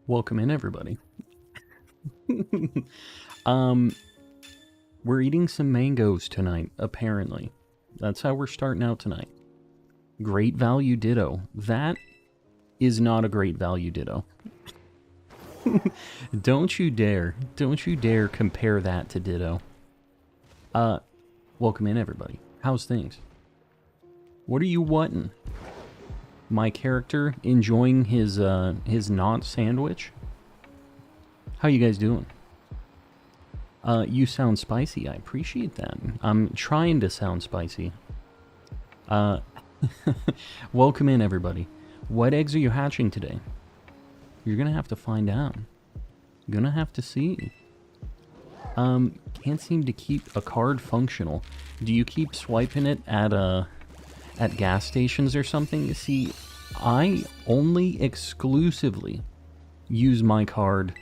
Welcome in, everybody. um, we're eating some mangoes tonight, apparently. That's how we're starting out tonight. Great value ditto. That is not a great value ditto. Don't you dare compare that to ditto. Welcome in, everybody. How's things? What are you wanting? My character enjoying his not sandwich? How you guys doing? You sound spicy. I appreciate that. I'm trying to sound spicy. Welcome in, everybody. What eggs are you hatching today? You're gonna have to find out. Gonna have to see. Can't seem to keep a card functional. Do you keep swiping it at gas stations or something? See, I only exclusively use my card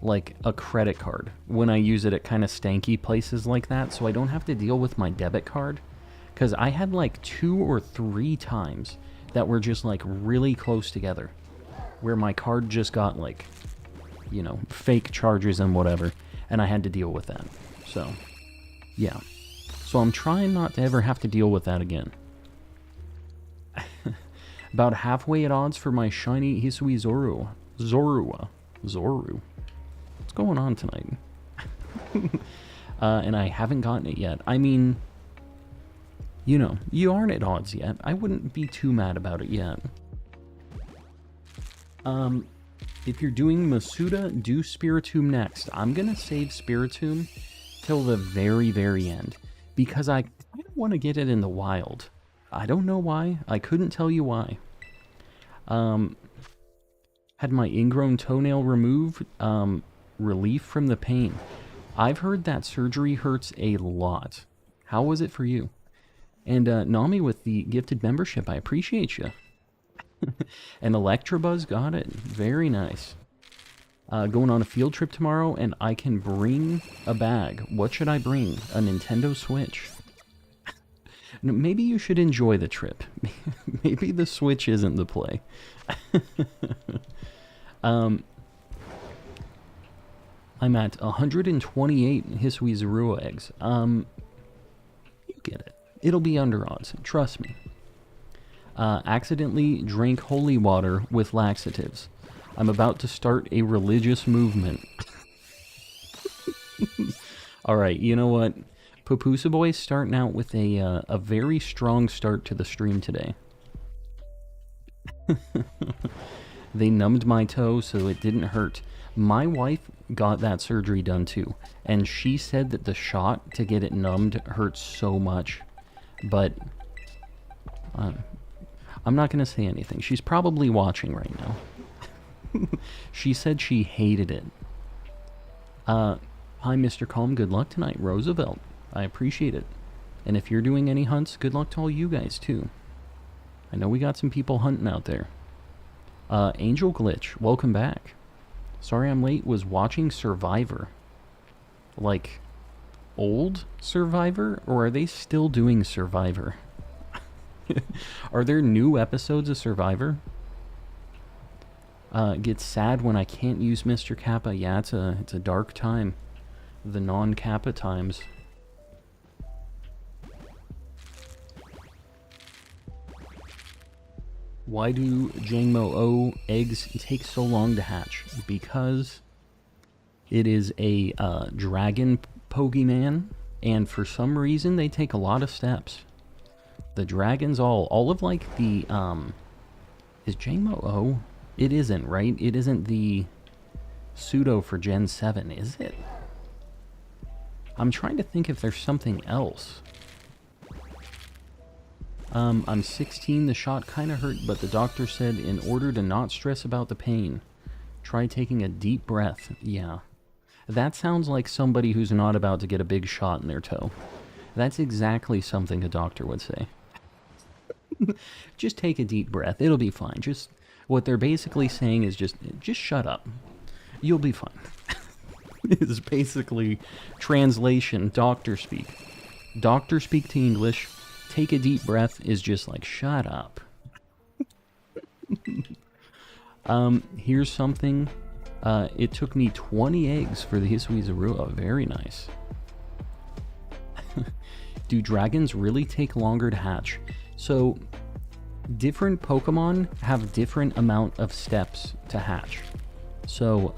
like a credit card when I use it at kind of stanky places like that, so I don't have to deal with my debit card. Because I had like 2 or 3 times that were just like really close together, where my card just got like, you know, fake charges and whatever, and I had to deal with that. So, yeah. So I'm trying not to ever have to deal with that again. About halfway at odds for my shiny Hisui Zoru. Zoru. What's going on tonight? And I haven't gotten it yet. I mean, you know, you aren't at odds yet. I wouldn't be too mad about it yet. If you're doing Masuda, do Spiritomb next. I'm gonna save Spiritomb till the very, very end, because I don't want to get it in the wild. I don't know why. I couldn't tell you why. Had my ingrown toenail removed. Relief from the pain. I've heard that surgery hurts a lot. How was it for you? And Nami with the gifted membership. I appreciate you. And Electrobuzz got it. Very nice. Going on a field trip tomorrow, and I can bring a bag. What should I bring? A Nintendo Switch. No, maybe you should enjoy the trip. Maybe the Switch isn't the play. I'm at 128 Hisui Zorua eggs. You get it. It'll be under odds. Trust me. Accidentally drank holy water with laxatives. I'm about to start a religious movement. Alright, you know what? Papusa Boy's starting out with a very strong start to the stream today. They numbed my toe so it didn't hurt. My wife got that surgery done too, and she said that the shot to get it numbed hurts so much. But I'm not going to say anything. She's probably watching right now. She said she hated it. Hi, Mr. Calm. Good luck tonight, Roosevelt. I appreciate it. And if you're doing any hunts, good luck to all you guys too. I know we got some people hunting out there. Angel Glitch, welcome back. Sorry I'm late, was watching Survivor. Like, old Survivor? Or are they still doing Survivor? Are there new episodes of Survivor? Gets sad when I can't use Mr. Kappa. Yeah, it's a dark time. The non-Kappa times. Why do Jangmo O eggs take so long to hatch? Because it is a dragon Pokemon, and for some reason they take a lot of steps. The dragons all of like the, is Jangmo O? It isn't, right? It isn't the pseudo for Gen 7, is it? I'm trying to think if there's something else. I'm 16, the shot kinda hurt, but the doctor said in order to not stress about the pain, try taking a deep breath. Yeah. That sounds like somebody who's not about to get a big shot in their toe. That's exactly something a doctor would say. Just take a deep breath, it'll be fine. Just, what they're basically saying is just shut up. You'll be fine. It's basically translation, doctor speak. Doctor speak to English. Take a deep breath is just like, shut up. Here's something It took me 20 eggs for the Hisuizarua. Very nice. Do dragons really take longer to hatch? So, different Pokemon have different amount of steps to hatch. So,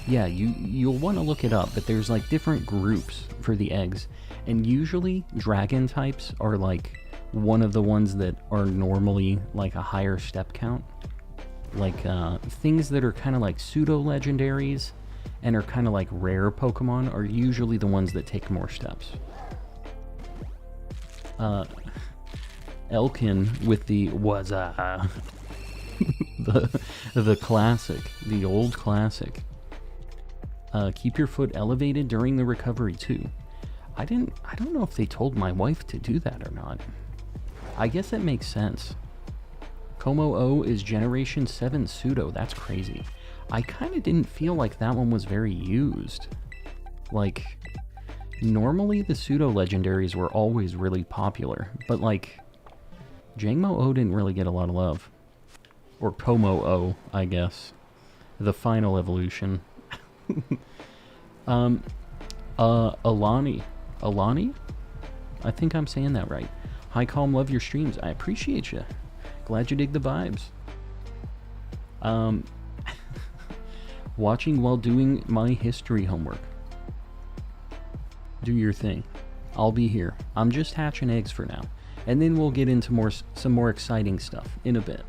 yeah, you'll want to look it up, but there's like different groups for the eggs. And usually, dragon types are like one of the ones that are normally like a higher step count. Like, things that are kind of like pseudo-legendaries and are kind of like rare Pokemon are usually the ones that take more steps. Elkin with the the classic, the old classic. Keep your foot elevated during the recovery too. I don't know if they told my wife to do that or not. I guess it makes sense. Como O is Generation 7 Pseudo. That's crazy. I kind of didn't feel like that one was very used. Like, normally the pseudo-legendaries were always really popular, but like, Jangmo O didn't really get a lot of love. Or Como O, I guess. The final evolution. Alani. Alani? I think I'm saying that right. Hi, Calm, love your streams. I appreciate you. Glad you dig the vibes. Watching while doing my history homework. Do your thing. I'll be here. I'm just hatching eggs for now. And then we'll get into some more exciting stuff in a bit.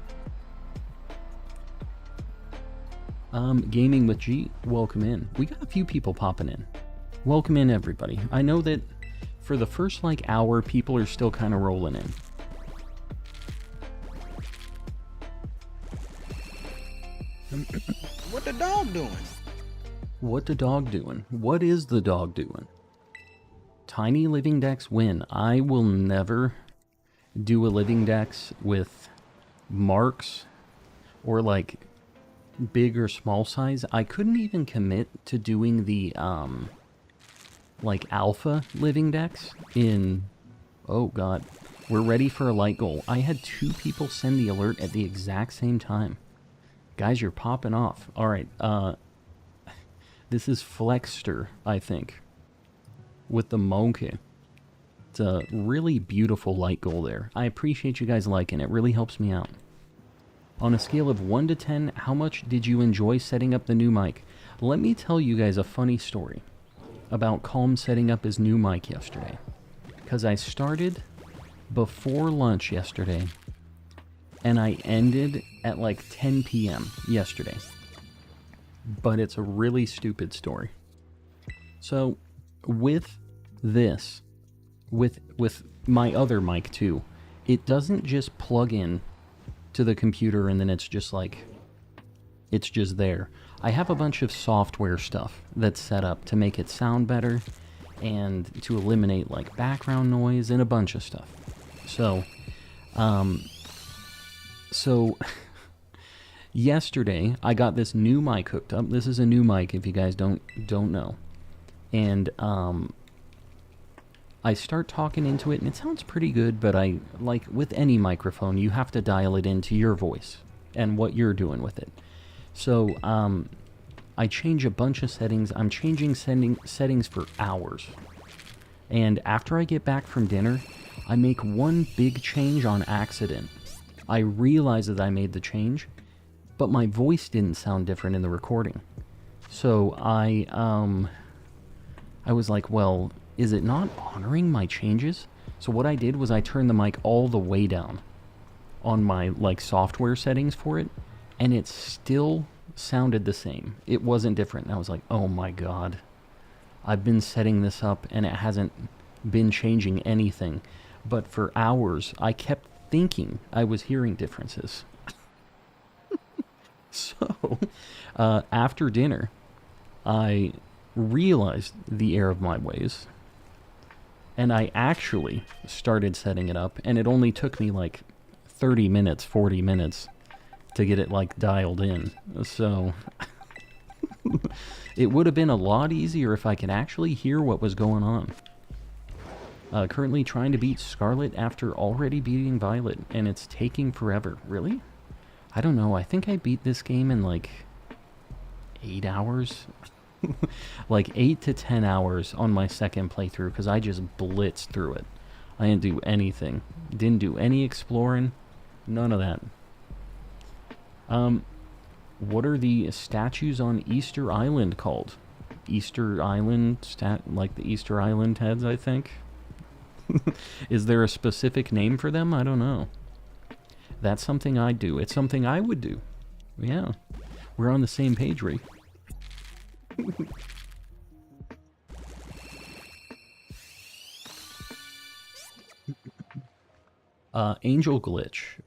Gaming with G, welcome in. We got a few people popping in. Welcome in, everybody. I know that for the first, like, hour, people are still kind of rolling in. What the dog doing? What the dog doing? What is the dog doing? Shiny Living Dex win. I will never do a Living Dex with marks or, like, big or small size. I couldn't even commit to doing the, like, alpha Living Dex in... Oh, God. We're ready for a light goal. I had 2 people send the alert at the exact same time. Guys, you're popping off. Alright, this is Flexster, I think, with the Monkey. It's a really beautiful light goal there. I appreciate you guys liking it. It really helps me out. On a scale of 1 to 10, how much did you enjoy setting up the new mic? Let me tell you guys a funny story about Calm setting up his new mic yesterday. Because I started before lunch yesterday, and I ended at like 10 p.m. yesterday. But it's a really stupid story. So, with this, with my other mic too, it doesn't just plug in to the computer and then it's just like, it's just there. I have a bunch of software stuff that's set up to make it sound better and to eliminate like background noise and a bunch of stuff. So, yesterday I got this new mic hooked up. This is a new mic if you guys don't know. And I start talking into it and it sounds pretty good, but I, like with any microphone, you have to dial it into your voice and what you're doing with it. So, I change a bunch of settings. I'm changing settings for hours. And after I get back from dinner, I make one big change on accident. I realize that I made the change, but my voice didn't sound different in the recording. So I was like, well, is it not honoring my changes? So what I did was I turned the mic all the way down on my like software settings for it, and it still sounded the same. It wasn't different. And I was like, oh my god, I've been setting this up and it hasn't been changing anything. But for hours, I kept thinking I was hearing differences. So, after dinner, I realized the error of my ways. And I actually started setting it up, and it only took me like 30 minutes, 40 minutes to get it like dialed in. So it would have been a lot easier if I could actually hear what was going on. Currently trying to beat Scarlet after already beating Violet, and it's taking forever. Really? I don't know. I think I beat this game in like 8 hours? Like 8 to 10 hours on my second playthrough because I just blitzed through it. I didn't do anything. Didn't do any exploring. None of that. What are the statues on Easter Island called? Easter Island like the Easter Island heads, I think. Is there a specific name for them? I don't know. That's something I'd do. It's something I would do. Yeah. We're on the same page, Ray. Angel Glitch.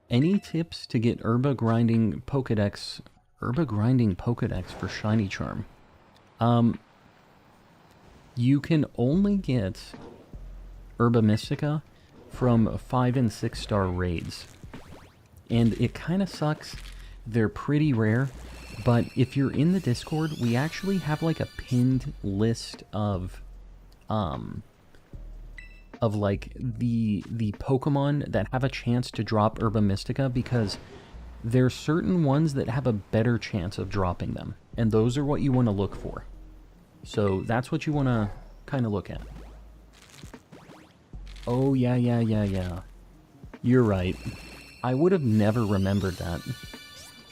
Any tips to get Herba grinding Pokedex for Shiny Charm? You can only get Herba Mystica from 5 and 6 star raids. And it kind of sucks. They're pretty rare. But if you're in the Discord, we actually have like a pinned list of like the Pokemon that have a chance to drop Herba Mystica, because there's certain ones that have a better chance of dropping them, and those are what you want to look for. So that's what you want to kind of look at. Oh yeah. You're right. I would have never remembered that.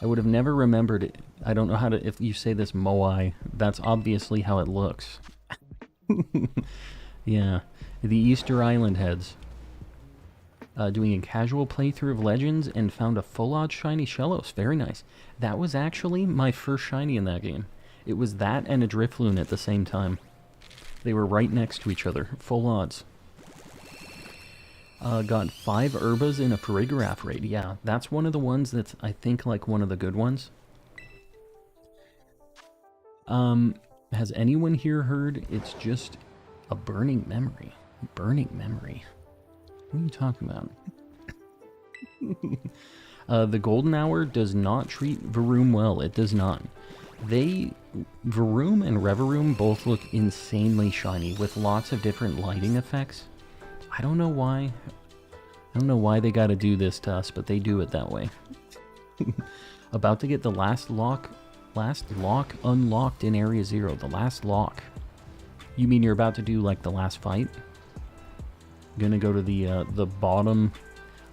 I would have never remembered it. I don't know how to, if you say this Moai, that's obviously how it looks. Yeah. The Easter Island heads. Doing a casual playthrough of Legends and found a full-odd shiny Shellos. Very nice. That was actually my first shiny in that game. It was that and a Drifloon at the same time. They were right next to each other. Full odds. Got 5 Herbas in a Farigiraf raid. Yeah, that's one of the ones that's, I think, like one of the good ones. Has anyone here heard it's just a burning memory? Burning memory? What are you talking about? The Golden Hour does not treat Varoom well. It does not. Varoom and Reveroom both look insanely shiny with lots of different lighting effects. I don't know why. I don't know why they gotta do this to us, but they do it that way. About to get the last lock unlocked in Area 0. The last lock. You mean you're about to do like the last fight? Gonna go to the bottom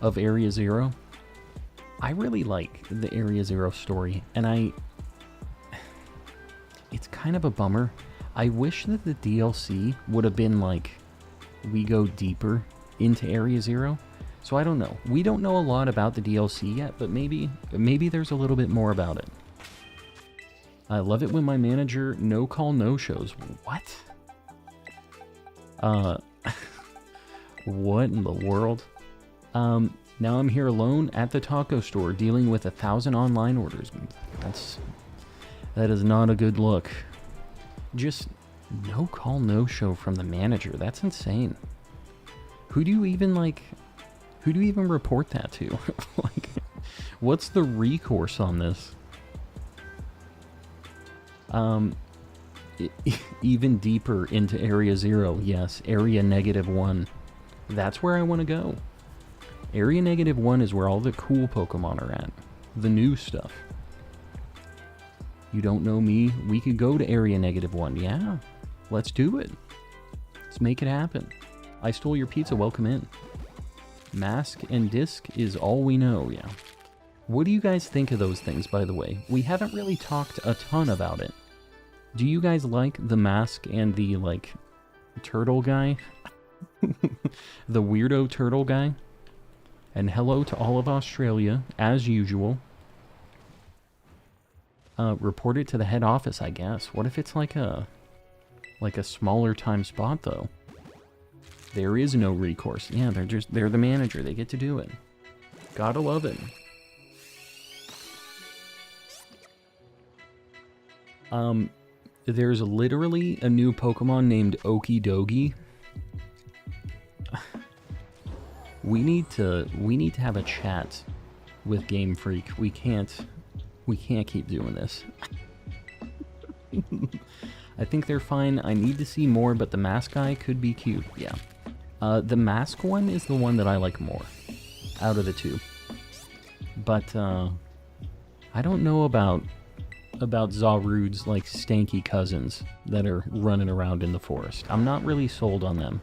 of Area 0? I really like the Area 0 story, and it's kind of a bummer. I wish that the DLC would have been like, we go deeper into Area 0. So I don't know. We don't know a lot about the DLC yet, but maybe there's a little bit more about it. I love it when my manager no-call no-shows. What? What in the world? Now I'm here alone at the taco store dealing with 1,000 online orders. That is not a good look. Just no call, no show from the manager. That's insane. Who do you even report that to? Like, what's the recourse on this? Even deeper into Area 0. Yes, Area -1. That's where I want to go. Area -1 is where all the cool Pokemon are at. The new stuff. You don't know me? We could go to Area -1. Yeah, let's do it. Let's make it happen. I stole your pizza, welcome in. Mask and disc is all we know, yeah. What do you guys think of those things, by the way? We haven't really talked a ton about it. Do you guys like the mask and the, like, turtle guy? The weirdo turtle guy? And hello to all of Australia, as usual. Report it to the head office, I guess. What if it's like a smaller time spot, though? There is no recourse. Yeah, they're the manager. They get to do it. Gotta love it. There's literally a new Pokemon named Okie Dogie. We need to have a chat with Game Freak. We can't keep doing this. I think they're fine. I need to see more, but the mask guy could be cute. Yeah. The mask one is the one that I like more out of the two. But I don't know about about Zarude's, like, stanky cousins that are running around in the forest. I'm not really sold on them.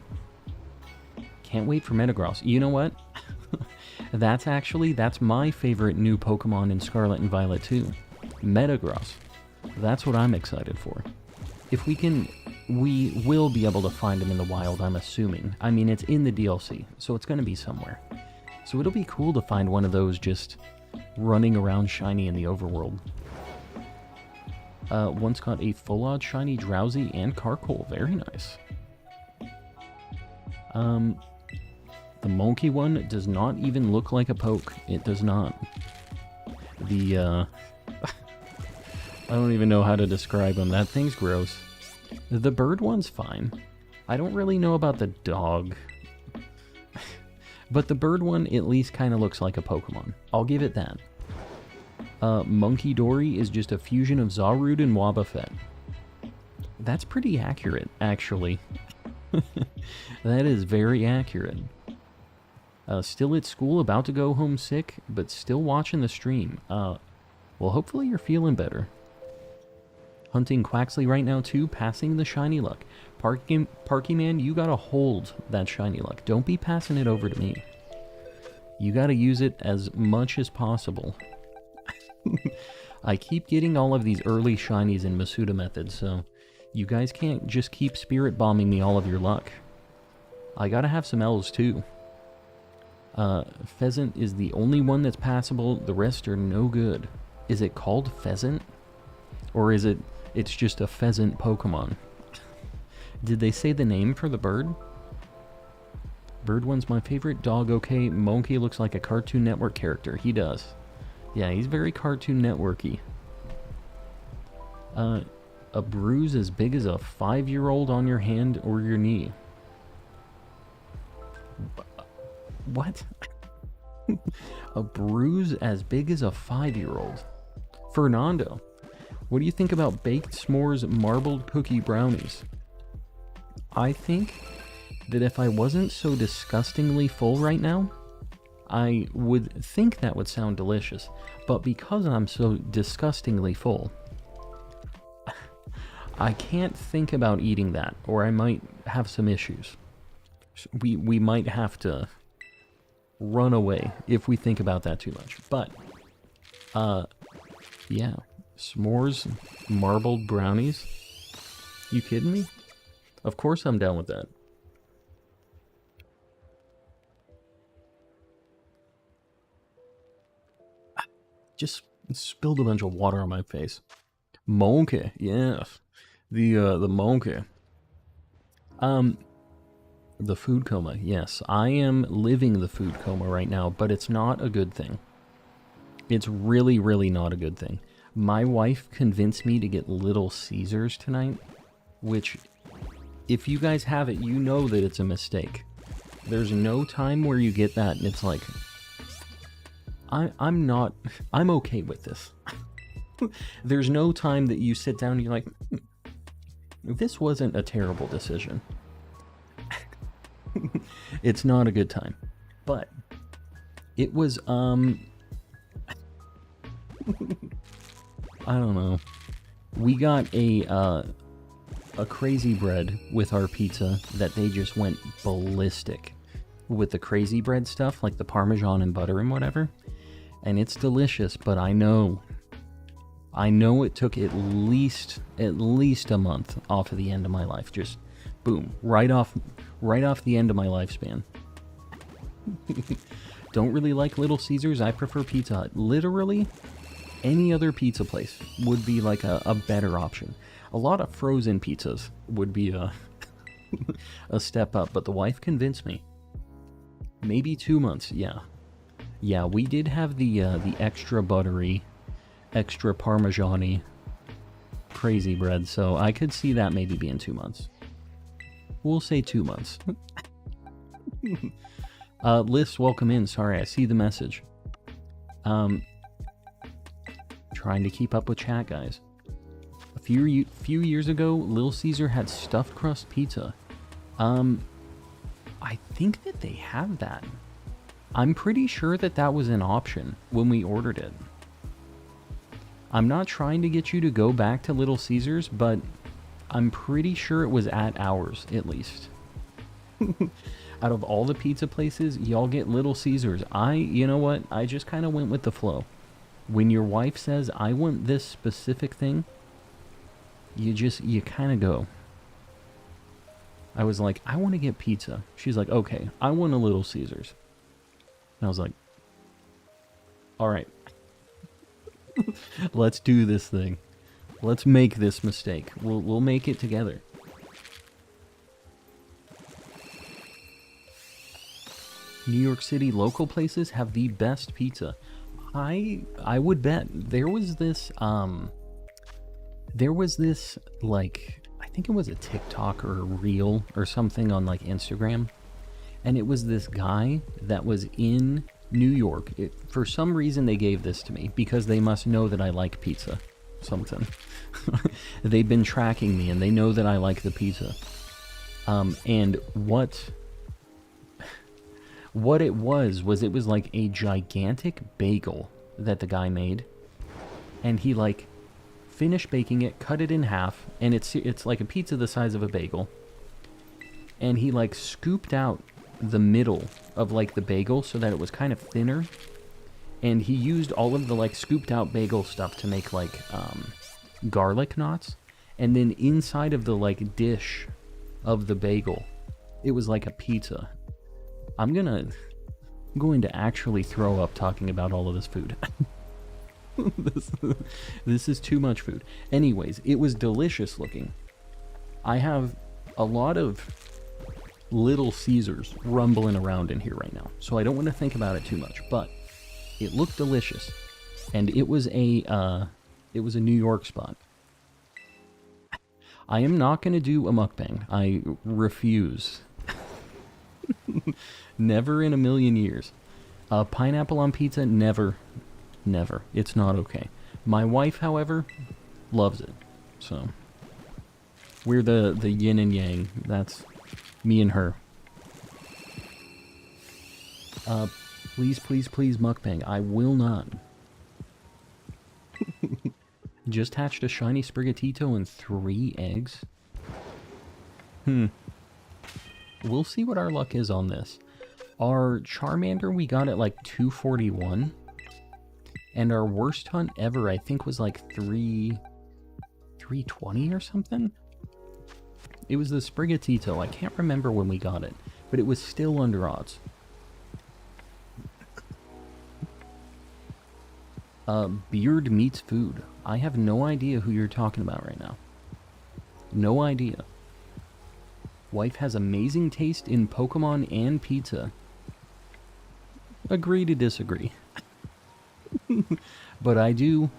Can't wait for Metagross. You know what? That's my favorite new Pokemon in Scarlet and Violet too. Metagross. That's what I'm excited for. If we can, we will be able to find him in the wild, I'm assuming. I mean, it's in the DLC, so it's going to be somewhere. So it'll be cool to find one of those just running around shiny in the overworld. Once got a full-odd shiny Drowsy and Carkol. Very nice. The monkey one does not even look like a poke. It does not. The, I don't even know how to describe him. That thing's gross. The bird one's fine. I don't really know about the dog. But the bird one at least kind of looks like a Pokemon. I'll give it that. Monkey Dory is just a fusion of Zarude and Wobbuffet. That's pretty accurate, actually. That is very accurate. Still at school, about to go home sick, but still watching the stream. Well, hopefully you're feeling better. Hunting Quaxley right now too, passing the shiny luck. Parky Man, you gotta hold that shiny luck. Don't be passing it over to me. You gotta use it as much as possible. I keep getting all of these early shinies in Masuda methods, so you guys can't just keep spirit bombing me all of your luck. I gotta have some L's too. Pheasant is the only one that's passable, the rest are no good. Is it called Pheasant? Or is it's just a pheasant Pokemon? Did they say the name for the bird? Bird one's my favorite. Dog okay. Monkey looks like a Cartoon Network character. He does. Yeah, he's very Cartoon Networky. A bruise as big as a 5-year-old on your hand or your knee. What? A bruise as big as a 5-year-old. Fernando, what do you think about baked s'mores marbled cookie brownies? I think that if I wasn't so disgustingly full right now, I would think that would sound delicious. But because I'm so disgustingly full, I can't think about eating that, or I might have some issues. We might have to run away if we think about that too much. But, yeah. S'mores, marbled brownies? You kidding me? Of course I'm down with that. Just spilled a bunch of water on my face. Monkey, yes. The monkey. The food coma, yes. I am living the food coma right now, but it's not a good thing. It's really, really not a good thing. My wife convinced me to get Little Caesars tonight, which, if you guys have it, you know that it's a mistake. There's no time where you get that and it's like, I'm okay with this. There's no time that you sit down and you're like, this wasn't a terrible decision. It's not a good time. But it was, I don't know. We got a crazy bread with our pizza that they just went ballistic with the crazy bread stuff, like the Parmesan and butter and whatever. And it's delicious, but I know it took at least a month off of the end of my life. Just boom, right off the end of my lifespan. Don't really like Little Caesars. I prefer Pizza Hut. Literally, any other pizza place would be like a better option. A lot of frozen pizzas would be a step up, but the wife convinced me. Maybe 2 months, yeah. Yeah, we did have the extra buttery, extra Parmesan-y crazy bread, so I could see that maybe being 2 months. We'll say 2 months. Liz, welcome in. Sorry, I see the message. Trying to keep up with chat, guys. A few years ago, Little Caesar had stuffed crust pizza. I think that they have that. I'm pretty sure that was an option when we ordered it. I'm not trying to get you to go back to Little Caesars, but I'm pretty sure it was at ours, at least. Out of all the pizza places, y'all get Little Caesars. You know what? I just kind of went with the flow. When your wife says, I want this specific thing, you kind of go. I was like, I want to get pizza. She's like, okay, I want a Little Caesars. And I was like, all right. Let's do this thing. Let's make this mistake. We'll make it together. New York City local places have the best pizza. I would bet there was this like, I think it was a TikTok or a reel or something on like Instagram, and it was this guy that was in New York. For some reason they gave this to me because they must know that I like pizza. Something. They've been tracking me and they know that I like the pizza. And what it was like a gigantic bagel that the guy made, and he like finished baking it, cut it in half, and it's like a pizza the size of a bagel, and he like scooped out the middle of like the bagel so that it was kind of thinner, and he used all of the like scooped out bagel stuff to make like garlic knots, and then inside of the like dish of the bagel it was like a pizza. I'm going to actually throw up talking about all of this food. This is too much food. Anyways, it was delicious looking. I have a lot of Little Caesars rumbling around in here right now, so I don't want to think about it too much, but it looked delicious, and it was a New York spot. I am not going to do a mukbang. I refuse. Never in a million years. Pineapple on pizza, never. Never. It's not okay. My wife, however, loves it. So, we're the yin and yang. That's me and her. Please, please, please, mukbang. I will not. Just hatched a shiny Sprigatito and 3 eggs. We'll see what our luck is on this. Our Charmander we got at like 241. And our worst hunt ever, I think, was like 320 or something? It was the Sprigatito. I can't remember when we got it, but it was still under odds. Beard meets food. I have no idea who you're talking about right now. No idea. Wife has amazing taste in Pokemon and pizza. Agree to disagree. But I do,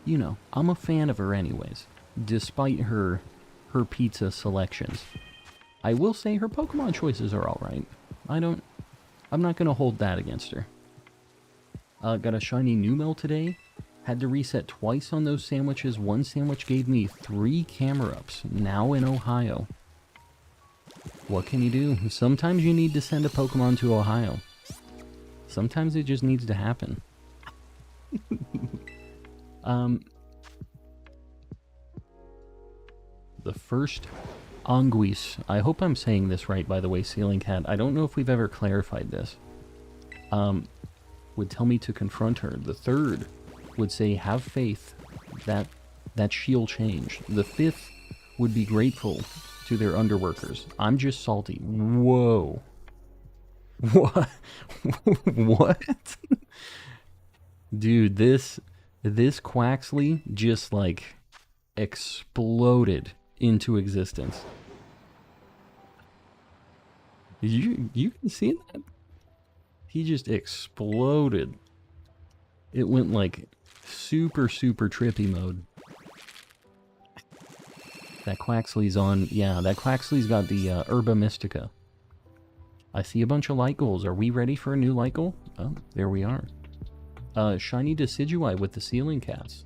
you know, I'm a fan of her anyways, despite her pizza selections. I will say her Pokemon choices are alright. I'm not going to hold that against her. Got a shiny Numel today. Had to reset twice on those sandwiches. One sandwich gave me 3 camera ups, now in Ohio. What can you do? Sometimes you need to send a Pokemon to Ohio. Sometimes it just needs to happen. The first Anguis, I hope I'm saying this right, by the way, Ceiling Cat. I don't know if we've ever clarified this. Would tell me to confront her. The third would say, have faith that she'll change. The 5th would be grateful to their underworkers. I'm just salty. Whoa. What? What? Dude, this Quaxley just like exploded into existence. You can see that? He just exploded. It went like super trippy mode. That Quaxley's on, yeah, that Quaxley's got the Herba Mystica. I see a bunch of light goals. Are we ready for a new light goal? Oh, there we are. Shiny Decidueye with the Ceiling Cats.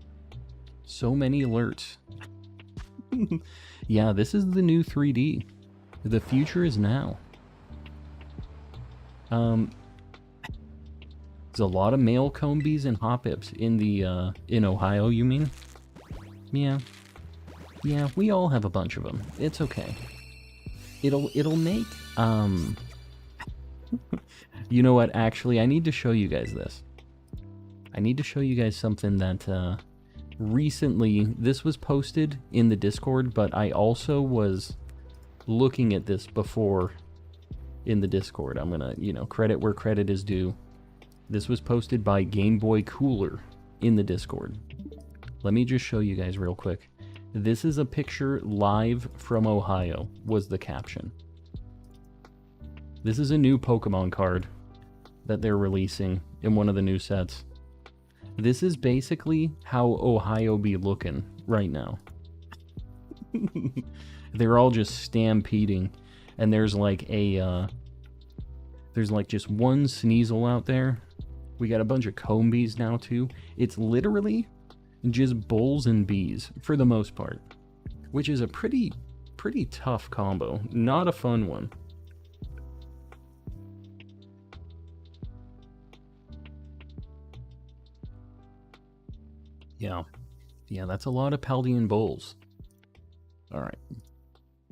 So many alerts. Yeah, this is the new 3D. The future is now. There's a lot of male combies and hoppips in Ohio, you mean? Yeah. Yeah, we all have a bunch of them. It's okay. It'll make, you know what, actually, I need to show you guys this. I need to show you guys something that, recently, this was posted in the Discord, but I also was looking at this before in the Discord. I'm gonna, credit where credit is due. This was posted by Game Boy Cooler in the Discord. Let me just show you guys real quick. This is a picture live from Ohio, was the caption. This is a new Pokemon card that they're releasing in one of the new sets. This is basically how Ohio be looking right now. They're all just stampeding, and there's like just one Sneasel out there. We got a bunch of Combies now too. It's literally just bulls and bees for the most part, which is a pretty tough combo. Not a fun one. Yeah, that's a lot of Paldean bulls. Alright,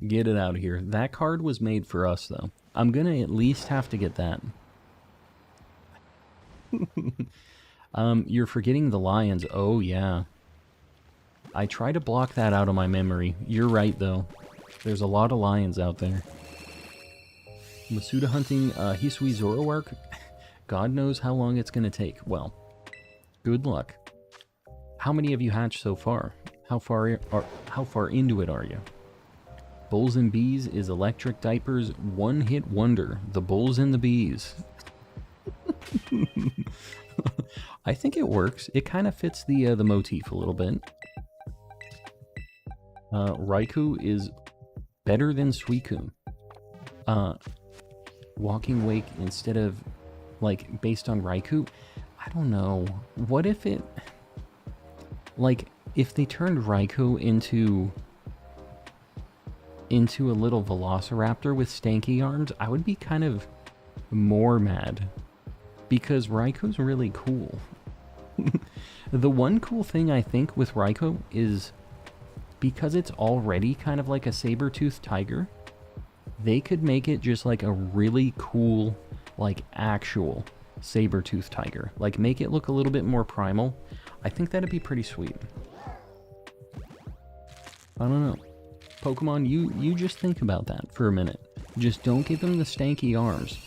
get it out of here. That card was made for us, though. I'm gonna at least have to get that. You're forgetting the lions. Oh, yeah. I try to block that out of my memory. You're right, though. There's a lot of lions out there. Masuda hunting Hisui Zoroark? God knows how long it's gonna take. Well, good luck. How many have you hatched so far? How far into it are you? Bulls and Bees is Electric Diapers one-hit wonder. The Bulls and the Bees. I think it works. It kind of fits the motif a little bit. Raikou is better than Suicune. Walking Wake instead of, like, based on Raikou? I don't know. What if it... Like, if they turned Raikou into a little Velociraptor with stanky arms, I would be kind of more mad. Because Raikou's really cool. The one cool thing I think with Raikou is because it's already kind of like a saber-toothed tiger, they could make it just like a really cool, like, actual saber-toothed tiger. Like, make it look a little bit more primal. I think that'd be pretty sweet. I don't know. Pokemon, you just think about that for a minute. Just don't give them the stanky arms.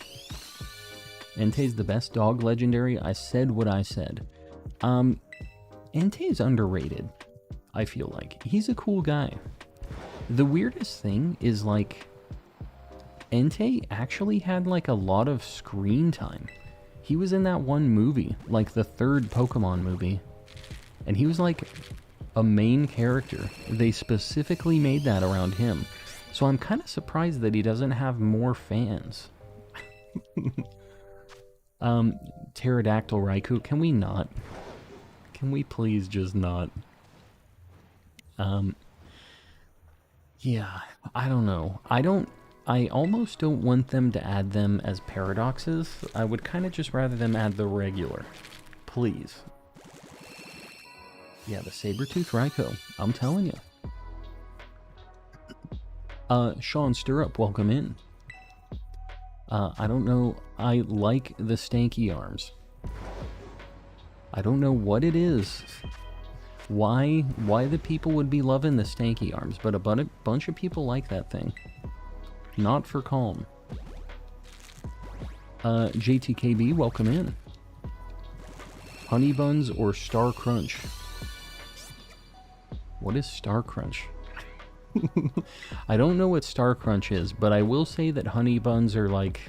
Entei's the best dog legendary. I said what I said. Entei's underrated, I feel like. He's a cool guy. The weirdest thing is, like, Entei actually had, like, a lot of screen time. He was in that one movie, like the third Pokemon movie. And he was like a main character. They specifically made that around him. So I'm kind of surprised that he doesn't have more fans. Pterodactyl Raikou, can we not? Can we please just not? Yeah, I don't know. I almost don't want them to add them as paradoxes. I would kind of just rather them add the regular. Please. Yeah, the Sabertooth Raikou. I'm telling you. Sean Stirrup, welcome in. I don't know. I like the stanky arms. I don't know what it is. Why the people would be loving the stanky arms, but a bunch of people like that thing. Not for calm. JTKB, welcome in. Honey Buns or Star Crunch? What is Star Crunch? I don't know what Star Crunch is, but I will say that Honey Buns are like...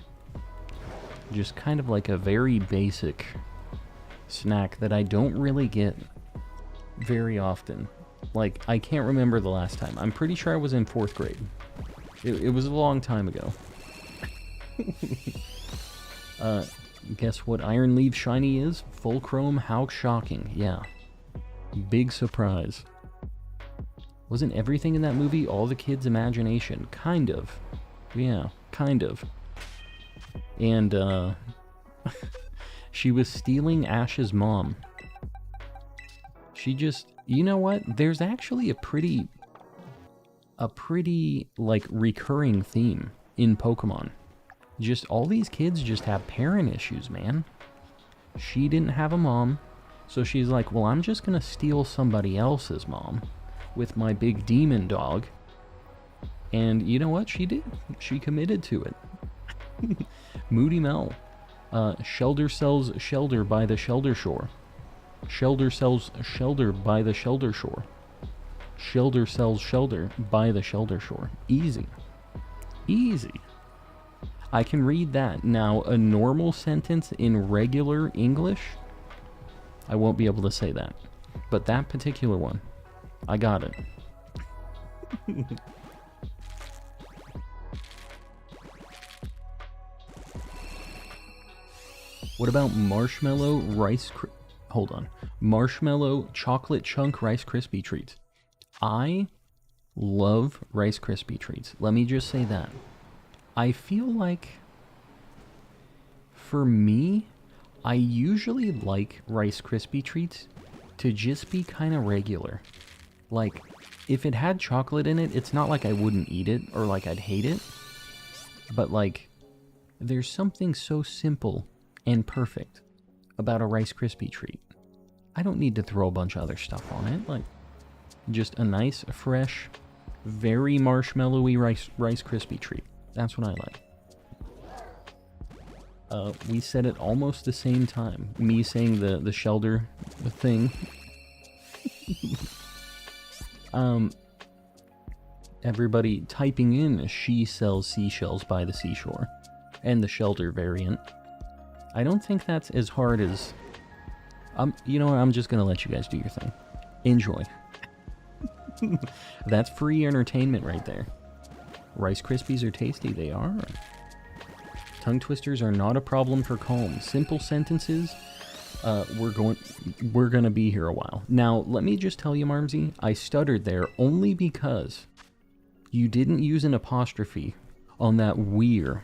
just kind of like a very basic snack that I don't really get very often. Like, I can't remember the last time. I'm pretty sure I was in 4th grade. It was a long time ago. Guess what Iron Leaf Shiny is? Full Chrome, how shocking. Yeah. Big surprise. Wasn't everything in that movie all the kids' imagination? Kind of. Yeah, kind of. And, She was stealing Ash's mom. She just... You know what? There's actually a pretty, like, recurring theme in Pokemon. Just all these kids just have parent issues, man. She didn't have a mom, so she's like, well, I'm just gonna steal somebody else's mom with my big demon dog. And you know what? She did. She committed to it. Moody Mel. Shelter sells shelter by the shelter shore. Shelter sells shelter by the shelter shore. Shelter sells shelter by the shelter shore. Easy. Easy. I can read that. Now, a normal sentence in regular English, I won't be able to say that. But that particular one, I got it. What about marshmallow hold on. Marshmallow chocolate chunk Rice Krispie treats. I love Rice Krispie treats. Let me just say that. I feel like, for me, I usually like Rice Krispie treats to just be kind of regular. Like, if it had chocolate in it, it's not like I wouldn't eat it or like I'd hate it. But like, there's something so simple and perfect about a Rice Krispie treat. I don't need to throw a bunch of other stuff on it. Like, just a nice, fresh, very marshmallowy Rice Krispie treat. That's what I like. We said it almost the same time. Me saying the shelter thing. Everybody typing in she sells seashells by the seashore. And the shelter variant. I don't think that's as hard as... you know what, I'm just gonna let you guys do your thing. Enjoy. That's free entertainment right there. Rice Krispies are tasty, they are. Tongue twisters are not a problem for Calm. Simple sentences, we're gonna be here a while. Now, let me just tell you, Marmsy, I stuttered there only because you didn't use an apostrophe on that we're.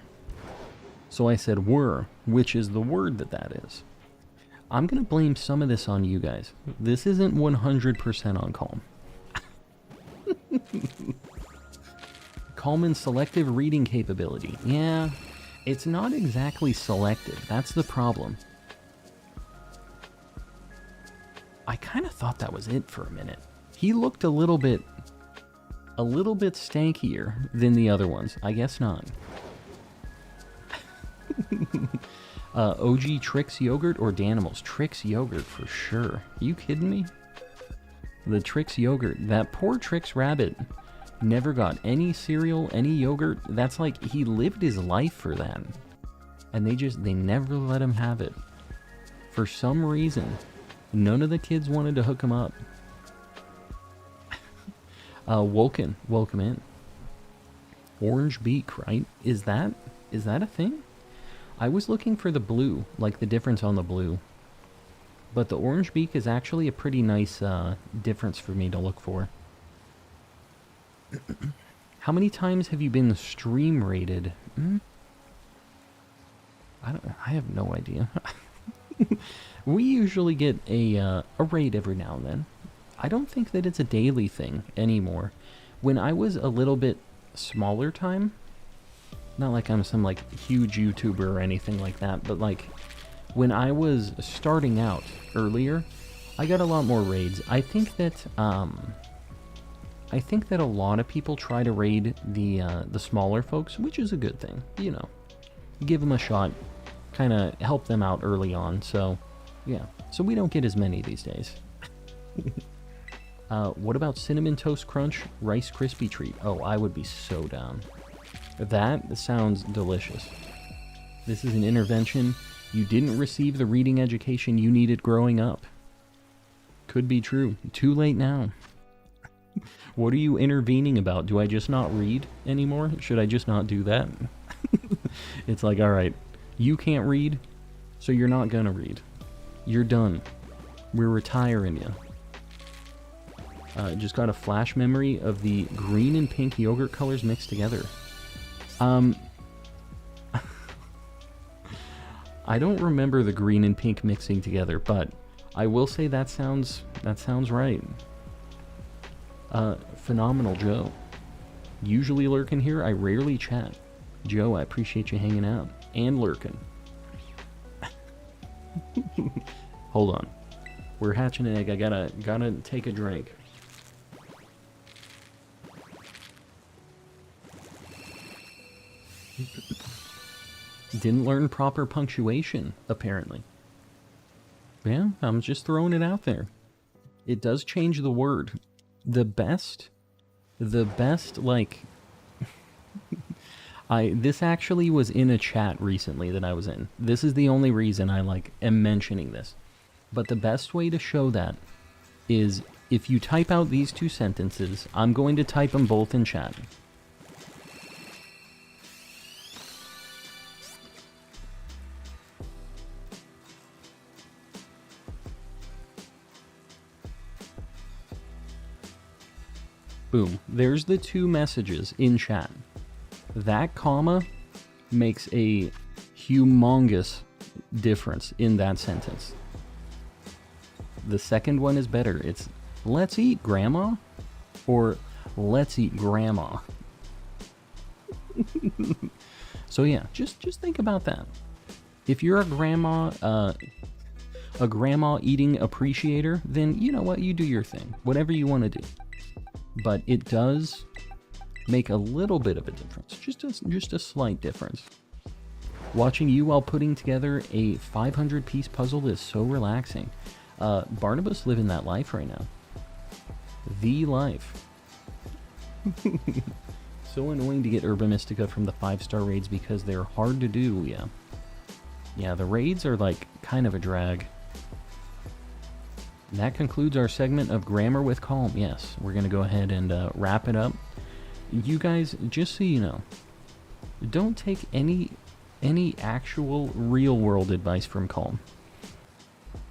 So I said were, which is the word that is. I'm gonna blame some of this on you guys. This isn't 100% on Calm. Calman's selective reading capability. Yeah, it's not exactly selective. That's the problem. I kind of thought that was it for a minute. He looked a little bit stankier than the other ones. I guess not. OG Trix yogurt or Danimals? Trix yogurt for sure. Are you kidding me? The Trix yogurt. That poor Trix rabbit never got any cereal, any yogurt. That's like, he lived his life for that. And they never let him have it. For some reason, none of the kids wanted to hook him up. Woken, welcome in. Orange beak, right? Is that a thing? I was looking for the blue, like the difference on the blue. But the orange beak is actually a pretty nice difference for me to look for. How many times have you been stream rated? I have no idea. We usually get a raid every now and then. I don't think that it's a daily thing anymore. When I was a little bit smaller time, not like I'm some like huge YouTuber or anything like that, but like when I was starting out earlier, I got a lot more raids. I think that a lot of people try to raid the smaller folks, which is a good thing. You know, give them a shot, kind of help them out early on. So, yeah. So we don't get as many these days. What about Cinnamon Toast Crunch Rice Krispie treat? Oh, I would be so down. That sounds delicious. This is an intervention. You didn't receive the reading education you needed growing up. Could be true. Too late now. What are you intervening about? Do I just not read anymore? Should I just not do that? It's like, alright, you can't read, so you're not gonna read. You're done. We're retiring you. Just got a flash memory of the green and pink yogurt colors mixed together. I don't remember the green and pink mixing together, but I will say that sounds right. Phenomenal Joe. Usually lurking here, I rarely chat. Joe, I appreciate you hanging out and lurking. Hold on. We're hatching an egg. I gotta take a drink. Didn't learn proper punctuation, apparently. Yeah, I'm just throwing it out there. It does change the word. The best, like... This actually was in a chat recently that I was in. This is the only reason I, like, am mentioning this. But the best way to show that is if you type out these two sentences, I'm going to type them both in chat. Boom. There's the two messages in chat. That comma makes a humongous difference in that sentence. The second one is better. It's, let's eat, Grandma, or let's eat, Grandma. So yeah, just think about that. If you're a grandma eating appreciator, then you know what, you do your thing. Whatever you want to do. But it does make a little bit of a difference. Just a slight difference. Watching you while putting together a 500-piece puzzle is so relaxing. Barnabas living that life right now. The life. So annoying to get Herba Mystica from the 5-star raids because they're hard to do, yeah. Yeah, the raids are like kind of a drag. And that concludes our segment of Grammar with Calm. Yes, we're going to go ahead and wrap it up. You guys, just so you know, don't take any actual real-world advice from Calm.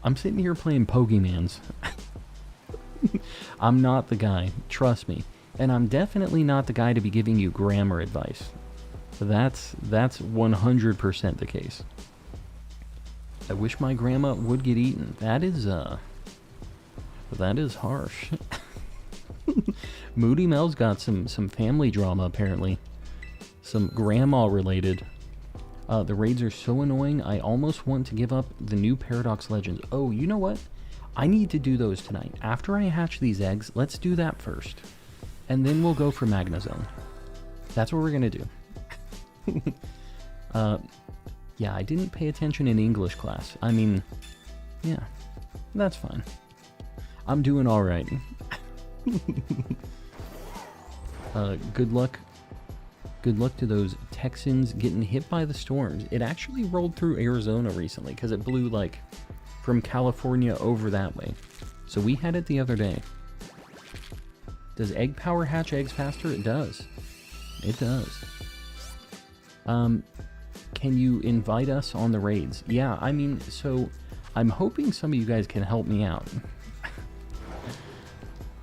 I'm sitting here playing Pokemans. I'm not the guy, trust me. And I'm definitely not the guy to be giving you grammar advice. That's 100% the case. I wish my grandma would get eaten. That is harsh. Moody Mel's got some family drama, apparently. Some grandma-related. The raids are so annoying, I almost want to give up the new Paradox Legends. Oh, you know what? I need to do those tonight. After I hatch these eggs, let's do that first. And then we'll go for Magnezone. That's what we're gonna do. Yeah, I didn't pay attention in English class. I mean, yeah, that's fine. I'm doing alright. Good luck. Good luck to those Texans getting hit by the storms. It actually rolled through Arizona recently because it blew, like, from California over that way. So we had it the other day. Does egg power hatch eggs faster? It does. It does. Can you invite us on the raids? Yeah, I mean, so I'm hoping some of you guys can help me out.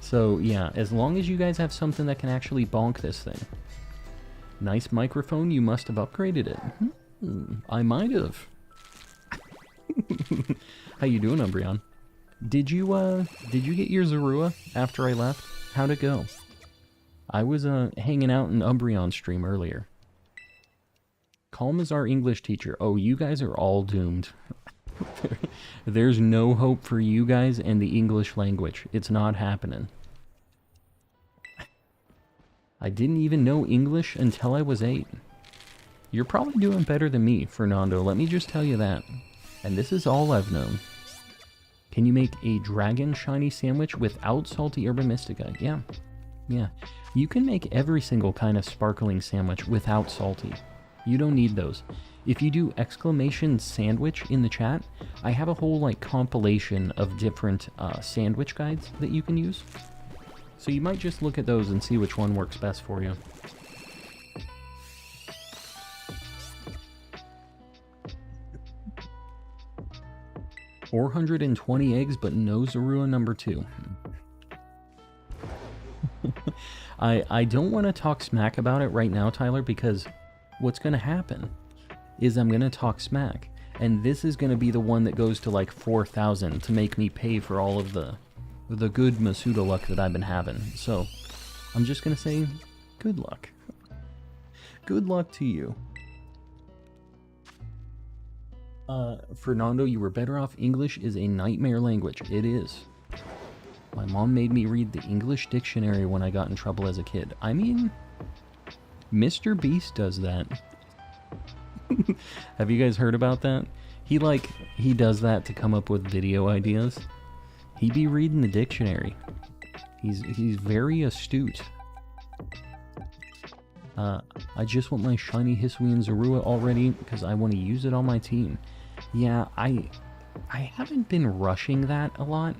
So yeah, as long as you guys have something that can actually bonk this thing. Nice microphone, you must have upgraded it. I might have. How you doing, Umbreon? Did you get your Zorua after I left? How'd it go? I was hanging out in Umbreon's stream earlier. Calm is our English teacher. Oh, you guys are all doomed. There's no hope for you guys and the English language. It's not happening. I didn't even know English until I was 8. You're probably doing better than me, Fernando. Let me just tell you that. And this is all I've known. Can you make a dragon shiny sandwich without salty Herba Mystica? Yeah. Yeah. You can make every single kind of sparkling sandwich without salty. You don't need those. If you do exclamation sandwich in the chat, I have a whole like compilation of different sandwich guides that you can use. So you might just look at those and see which one works best for you. $420 eggs, but no Zorua number 2. I don't want to talk smack about it right now, Tyler, because what's going to happen is I'm going to talk smack, And this is going to be the one that goes to like 4,000 to make me pay for all of the good Masuda luck that I've been having. So I'm just going to say good luck. Good luck to you. Fernando, you were better off. English is a nightmare language. It is. My mom made me read the English dictionary when I got in trouble as a kid. I mean, Mr. Beast does that. Have you guys heard about that? He does that to come up with video ideas. He be reading the dictionary. He's very astute. I just want my shiny Hisuian Zorua already because I want to use it on my team. Yeah, I haven't been rushing that a lot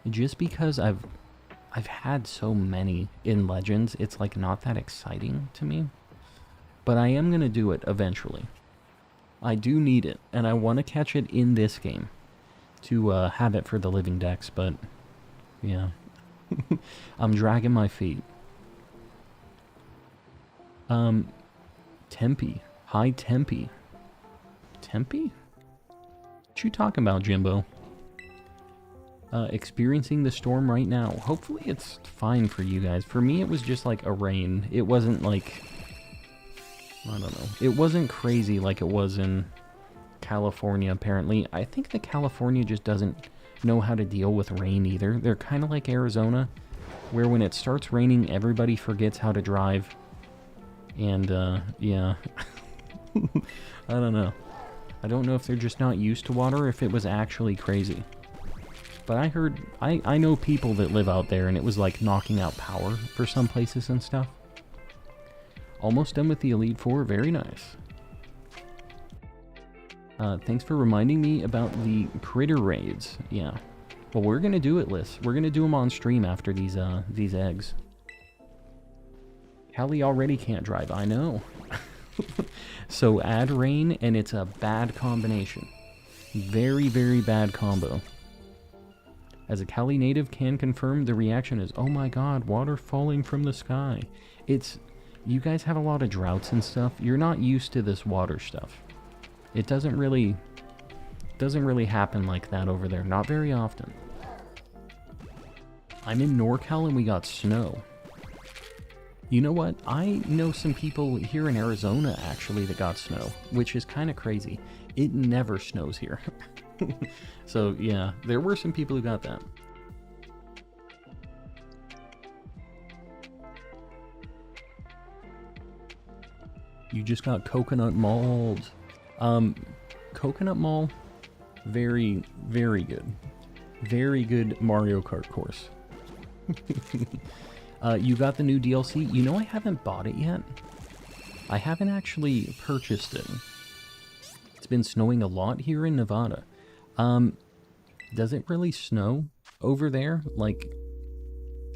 just because I've had so many in Legends. It's like not that exciting to me. But I am going to do it eventually. I do need it, and I want to catch it in this game to have it for the Living Dex, but yeah. I'm dragging my feet. Tempe. Hi, Tempe. Tempe? What you talking about, Jimbo? Experiencing the storm right now. Hopefully it's fine for you guys. For me, it was just like a rain. It wasn't like... I don't know. It wasn't crazy like it was in California, apparently. I think that California just doesn't know how to deal with rain either. They're kind of like Arizona, where when it starts raining, everybody forgets how to drive. And, yeah. I don't know. I don't know if they're just not used to water or if it was actually crazy. But I heard... I know people that live out there, and it was like knocking out power for some places and stuff. Almost done with the Elite Four. Very nice. Thanks for reminding me about the critter raids. Yeah. Well, we're gonna do it, Liz. We're gonna do them on stream after these eggs. Callie already can't drive. I know. So add rain, and it's a bad combination. Very, very bad combo. As a Cali native can confirm, the reaction is, oh my god, water falling from the sky. It's... You guys have a lot of droughts and stuff. You're not used to this water stuff. It doesn't really happen like that over there. Not very often. I'm in NorCal and we got snow. You know what? I know some people here in Arizona, actually, that got snow, which is kind of crazy. It never snows here. So, yeah, there were some people who got that. You just got coconut mauled. Coconut Mall, very, very good. Very good Mario Kart course. You got the new DLC. You know I haven't bought it yet. I haven't actually purchased it. It's been snowing a lot here in Nevada. Does it really snow over there? Like,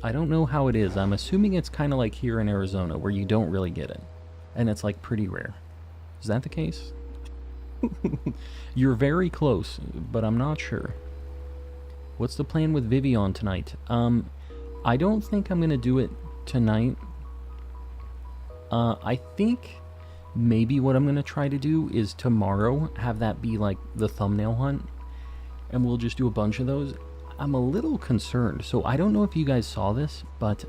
I don't know how it is. I'm assuming it's kind of like here in Arizona where you don't really get it. And it's like pretty rare. Is that the case? You're very close, but I'm not sure. What's the plan with Vivian tonight? I don't think I'm gonna do it tonight. I think maybe what I'm gonna try to do is tomorrow have that be like the thumbnail hunt, and we'll just do a bunch of those. I'm a little concerned, so I don't know if you guys saw this, but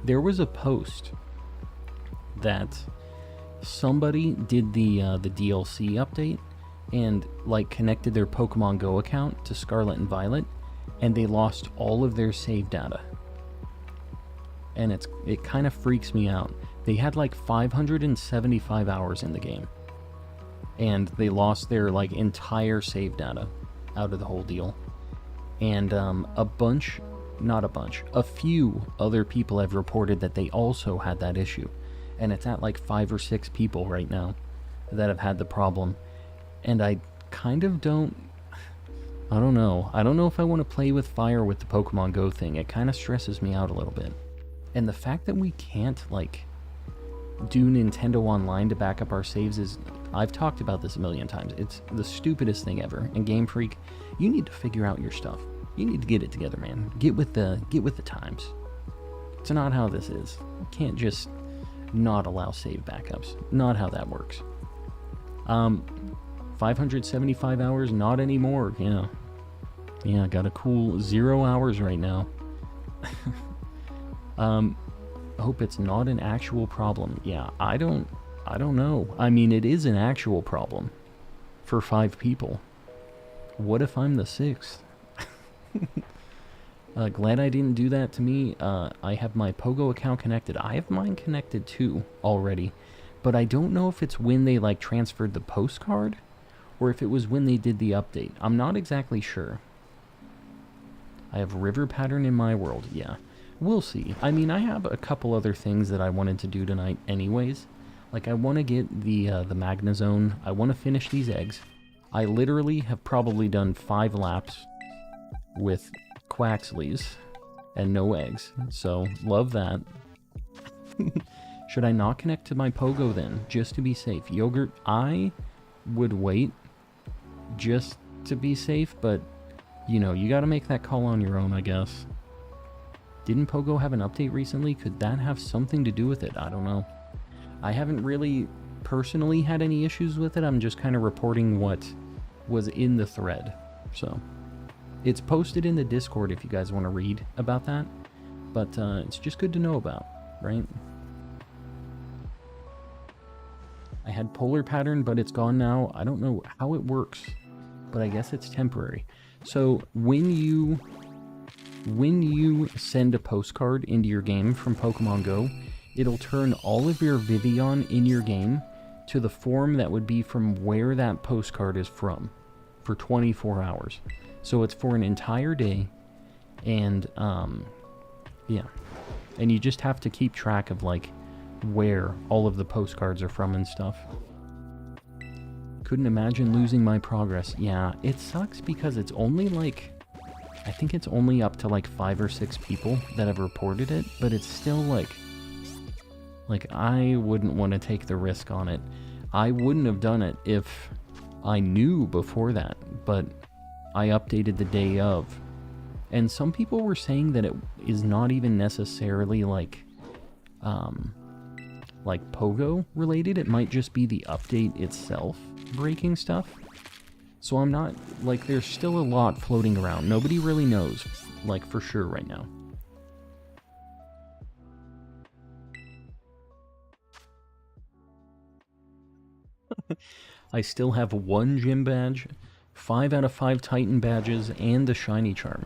there was a post that somebody did the DLC update and like connected their Pokemon Go account to Scarlet and Violet, and they lost all of their save data. And it kind of freaks me out. They had like 575 hours in the game, and they lost their like entire save data out of the whole deal. And a few other people have reported that they also had that issue. And it's at like 5 or 6 people right now that have had the problem. And I kind of don't know. I don't know if I want to play with fire with the Pokemon Go thing. It kind of stresses me out a little bit. And the fact that we can't like do Nintendo Online to back up our saves is... I've talked about this a million times. It's the stupidest thing ever. And Game Freak, you need to figure out your stuff. You need to get it together, man. Get with the times. It's not how this is. You can't just not allow save backups. Not how that works. 575 hours, not anymore. Yeah. Yeah, got a cool 0 hours right now. Hope it's not an actual problem. Yeah, I don't know. I mean, it is an actual problem for 5 people. What if I'm the 6th? Glad I didn't do that to me. I have my Pogo account connected. I have mine connected too already. But I don't know if it's when they like transferred the postcard or if it was when they did the update. I'm not exactly sure. I have river pattern in my world. Yeah, we'll see. I mean, I have a couple other things that I wanted to do tonight anyways. Like, I want to get the Magnezone. I want to finish these eggs. I literally have probably done 5 laps with Quaxleys and no eggs. So, love that. Should I not connect to my Pogo then, just to be safe? Yogurt, I would wait just to be safe, but, you know, you gotta make that call on your own, I guess. Didn't Pogo have an update recently? Could that have something to do with it? I don't know. I haven't really personally had any issues with it. I'm just kind of reporting what was in the thread. So, it's posted in the Discord if you guys want to read about that. But it's just good to know about, right? I had polar pattern, but it's gone now. I don't know how it works, but I guess it's temporary. So when you send a postcard into your game from Pokemon Go, it'll turn all of your Vivillon in your game to the form that would be from where that postcard is from for 24 hours. So it's for an entire day, and yeah. And you just have to keep track of like where all of the postcards are from and stuff. Couldn't imagine losing my progress. Yeah, it sucks because it's only like, I think it's only up to like 5 or 6 people that have reported it, but it's still like I wouldn't want to take the risk on it. I wouldn't have done it if I knew before that, but I updated the day of. And some people were saying that it is not even necessarily like Pogo related. It might just be the update itself breaking stuff. So I'm not, like, there's still a lot floating around. Nobody really knows, like, for sure right now. I still have 1 gym badge, 5 out of 5 Titan badges, and the shiny charm.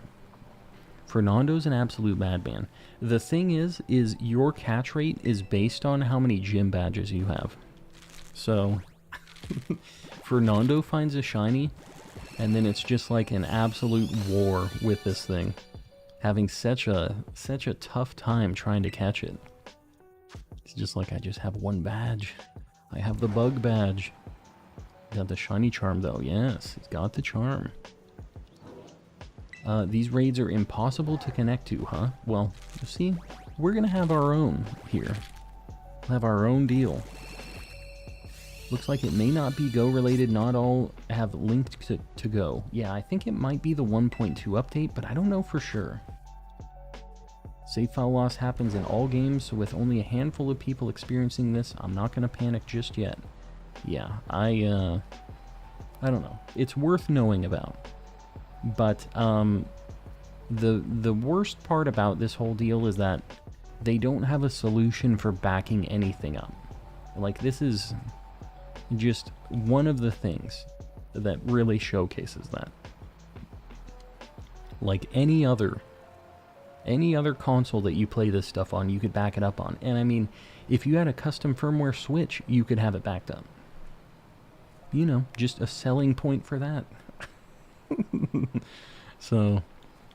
Fernando's an absolute madman. The thing is your catch rate is based on how many gym badges you have. So, Fernando finds a shiny, and then it's just like an absolute war with this thing. Having such a tough time trying to catch it. It's just like, I just have 1 badge. I have the bug badge. Got the shiny charm though, yes, he's got the charm. These raids are impossible to connect to, huh? Well, you see, we're gonna have our own here. We'll have our own deal. Looks like it may not be Go related, not all have linked to Go. Yeah, I think it might be the 1.2 update, but I don't know for sure. Save file loss happens in all games, so with only a handful of people experiencing this, I'm not gonna panic just yet. Yeah, I don't know. It's worth knowing about. But the worst part about this whole deal is that they don't have a solution for backing anything up. Like, this is just one of the things that really showcases that. Like any other console that you play this stuff on, you could back it up on. And I mean, if you had a custom firmware Switch, you could have it backed up. You know, just a selling point for that. So,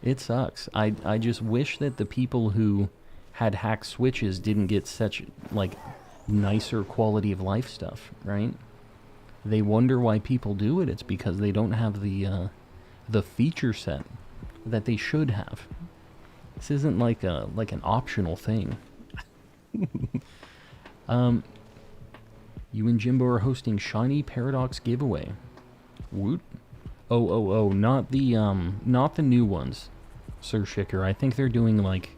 it sucks. I just wish that the people who had hacked Switches didn't get such, like, nicer quality of life stuff, right? They wonder why people do it. It's because they don't have the feature set that they should have. This isn't like an optional thing. You and Jimbo are hosting Shiny Paradox giveaway. Woot. Oh, not the new ones, Sir Shicker. I think they're doing, like,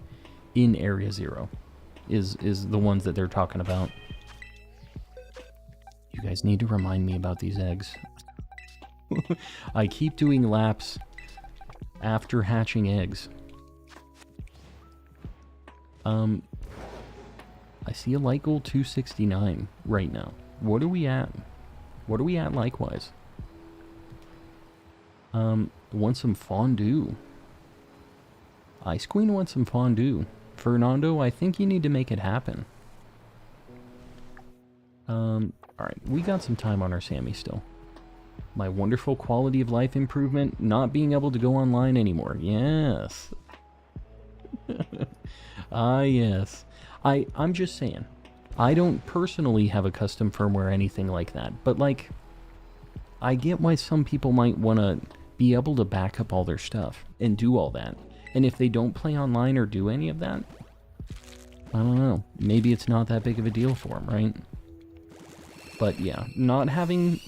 in Area 0 is the ones that they're talking about. You guys need to remind me about these eggs. I keep doing laps after hatching eggs. I see a light goal 269 right now. What are we at? What are we at likewise? Want some fondue. Ice Queen wants some fondue. Fernando, I think you need to make it happen. Alright, we got some time on our Sammy still. My wonderful quality of life improvement, not being able to go online anymore. Yes. Ah, yes. I'm just saying. I don't personally have a custom firmware or anything like that, but like, I get why some people might want to be able to back up all their stuff and do all that. And if they don't play online or do any of that, I don't know. Maybe it's not that big of a deal for them, right? But yeah, not having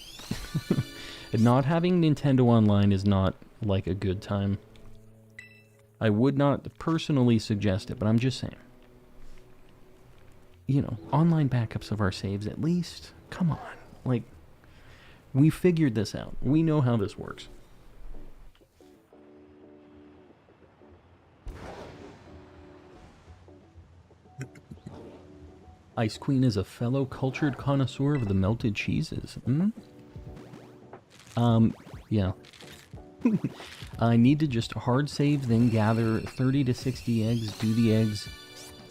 not having Nintendo Online is not like a good time. I would not personally suggest it, but I'm just saying. You know, online backups of our saves at least. Come on. Like, we figured this out. We know how this works. Ice Queen is a fellow cultured connoisseur of the melted cheeses. Yeah. I need to just hard save, then gather 30 to 60 eggs, do the eggs,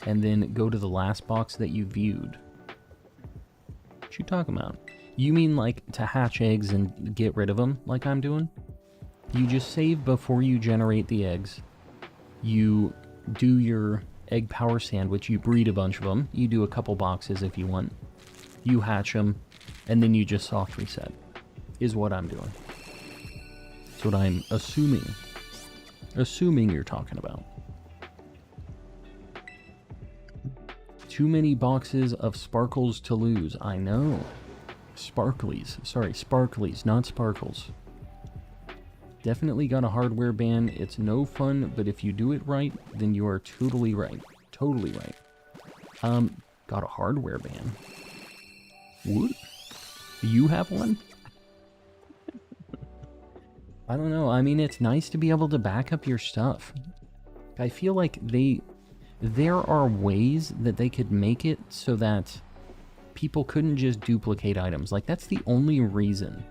and then go to the last box that you viewed. What you talking about? You mean like to hatch eggs and get rid of them, like I'm doing? You just save before you generate the eggs. You do your egg power sandwich, you breed a bunch of them, you do a couple boxes if you want, you hatch them, and then you just soft reset, is what I'm doing. That's what I'm assuming. Assuming you're talking about. Too many boxes of sparkles to lose. I know. Sparklies. Sorry, sparklies, not sparkles. Definitely got a hardware ban. It's no fun, but if you do it right, then you are totally right. Totally right. Got a hardware ban. What? You have one? I don't know. I mean, it's nice to be able to back up your stuff. I feel like there are ways that they could make it so that people couldn't just duplicate items. Like, that's the only reason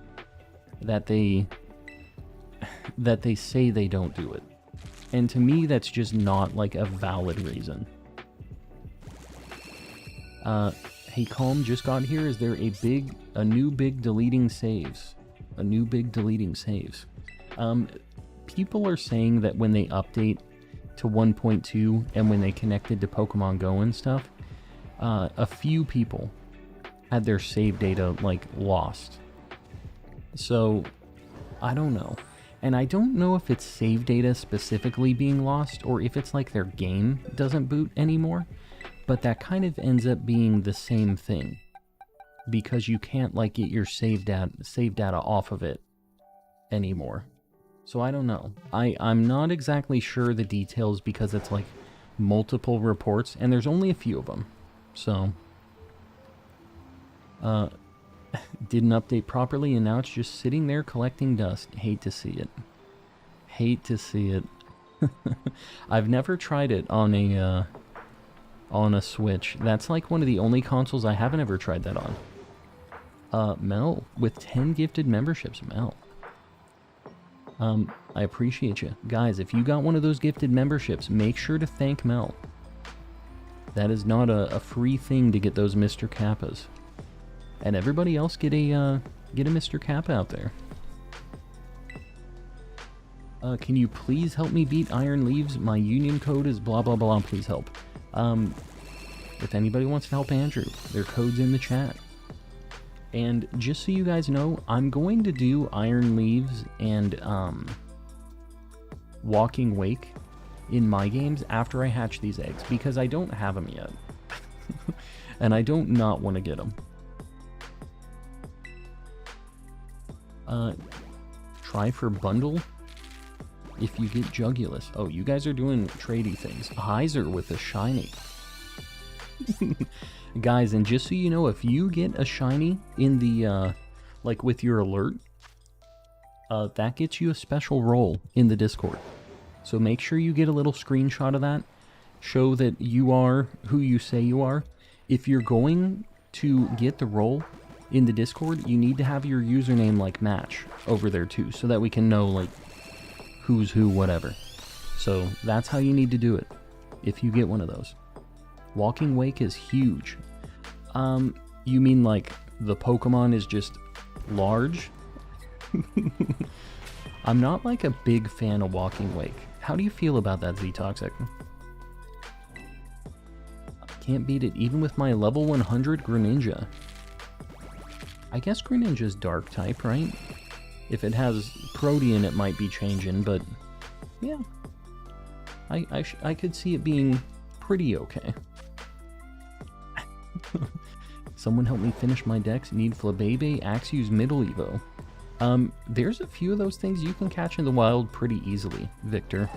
that they say they don't do it. And to me, that's just not like a valid reason. Hey, Calm just got here. Is there a new big deleting saves? A new big deleting saves. People are saying that when they update to 1.2 and when they connected to Pokemon Go and stuff, a few people had their save data, like, lost. So, I don't know. And I don't know if it's save data specifically being lost or if it's like their game doesn't boot anymore, but that kind of ends up being the same thing because you can't like get your save data off of it anymore. So I don't know. I'm not exactly sure the details because it's like multiple reports and there's only a few of them. So didn't update properly and now it's just sitting there collecting dust. Hate to see it. Hate to see it. I've never tried it on a Switch. That's like one of the only consoles I haven't ever tried that on. Mel with 10 gifted memberships. Mel. I appreciate you. Guys, if you got one of those gifted memberships, make sure to thank Mel. That is not a free thing to get those Mr. Kappas. And everybody else get a Mr. Kappa out there. Can you please help me beat Iron Leaves? My union code is blah blah blah. Please help. If anybody wants to help Andrew, their code's in the chat. And just so you guys know, I'm going to do Iron Leaves and Walking Wake in my games after I hatch these eggs because I don't have them yet. And I don't not want to get them. Try for bundle if you get Jugulus. Oh, you guys are doing tradey things. Heiser with a shiny. Guys, and just so you know, if you get a shiny in the, like with your alert, that gets you a special role in the Discord. So make sure you get a little screenshot of that. Show that you are who you say you are. If you're going to get the role in the Discord, you need to have your username like match over there too, so that we can know like who's who, whatever. So that's how you need to do it if you get one of those. Walking Wake is huge. You mean like the Pokemon is just large? I'm not like a big fan of Walking Wake. How do you feel about that, Z-Toxic? Can't beat it even with my level 100 Greninja. I guess Greninja's dark type, right? If it has Protean, it might be changing, but yeah. I could see it being pretty okay. Someone help me finish my decks. Need Flabébé, Axew's Middle Evo. There's a few of those things you can catch in the wild pretty easily, Victor.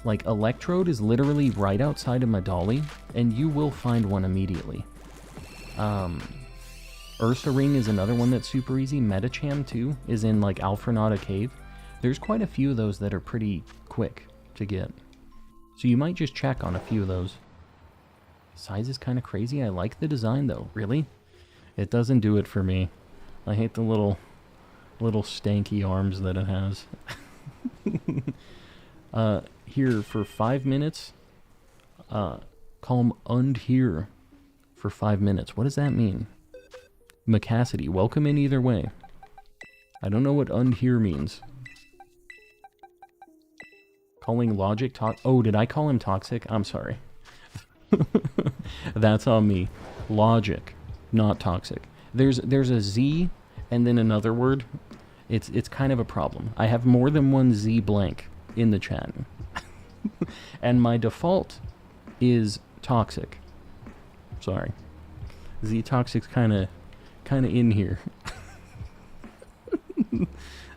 Like, Electrode is literally right outside of Medali, and you will find one immediately. Ursa Ring is another one that's super easy. Metacham, too, is in, like, Alfrenada Cave. There's quite a few of those that are pretty quick to get. So you might just check on a few of those. Size is kind of crazy. I like the design, though. Really? It doesn't do it for me. I hate the little stanky arms that it has. Here for 5 minutes. Call him Und-here for 5 minutes. What does that mean? McCassidy, welcome in either way. I don't know what Und-here means. Calling Logic oh, did I call him toxic? I'm sorry. That's on me. Logic, not toxic. There's a Z and then another word. It's kind of a problem. I have more than one Z blank in the chat. And my default is toxic. Sorry. Z toxic's kind of in here.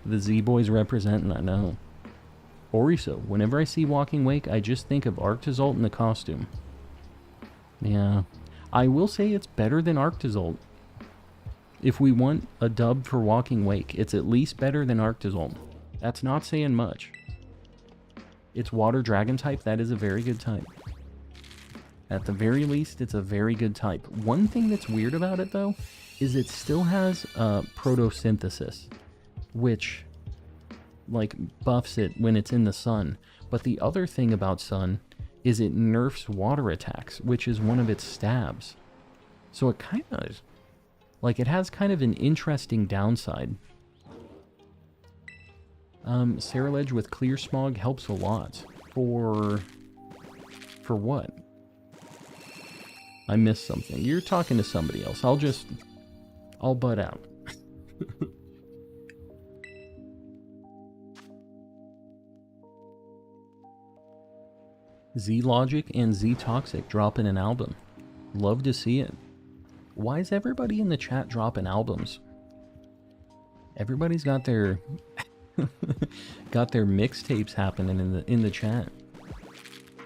The Z boys representing, I know. Oriso, whenever I see Walking Wake, I just think of Arctozolt in the costume. Yeah. I will say it's better than Arctozolt. If we want a dub for Walking Wake, it's at least better than Arctozolt. That's not saying much. It's Water Dragon type, that is a very good type. At the very least, it's a very good type. One thing that's weird about it, though, is it still has photosynthesis, which, like, buffs it when it's in the sun. But the other thing about sun is it nerfs water attacks, which is one of its stabs. So it kind of, like, it has kind of an interesting downside. Ceruledge with Clear Smog helps a lot. For what? I missed something. You're talking to somebody else. I'll butt out. Z-Logic and Z-Toxic dropping an album. Love to see it. Why is everybody in the chat dropping albums? Everybody's got their mixtapes happening in the chat.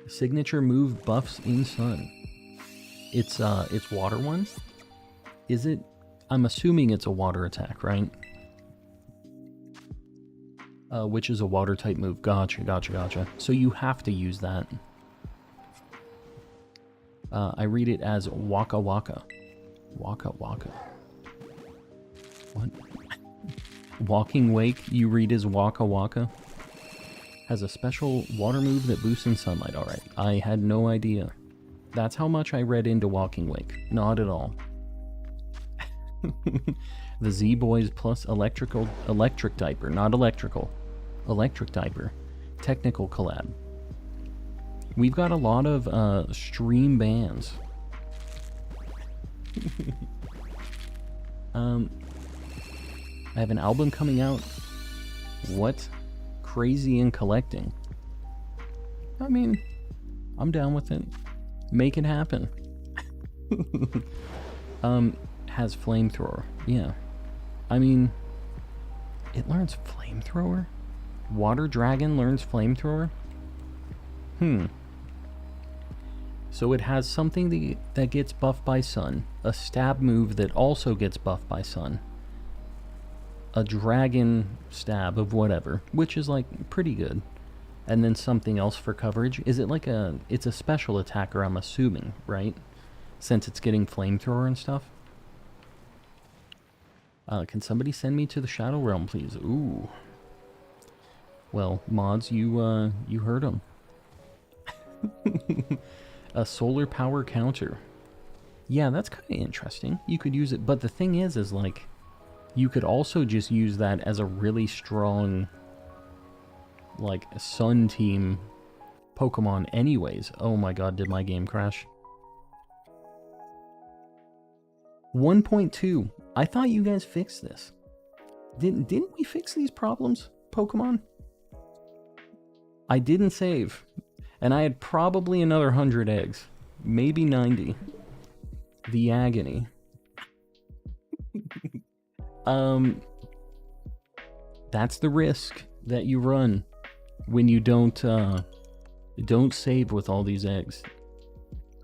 Signature move buffs in sun. It's water one. Is it? I'm assuming it's a water attack, right? Which is a water type move. Gotcha. So you have to use that. I read it as Waka Waka. Waka Waka. What? Walking Wake, you read as Waka Waka? Has a special water move that boosts in sunlight. Alright, I had no idea. That's how much I read into Walking Wake. Not at all. The Z-Boys plus electric diaper. Not electrical. Electric diaper. Technical collab. We've got a lot of stream bans. I have an album coming out. What? Crazy in collecting. I mean, I'm down with it. Make it happen. Has flamethrower. Yeah. I mean, it learns flamethrower? Water Dragon learns flamethrower? So it has something that gets buffed by sun, a stab move that also gets buffed by sun. a dragon stab of whatever, which is like pretty good. And then something else for coverage. Is it like it's a special attacker, I'm assuming, right? Since it's getting flamethrower and stuff. Can somebody send me to the Shadow Realm, please? Ooh. Well, mods, you heard them. A solar power counter. Yeah, that's kind of interesting. You could use it, but the thing is like, you could also just use that as a really strong, like, Sun Team Pokemon anyways. Oh my god, did my game crash? 1.2. I thought you guys fixed this. Didn't we fix these problems, Pokemon? I didn't save. And I had probably another 100 eggs. Maybe 90. The agony. That's the risk that you run when you don't save with all these eggs.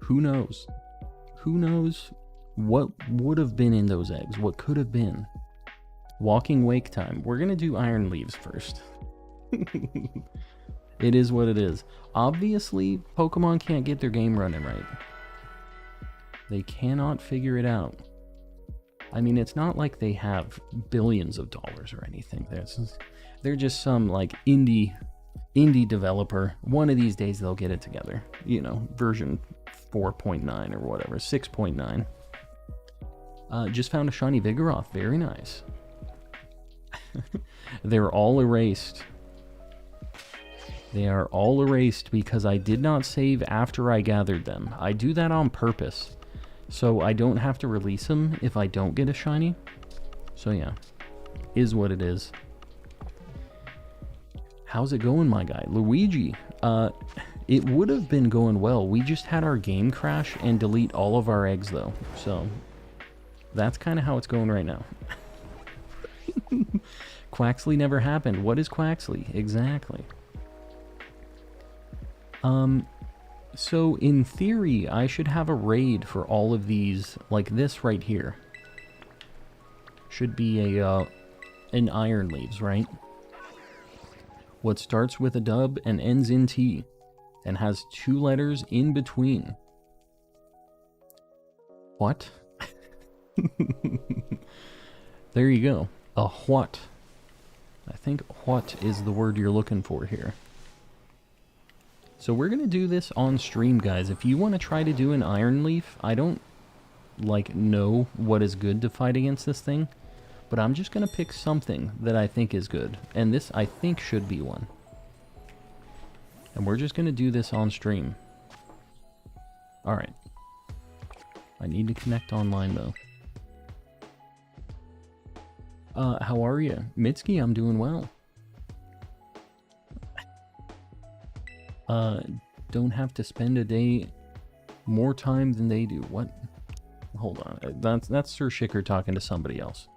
Who knows? Who knows what would have been in those eggs? What could have been? Walking wake time. We're gonna do Iron Leaves first. It is what it is. Obviously, Pokemon can't get their game running right. They cannot figure it out. I mean, it's not like they have billions of dollars or anything. They're just some, like, indie developer. One of these days they'll get it together. You know, version 4.9 or whatever, 6.9. Just found a shiny Vigoroth. Very nice. They're all erased. They are all erased because I did not save after I gathered them. I do that on purpose, so I don't have to release them if I don't get a shiny. So yeah, is what it is. How's it going, my guy? Luigi, it would have been going well. We just had our game crash and delete all of our eggs, though. So that's kind of how it's going right now. Quaxley never happened. What is Quaxley? Exactly. So in theory, I should have a raid for all of these, like this right here. Should be an Iron Leaves, right? What starts with a dub and ends in T, and has 2 letters in between. What? There you go. A what? I think what is the word you're looking for here. So we're going to do this on stream, guys. If you want to try to do an Iron Leaf, I don't, like, know what is good to fight against this thing. But I'm just going to pick something that I think is good. And this, I think, should be one. And we're just going to do this on stream. Alright. I need to connect online, though. How are you? Mitsuki, I'm doing well. Don't have to spend a day more time than they do. What? Hold on. That's Sir Shicker talking to somebody else.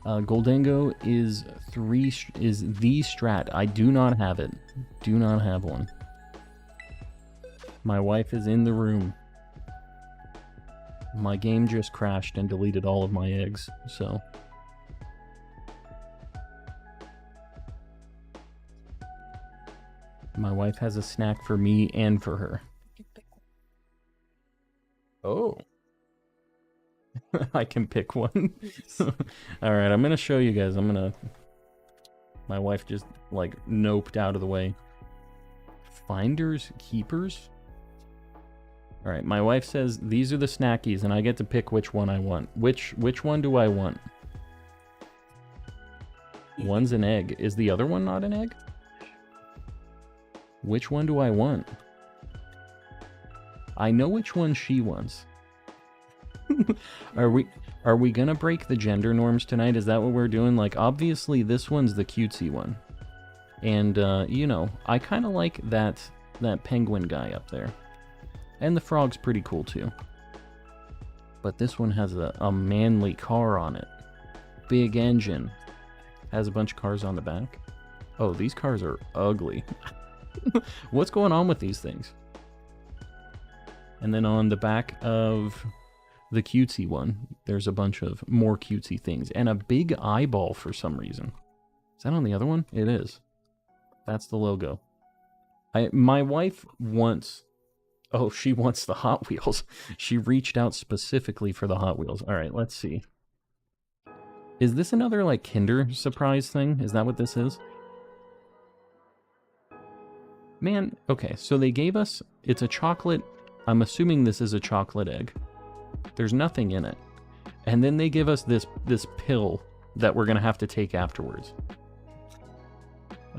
Goldengo is the strat. I do not have it. Do not have one. My wife is in the room. My game just crashed and deleted all of my eggs, so... My wife has a snack for me and for her. Oh. I can pick one. Alright, I'm gonna show you guys. My wife just, like, noped out of the way. Finders keepers? Alright, my wife says these are the snackies and I get to pick which one I want. Which one do I want? One's an egg. Is the other one not an egg? Which one do I want? I know which one she wants. Are we gonna break the gender norms tonight? Is that what we're doing? Like, obviously this one's the cutesy one. And, you know, I kind of like that penguin guy up there. And the frog's pretty cool, too. But this one has a manly car on it. Big engine. Has a bunch of cars on the back. Oh, these cars are ugly. What's going on with these things? And then on the back of the cutesy one. There's a bunch of more cutesy things. And a big eyeball for some reason. Is that on the other one? It is. That's the logo. My wife wants... Oh, she wants the Hot Wheels. She reached out specifically for the Hot Wheels. All right, let's see. Is this another, like, Kinder Surprise thing? Is that what this is? Man, okay, so they gave us... It's a chocolate... I'm assuming this is a chocolate egg. There's nothing in it. And then they give us this pill that we're going to have to take afterwards.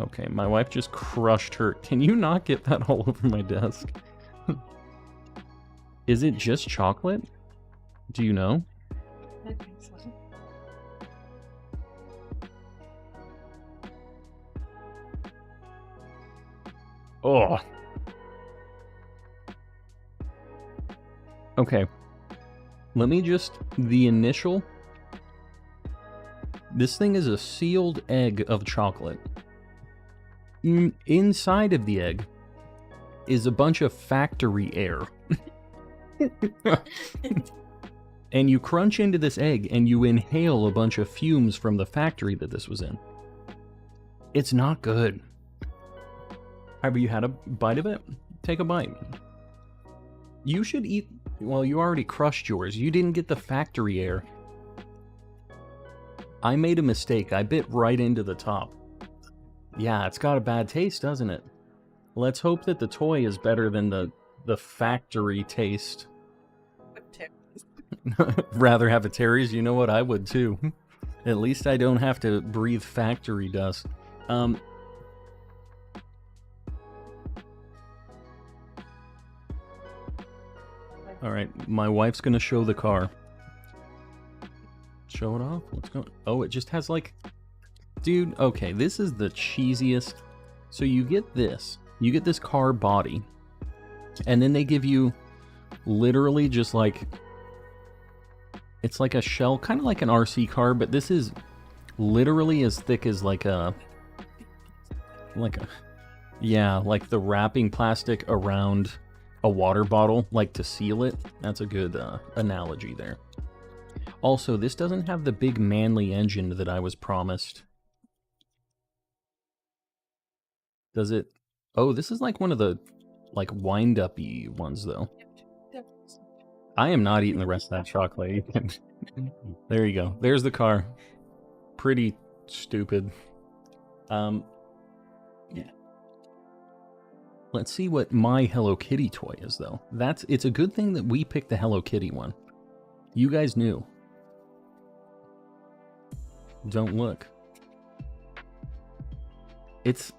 Okay, my wife just crushed her... Can you not get that all over my desk? Is it just chocolate? Do you know? I think so. Oh. Okay. Let me just... The initial... This thing is a sealed egg of chocolate. Inside of the egg is a bunch of factory air. And you crunch into this egg and you inhale a bunch of fumes from the factory that this was in. It's not good. Have you had a bite of it? Take a bite. You should eat... Well, you already crushed yours. You didn't get the factory air. I made a mistake. I bit right into the top. Yeah, it's got a bad taste, doesn't it? Let's hope that the toy is better than the factory taste. Rather have a Terry's? You know what? I would too. At least I don't have to breathe factory dust. Alright, my wife's gonna show the car. Show it off? What's going... Oh, it just has like... Dude, okay, this is the cheesiest. So you get this. You get this car body. And then they give you literally just like... It's like a shell, kind of like an RC car, but this is literally as thick as like a... Yeah, like the wrapping plastic around a water bottle, like to seal it. That's a good analogy there. Also, this doesn't have the big manly engine that I was promised. Does it? Oh, this is like one of the, like, wind-up-y ones, though. I am not eating the rest of that chocolate. There you go. There's the car. Pretty stupid. Yeah. Let's see what my Hello Kitty toy is, though. It's a good thing that we picked the Hello Kitty one. You guys knew. Don't look. It's...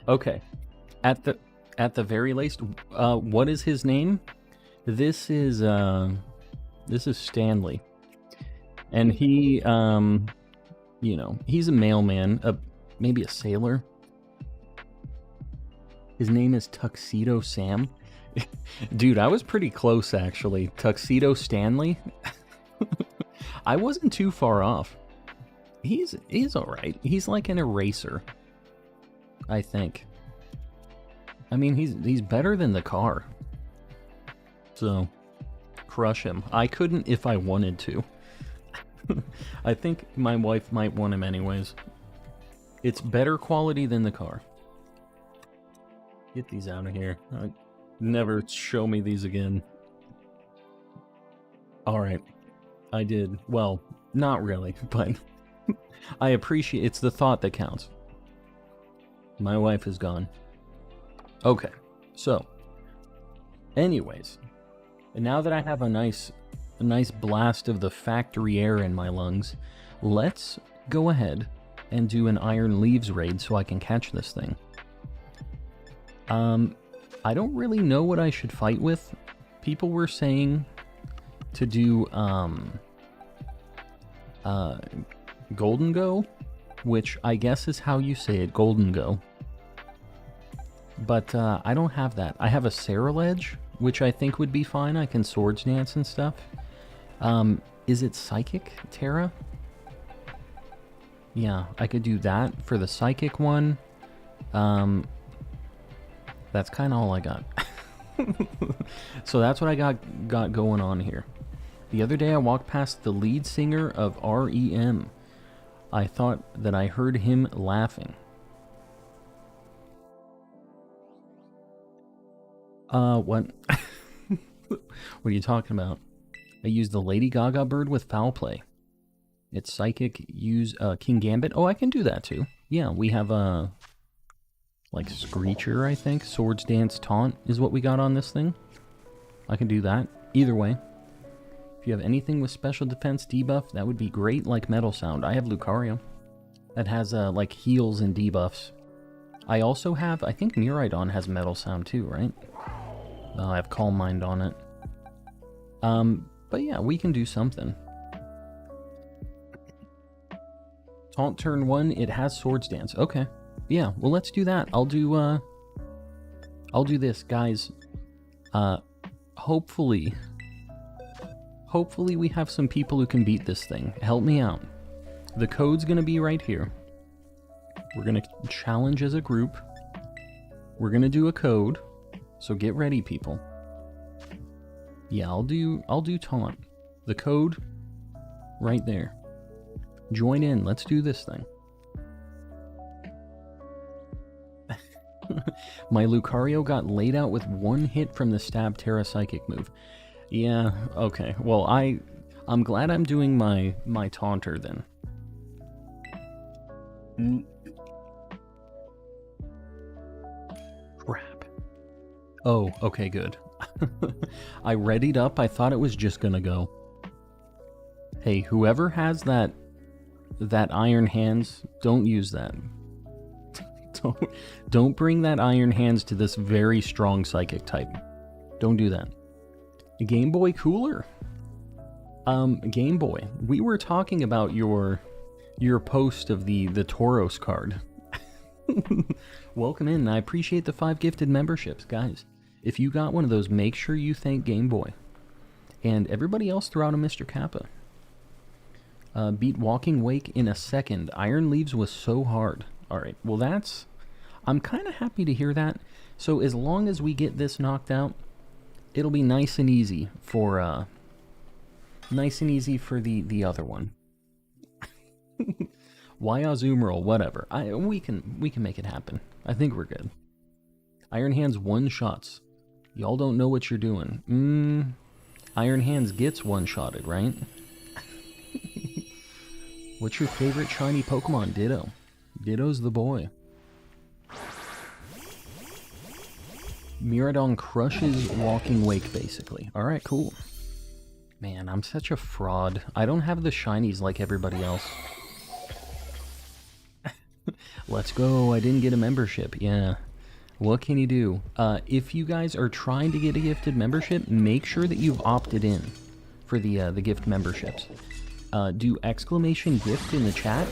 Okay. At the very least, what is his name? This is Stanley. And he, you know, he's a mailman, maybe a sailor. His name is Tuxedo Sam. Dude, I was pretty close, actually. Tuxedo Stanley? I wasn't too far off. He's alright. He's like an eraser, I think. I mean, he's better than the car. So, crush him. I couldn't if I wanted to. I think my wife might want him anyways. It's better quality than the car. Get these out of here. Never show me these again. Alright. I did. Well, not really, but I appreciate... It's the thought that counts. My wife is gone. Okay, so... Anyways. Now that I have a nice blast of the factory air in my lungs, let's go ahead and do an Iron Leaves raid so I can catch this thing. I don't really know what I should fight with. People were saying to do, Golden Go, which I guess is how you say it, Golden Go. But, I don't have that. I have a Cerulege, which I think would be fine. I can Swords Dance and stuff. Is it Psychic Tera? Yeah, I could do that for the Psychic one. That's kind of all I got. So that's what I got going on here. The other day I walked past the lead singer of REM. I thought that I heard him laughing. What? What are you talking about? I used the Lady Gaga bird with foul play. It's psychic, use King Gambit. Oh, I can do that too. Yeah, we have like Screecher, I think. Swords Dance Taunt is what we got on this thing. I can do that. Either way. If you have anything with special defense debuff, that would be great, like Metal Sound. I have Lucario. That has like heals and debuffs. I also have, I think Miraidon has Metal Sound too, right? I have Calm Mind on it. But yeah, we can do something. Taunt turn 1, it has Swords Dance. Okay. Yeah, well let's do that. I'll do this, guys. Hopefully we have some people who can beat this thing. Help me out. The code's gonna be right here. We're gonna challenge as a group. We're gonna do a code. So get ready, people. Yeah, I'll do taunt. The code right there. Join in. Let's do this thing. My Lucario got laid out with one hit from the Stab Tera Psychic move. Yeah, okay. Well, I'm glad I'm doing my taunter then. Crap. Oh, okay, good. I readied up. I thought it was just gonna go. Hey, whoever has that Iron Hands, don't use that. Don't bring that Iron Hands to this very strong Psychic type. Don't do that. Game Boy Cooler. Game Boy. We were talking about your post of the Tauros card. Welcome in. I appreciate the 5 gifted memberships, guys. If you got one of those, make sure you thank Game Boy. And everybody else throw out a Mr. Kappa. Beat Walking Wake in a second. Iron Leaves was so hard. Alright, well that's... I'm kind of happy to hear that. So as long as we get this knocked out, it'll be nice and easy for the other one. Why Azumarill? Whatever. We can make it happen. I think we're good. Iron Hands one-shots. Y'all don't know what you're doing. Iron Hands gets one-shotted, right? What's your favorite shiny Pokemon? Ditto. Ditto's the boy. Miraidon crushes Walking Wake, basically. Alright, cool. Man, I'm such a fraud. I don't have the shinies like everybody else. Let's go. I didn't get a membership. Yeah. What can you do? If you guys are trying to get a gifted membership, make sure that you've opted in for the gift memberships. Do exclamation gift in the chat,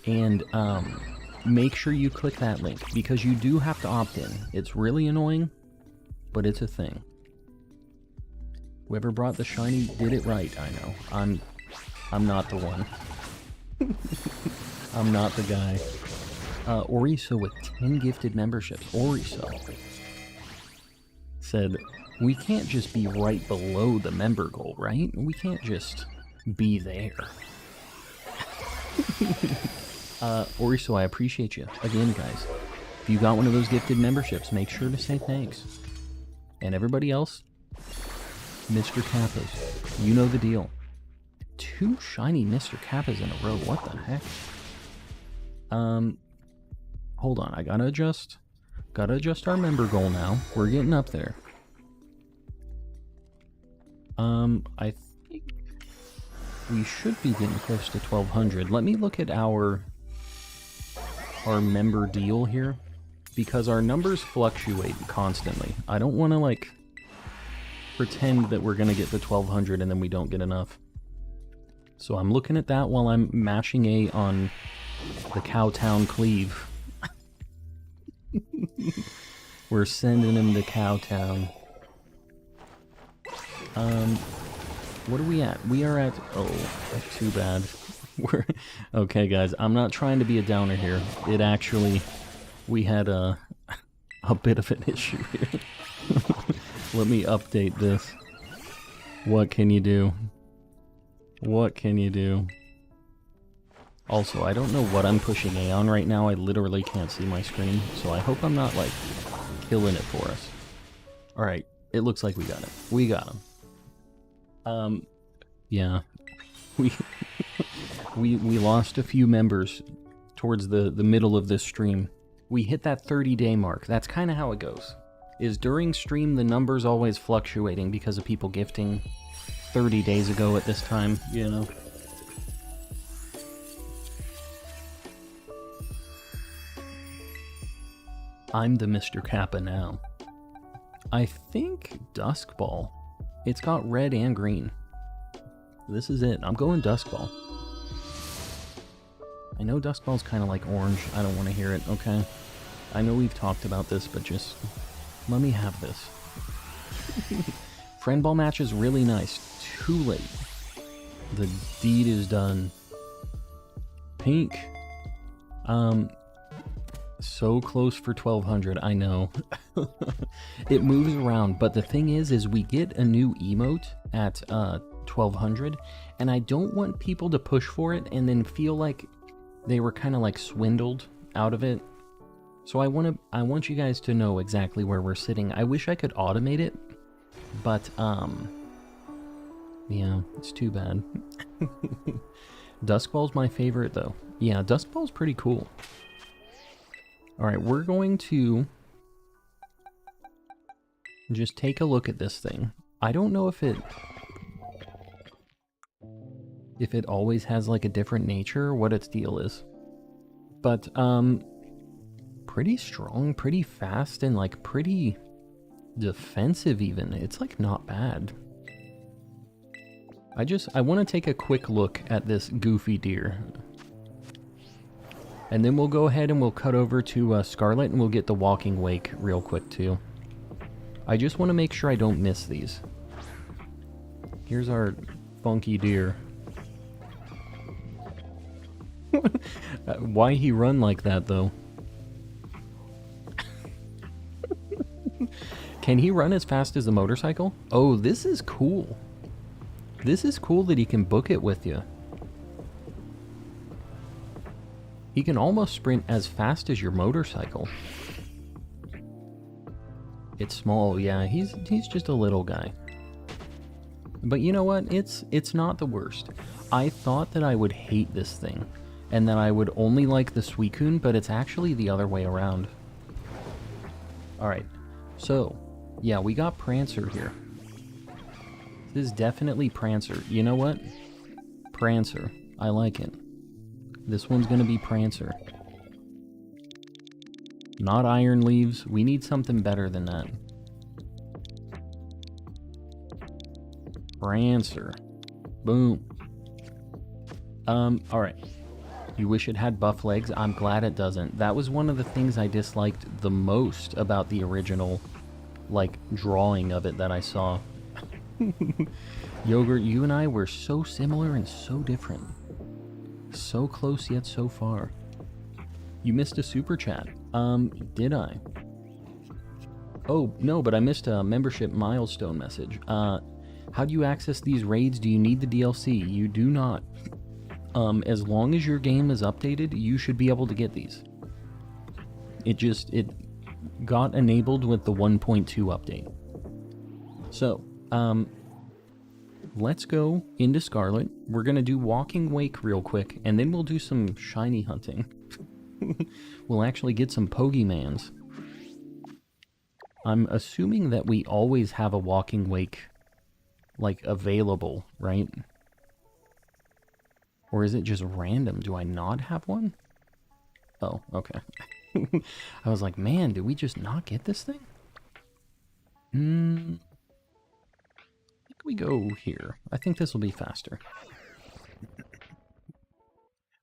and make sure you click that link, because you do have to opt in. It's really annoying, but it's a thing. Whoever brought the shiny did it right, I know. I'm not the one. I'm not the guy. Oriso with 10 gifted memberships. Oriso said, we can't just be right below the member goal, right? We can't just be there. Oriso, I appreciate you. Again, guys, if you got one of those gifted memberships, make sure to say thanks. And everybody else, Mr. Kappas, you know the deal. 2 shiny Mr. Kappas in a row. What the heck? Hold on, I gotta adjust our member goal now. We're getting up there. I think we should be getting close to 1200. Let me look at our member deal here, because our numbers fluctuate constantly. I don't want to like pretend that we're gonna get the 1200 and then we don't get enough. So I'm looking at that while I'm mashing A on the Cowtown Cleave. We're sending him to Cowtown. What are we at? We are at... Oh, that's too bad. We're... Okay, guys, I'm not trying to be a downer here. It actually... We had a bit of an issue here. Let me update this. What can you do? What can you do? Also, I don't know what I'm pushing A on right now. I literally can't see my screen, so I hope I'm not, like, killing it for us. Alright, it looks like we got it. We got him. Yeah. We lost a few members towards the middle of this stream. We hit that 30-day mark. That's kind of how it goes. Is during stream, the number's always fluctuating because of people gifting 30 days ago at this time, you know? I'm the Mr. Kappa now. I think Dusk Ball. It's got red and green. This is it. I'm going Dusk Ball. I know Dusk Ball's kind of like orange. I don't want to hear it, okay? I know we've talked about this, but just let me have this. Friend Ball match is really nice. Too late. The deed is done. Pink. So close for 1200, I know. It moves around, but the thing is we get a new emote at 1200, and I don't want people to push for it and then feel like they were kind of like swindled out of it. So I want you guys to know exactly where we're sitting. I wish I could automate it, but yeah, it's too bad. Dusk Ball's my favorite though. Yeah, Dusk Ball's pretty cool. Alright, we're going to just take a look at this thing. I don't know if it always has like a different nature or what its deal is. But pretty strong, pretty fast, and like pretty defensive even. It's like not bad. I want to take a quick look at this goofy deer. And then we'll go ahead and we'll cut over to Scarlet and we'll get the Walking Wake real quick too. I just want to make sure I don't miss these. Here's our funky deer. Why he run like that though? Can he run as fast as a motorcycle? Oh, this is cool. This is cool that he can book it with you. He can almost sprint as fast as your motorcycle. It's small, yeah, he's just a little guy. But you know what? It's not the worst. I thought that I would hate this thing, and that I would only like the Suicune, but it's actually the other way around. Alright, so, yeah, we got Prancer here. This is definitely Prancer. You know what? Prancer. I like it. This one's gonna be Prancer. Not Iron Leaves. We need something better than that. Prancer. Boom. Alright. You wish it had buff legs? I'm glad it doesn't. That was one of the things I disliked the most about the original, like, drawing of it that I saw. Yogurt, you and I were so similar and so different. So close yet so far. You missed a super chat. Did I? Oh, no, but I missed a membership milestone message. How do you access these raids? Do you need the DLC? You do not. As long as your game is updated, you should be able to get these. It got enabled with the 1.2 update. So, let's go into Scarlet. We're gonna do Walking Wake real quick, and then we'll do some shiny hunting. We'll actually get some Pokemans. I'm assuming that we always have a Walking Wake, like, available, right? Or is it just random? Do I not have one? Oh, okay. I was like, man, did we just not get this thing? I think we go here. I think this will be faster.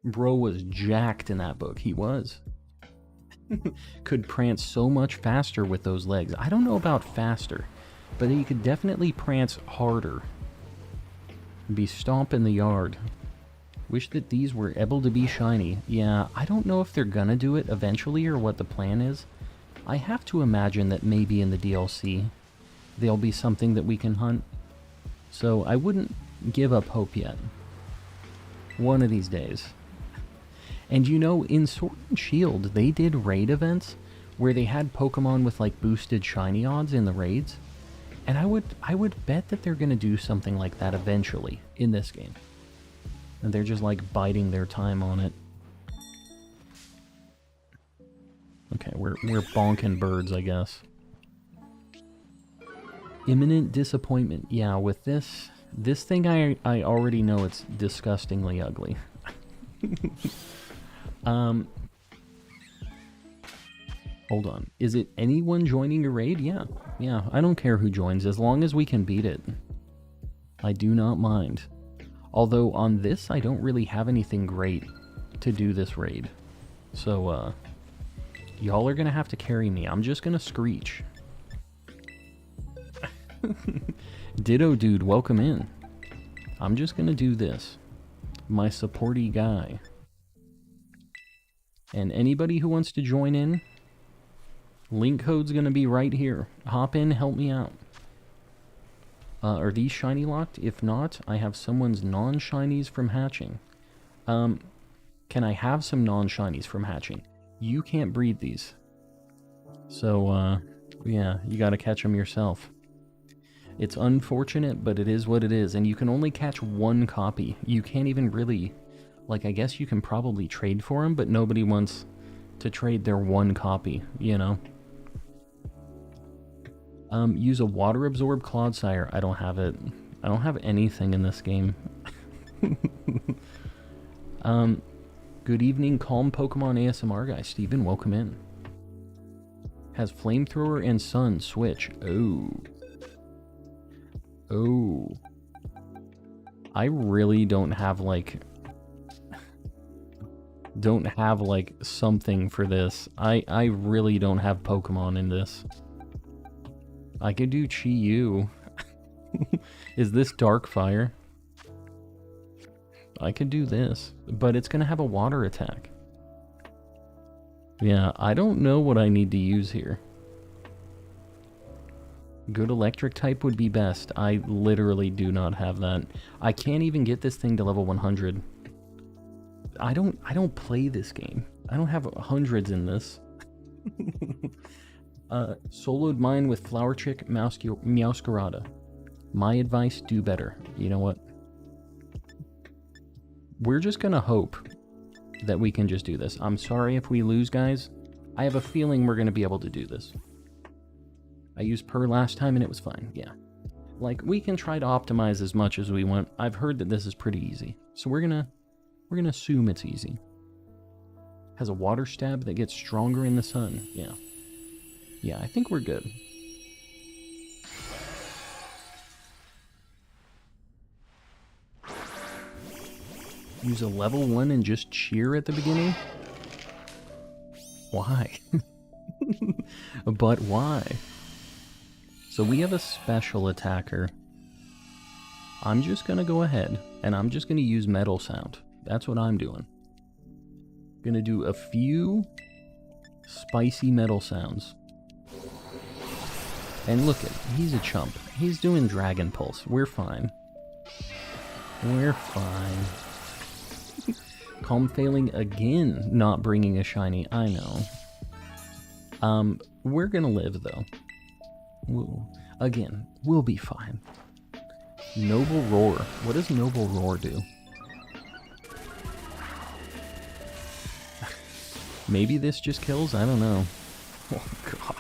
Bro was jacked in that book. He was. Could prance so much faster with those legs. I don't know about faster, but he could definitely prance harder. Be stomping the yard. Wish that these were able to be shiny. Yeah, I don't know if they're gonna do it eventually or what the plan is. I have to imagine that maybe in the DLC. they'll be something that we can hunt. So I wouldn't give up hope yet. One of these days. And you know, in Sword and Shield, they did raid events where they had Pokemon with like boosted shiny odds in the raids. And I would bet that they're going to do something like that eventually in this game. And they're just like biding their time on it. Okay, we're bonking birds, I guess. Imminent disappointment. Yeah, with this thing I already know it's disgustingly ugly. Hold on. Is it anyone joining a raid? Yeah. Yeah, I don't care who joins as long as we can beat it. I do not mind. Although on this I don't really have anything great to do this raid. So y'all are gonna have to carry me. I'm just gonna screech. Ditto dude, welcome in. I'm just gonna do this. My supporty guy. And anybody who wants to join in, link code's gonna be right here. Hop in, help me out. Are these shiny locked? If not, I have someone's non-shinies from hatching. Can I have some non-shinies from hatching? You can't breed these. So, yeah, you gotta catch them yourself. It's unfortunate, but it is what it is, and you can only catch one copy. You can't even really... Like, I guess you can probably trade for them, but nobody wants to trade their one copy, you know? Use a water-absorbed Clodsire. I don't have it. I don't have anything in this game. Good evening, calm Pokemon ASMR guy. Steven, welcome in. Has Flamethrower and Sun switch. Oh. Oh. I really don't have, like... something for this. I really don't have Pokemon in this. I could do Chi-Yu. Is this Dark Fire? I could do this, but it's gonna have a water attack. Yeah, I don't know what I need to use here. Good electric type would be best. I literally do not have that. I can't even get this thing to level 100. I don't play this game. I don't have hundreds in this. Soloed mine with Flower Chick, Meowscarada. My advice, do better. You know what? We're just gonna hope that we can just do this. I'm sorry if we lose, guys. I have a feeling we're gonna be able to do this. I used Purr last time and it was fine, yeah. Like, we can try to optimize as much as we want. I've heard that this is pretty easy. So we're gonna assume it's easy. Has a water stab that gets stronger in the sun. Yeah. Yeah, I think we're good. Use a level 1 and just cheer at the beginning? Why? But why? So we have a special attacker. I'm just gonna go ahead and I'm just gonna use Metal Sound. That's what I'm doing. Gonna do a few spicy metal sounds. And look at him, he's a chump. He's doing Dragon Pulse. We're fine. We're fine. Calm failing again, not bringing a shiny. I know. We're gonna live though. We'll be fine. Noble Roar. What does Noble Roar do? Maybe this just kills? I don't know. Oh god.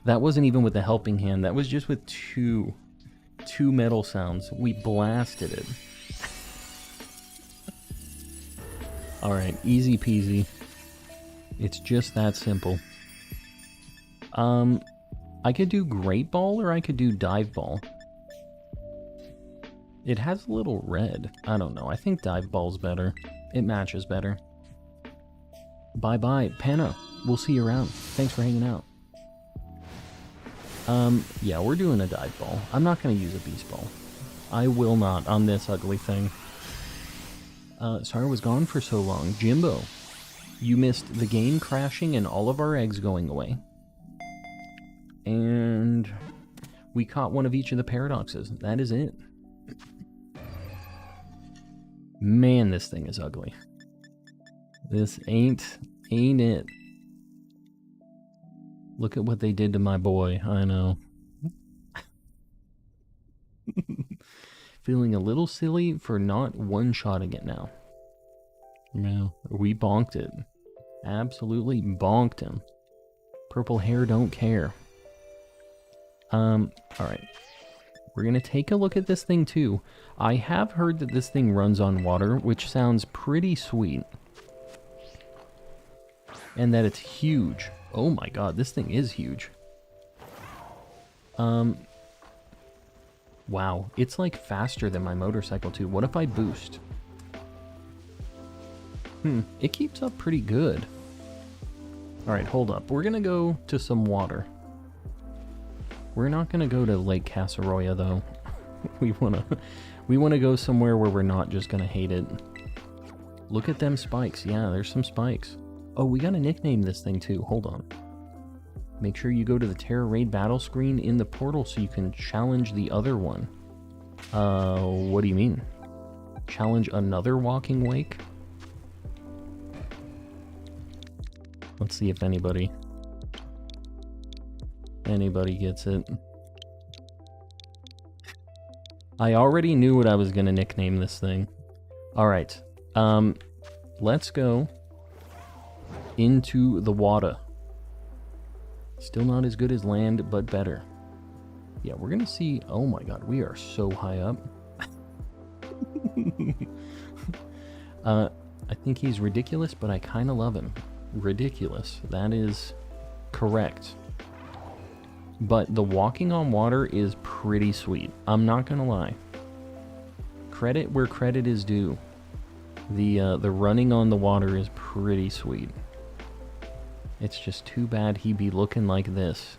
That wasn't even with the helping hand. That was just with two metal sounds. We blasted it. Alright, easy peasy. It's just that simple. I could do Great Ball or I could do Dive Ball. It has a little red. I don't know. I think Dive Ball's better. It matches better. Bye-bye, Panna. We'll see you around. Thanks for hanging out. Yeah, we're doing a Dive Ball. I'm not going to use a Beast Ball. I will not on this ugly thing. Sorry I was gone for so long. Jimbo, you missed the game crashing and all of our eggs going away. And We caught one of each of the paradoxes. That is it. Man, this thing is ugly. This ain't it. Look at what they did to my boy. I know. Feeling a little silly for not one-shotting it now. No, we bonked it. Absolutely bonked him. Purple hair don't care. Alright. We're gonna take a look at this thing too. I have heard that this thing runs on water, which sounds pretty sweet. And that it's huge. Oh my god, this thing is huge. Wow, it's like faster than my motorcycle too. What if I boost? It keeps up pretty good. Alright, hold up. We're gonna go to some water. We're not gonna go to Lake Casaroya though. we wanna go somewhere where we're not just gonna hate it. Look at them spikes. Yeah, there's some spikes. Oh, we gotta nickname this thing too. Hold on. Make sure you go to the Terra Raid battle screen in the portal so you can challenge the other one. What do you mean? Challenge another Walking Wake? Let's see if anybody gets it. I already knew what I was gonna nickname this thing. Alright. Let's go into the water. Still not as good as land, but better. Yeah, we're gonna see... Oh my god, we are so high up. I think he's ridiculous, but I kind of love him. Ridiculous. That is correct. But the walking on water is pretty sweet. I'm not gonna lie. Credit where credit is due. The running on the water is pretty sweet. It's just too bad he be looking like this.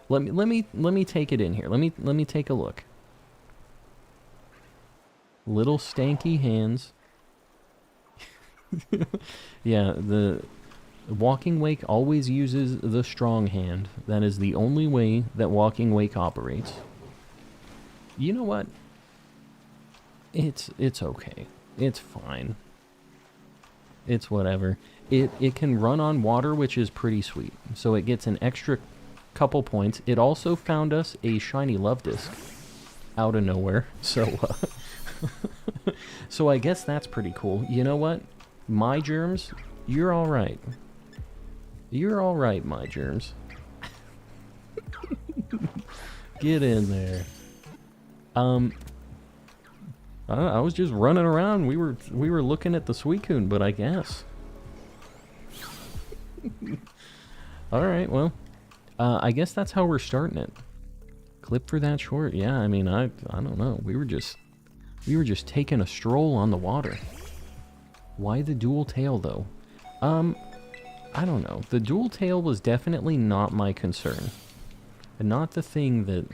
Let me take it in here. Let me take a look. Little stanky hands. Yeah, the Walking Wake always uses the strong hand. That is the only way that Walking Wake operates. You know what? It's okay. It's fine. It's whatever. It can run on water, which is pretty sweet. So it gets an extra couple points. It also found us a shiny love disc out of nowhere. So so I guess that's pretty cool. You know what? My germs, you're all right. You're all right, my germs. Get in there. I was just running around. We were looking at the Suicune, but I guess. All right, well, I guess that's how we're starting it. Clip for that short. Yeah, I mean, I don't know. We were just taking a stroll on the water. Why the dual tail though? I don't know. The dual tail was definitely not my concern. And not the thing that...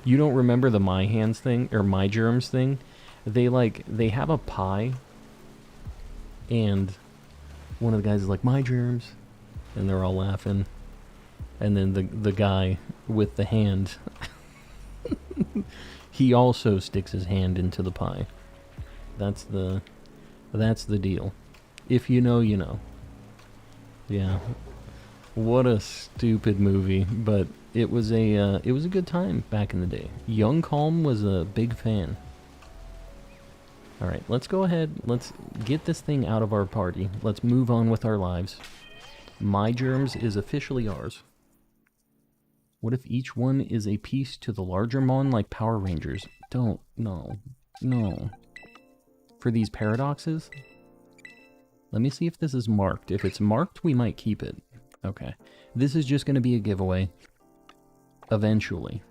You don't remember the My Hands thing, or My Germs thing? They have a pie, and one of the guys is like, My Germs, and they're all laughing. And then the guy with the hand, he also sticks his hand into the pie. That's the deal. If you know, you know. Yeah. What a stupid movie, but it was a good time back in the day. Young Calm was a big fan. All right, let's go ahead. Let's get this thing out of our party. Let's move on with our lives. My Germs is officially ours. What if each one is a piece to the larger mon like Power Rangers? Don't. No. No. For these paradoxes? Let me see if this is marked. If it's marked, we might keep it. Okay. This is just going to be a giveaway. Eventually.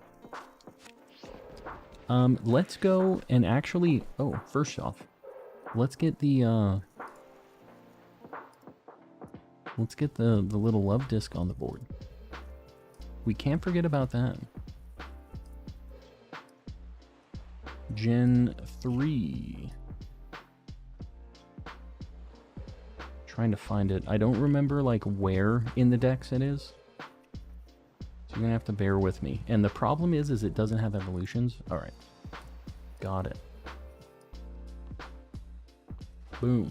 Let's go and actually... Oh, first off, let's get the, let's get the little love disc on the board. We can't forget about that. Gen 3. Trying to find it. I don't remember like where in the Dex it is. So you're gonna have to bear with me. And the problem is it doesn't have evolutions. Alright. Got it. Boom.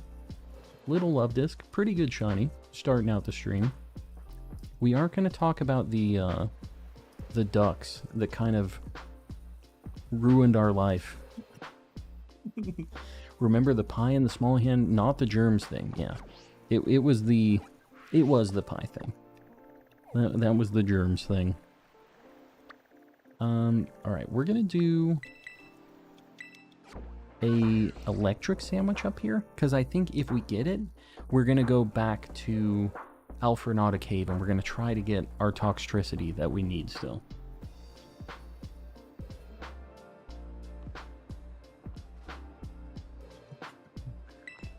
Little love disc. Pretty good shiny. Starting out the stream. We aren't gonna talk about the ducks that kind of ruined our life. Remember the pie in the small hand? Not the germs thing, yeah. It was the pie thing. That was the germs thing. Alright, we're gonna do a electric sandwich up here, because I think if we get it, we're gonna go back to Alfrenata Cave and we're gonna try to get our Toxtricity that we need still.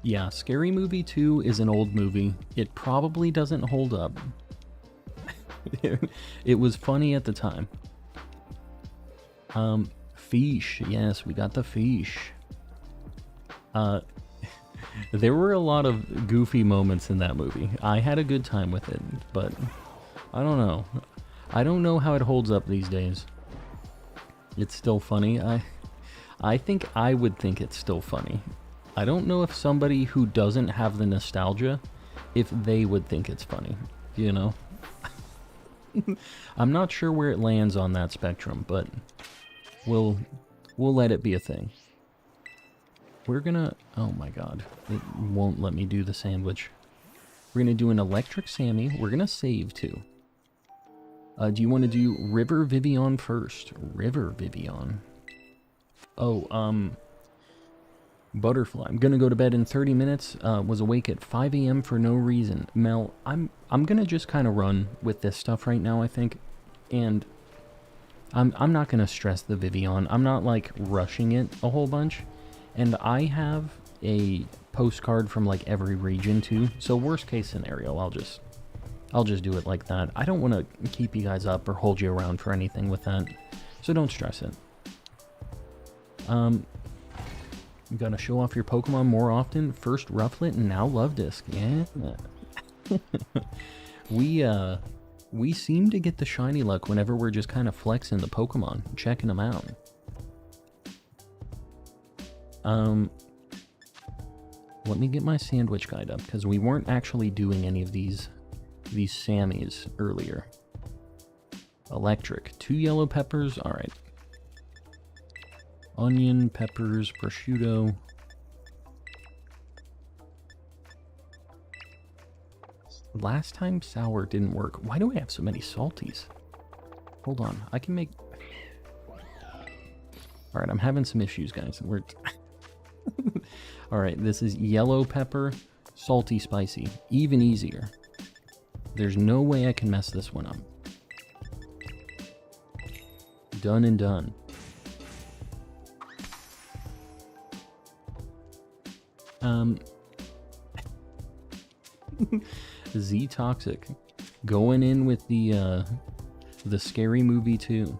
Yeah, Scary Movie 2 is an old movie. It probably doesn't hold up. It was funny at the time. Fish. Yes, we got the fish. There were a lot of goofy moments in that movie. I had a good time with it, but I don't know. I don't know how it holds up these days. It's still funny. I think I would think it's still funny. I don't know if somebody who doesn't have the nostalgia, if they would think it's funny, you know? I'm not sure where it lands on that spectrum, but we'll let it be a thing. We're gonna... Oh my god. It won't let me do the sandwich. We're gonna do an electric Sammy. We're gonna save too. Do you want to do River Vivian first? River Vivian. Oh, Butterfly. I'm gonna go to bed in 30 minutes. Was awake at 5 a.m. for no reason. Mel, I'm gonna just kind of run with this stuff right now, I think. And I'm not gonna stress the Vivian. I'm not like rushing it a whole bunch. And I have a postcard from like every region too. So worst case scenario, I'll just do it like that. I don't want to keep you guys up or hold you around for anything with that. So don't stress it. You gotta show off your Pokemon more often. First Rufflet and now Love Disc. Yeah. We seem to get the shiny luck whenever we're just kind of flexing the Pokemon, checking them out. Let me get my sandwich guide up, because we weren't actually doing any of these Sammys earlier. Electric. 2 yellow peppers. Alright. Onion, peppers, prosciutto. Last time sour didn't work. Why do I have so many salties? Hold on. I can make... Alright, I'm having some issues, guys. We're... Alright, this is yellow pepper, salty, spicy. Even easier. There's no way I can mess this one up. Done and done. Z Toxic. Going in with the Scary Movie 2.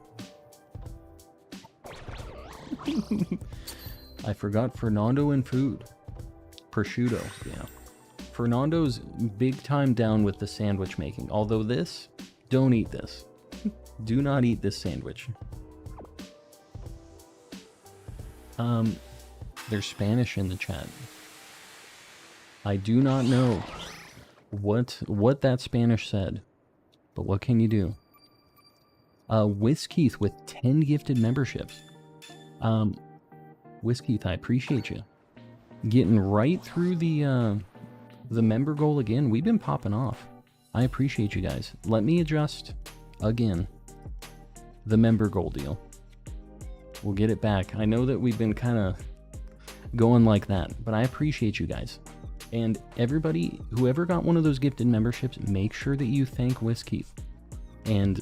I forgot Fernando and food. Prosciutto, yeah. Fernando's big time down with the sandwich making. Although this, don't eat this. Do not eat this sandwich. There's Spanish in the chat. I do not know what that Spanish said, but what can you do? Whiskey with 10 gifted memberships. Whiskey, I appreciate you. Getting right through the member goal again. We've been popping off. I appreciate you guys. Let me adjust again the member goal deal. We'll get it back. I know that we've been kind of going like that, but I appreciate you guys. And everybody, whoever got one of those gifted memberships, make sure that you thank Whiskey. And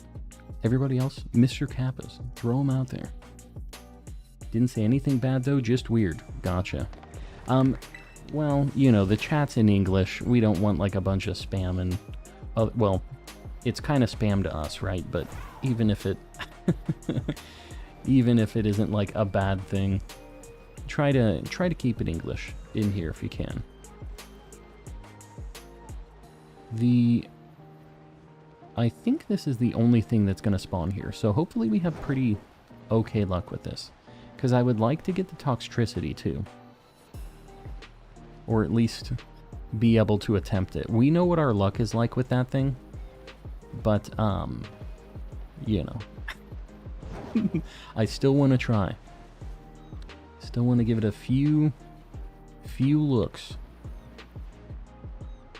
everybody else, Mr. Kappas, throw them out there. Didn't say anything bad though, just weird. Gotcha. Well, you know, the chat's in English. We don't want like a bunch of spam and... well, it's kind of spam to us, right? But even if it... even if it isn't like a bad thing, try to keep it English in here if you can. I think this is the only thing that's going to spawn here, so hopefully we have pretty okay luck with this. Because I would like to get the Toxtricity too. Or at least be able to attempt it. We know what our luck is like with that thing. But, you know. I still want to try. Still want to give it a few looks.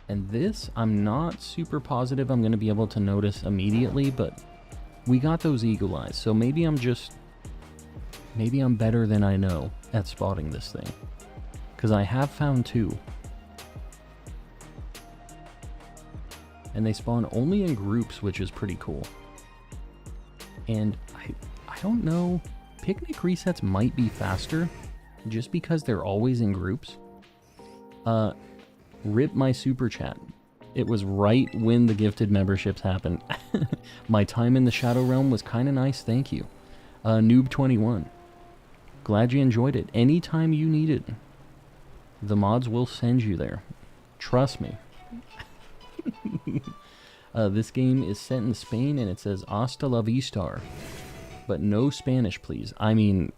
And this, I'm not super positive I'm going to be able to notice immediately, but we got those eagle eyes, so maybe I'm better than I know at spotting this thing. Because I have found two. And they spawn only in groups, which is pretty cool. And I don't know, picnic resets might be faster, just because they're always in groups. Rip my super chat. It was right when the gifted memberships happened. My time in the Shadow Realm was kind of nice, thank you. Noob21. Glad you enjoyed it. Anytime you need it, the mods will send you there. Trust me. This game is set in Spain and it says Hasta la vista. But no Spanish, please. I mean,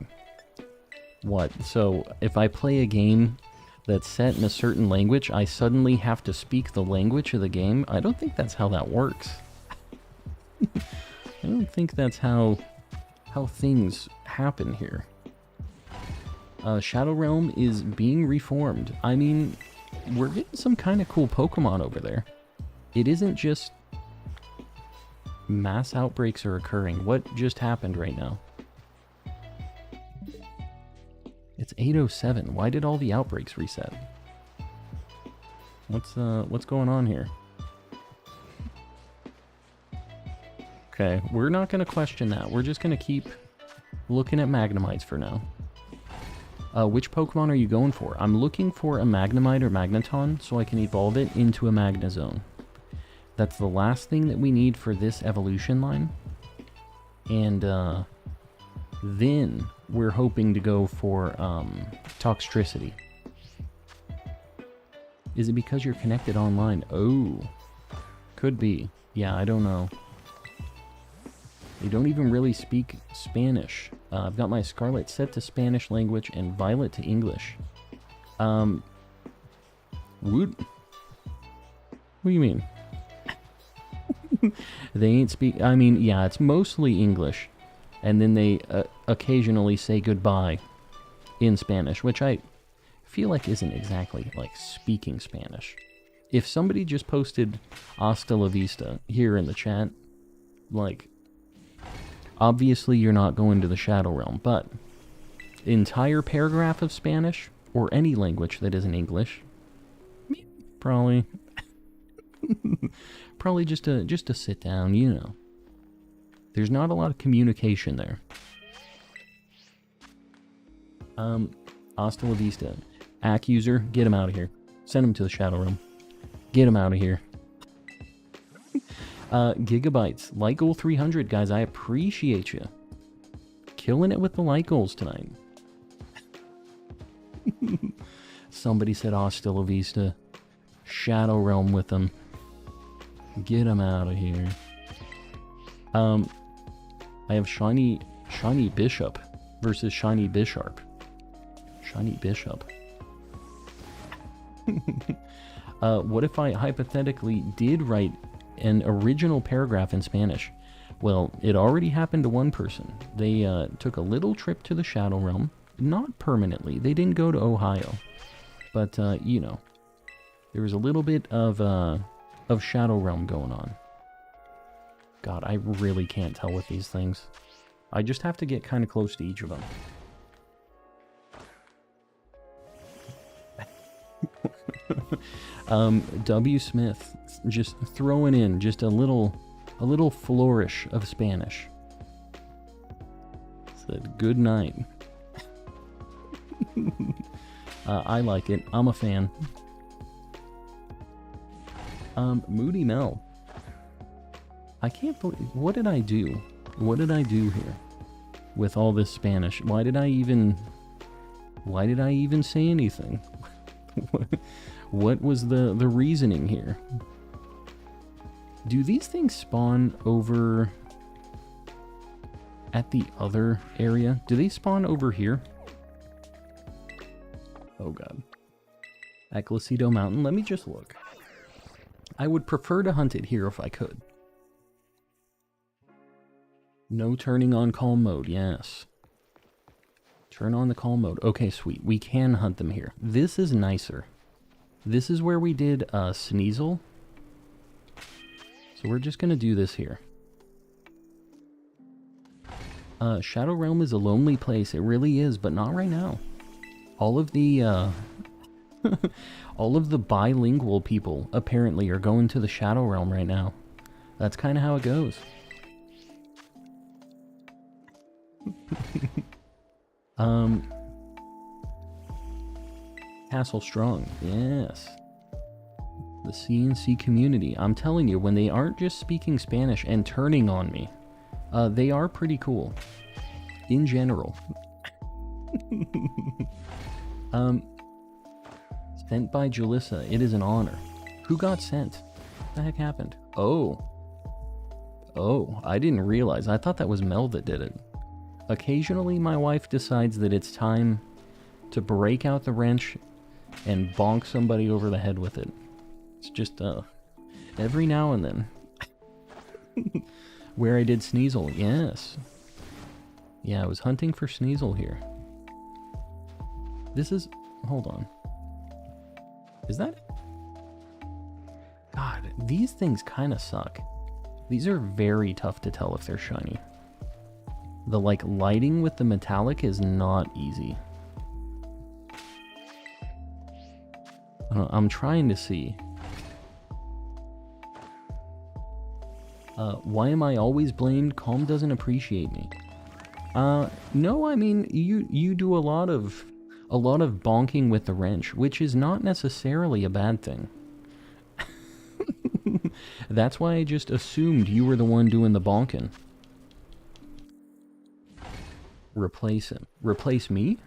what? So, if I play a game that's set in a certain language, I suddenly have to speak the language of the game? I don't think that's how that works. I don't think that's how things happen here. Shadow Realm is being reformed. I mean, we're getting some kind of cool Pokemon over there. It isn't just mass outbreaks are occurring. What just happened right now? It's 8:07. Why did all the outbreaks reset? What's going on here? Okay, we're not going to question that. We're just going to keep looking at Magnemites for now. Which Pokemon are you going for? I'm looking for a Magnemite or Magneton so I can evolve it into a Magnezone. That's the last thing that we need for this evolution line. And then we're hoping to go for Toxtricity. Is it because you're connected online? Oh, could be. Yeah, I don't know. They don't even really speak Spanish. I've got my Scarlet set to Spanish language and Violet to English. What do you mean? They ain't speak... I mean, yeah, it's mostly English. And then they occasionally say goodbye in Spanish, which I feel like isn't exactly, like, speaking Spanish. If somebody just posted Hasta la vista here in the chat, like, obviously you're not going to the Shadow Realm, but entire paragraph of Spanish, or any language that isn't English, probably... Probably just to sit down, you know. There's not a lot of communication there. Hasta la vista. Ack user, get him out of here. Send him to the Shadow Realm. Get him out of here. Gigabytes. Light goal 300, guys. I appreciate you. Killing it with the light goals tonight. Somebody said Hasta la vista. Shadow Realm with them. Get him out of here. I have Shiny Bishop versus Shiny Bisharp. Shiny Bishop. What if I hypothetically did write an original paragraph in Spanish? Well, it already happened to one person. They took a little trip to the Shadow Realm. Not permanently. They didn't go to Ohio. But, you know, there was a little bit of Shadow Realm going on. God, I really can't tell with these things. I just have to get kind of close to each of them. W. Smith, just throwing in just a little flourish of Spanish. Said good night. I like it. I'm a fan. Moody Mel. I can't believe... What did I do? What did I do here? With all this Spanish? Why did I even say anything? What was the reasoning here? Do these things spawn over at the other area? Do they spawn over here? Oh god. At Glacido Mountain? Let me just look. I would prefer to hunt it here if I could. No turning on calm mode, yes. Turn on the calm mode. Okay, sweet. We can hunt them here. This is nicer. This is where we did Sneasel. So we're just going to do this here. Shadow Realm is a lonely place. It really is, but not right now. All of the all of the bilingual people apparently are going to the Shadow Realm right now. That's kind of how it goes. Castle Strong, yes. The CNC community. I'm telling you, when they aren't just speaking Spanish and turning on me, they are pretty cool. In general. Sent by Jalissa. It is an honor. Who got sent? What the heck happened? Oh. Oh, I didn't realize. I thought that was Mel that did it. Occasionally, my wife decides that it's time to break out the wrench and bonk somebody over the head with it. It's just, every now and then. Where I did Sneasel, yes. Yeah, I was hunting for Sneasel here. This is... hold on. Is that... God, these things kind of suck. These are very tough to tell if they're shiny. The, like, lighting with the metallic is not easy. I'm trying to see. Why am I always blamed? Calm doesn't appreciate me. No, I mean, you do a lot of bonking with the wrench, which is not necessarily a bad thing. That's why I just assumed you were the one doing the bonking. Replace him. Replace me?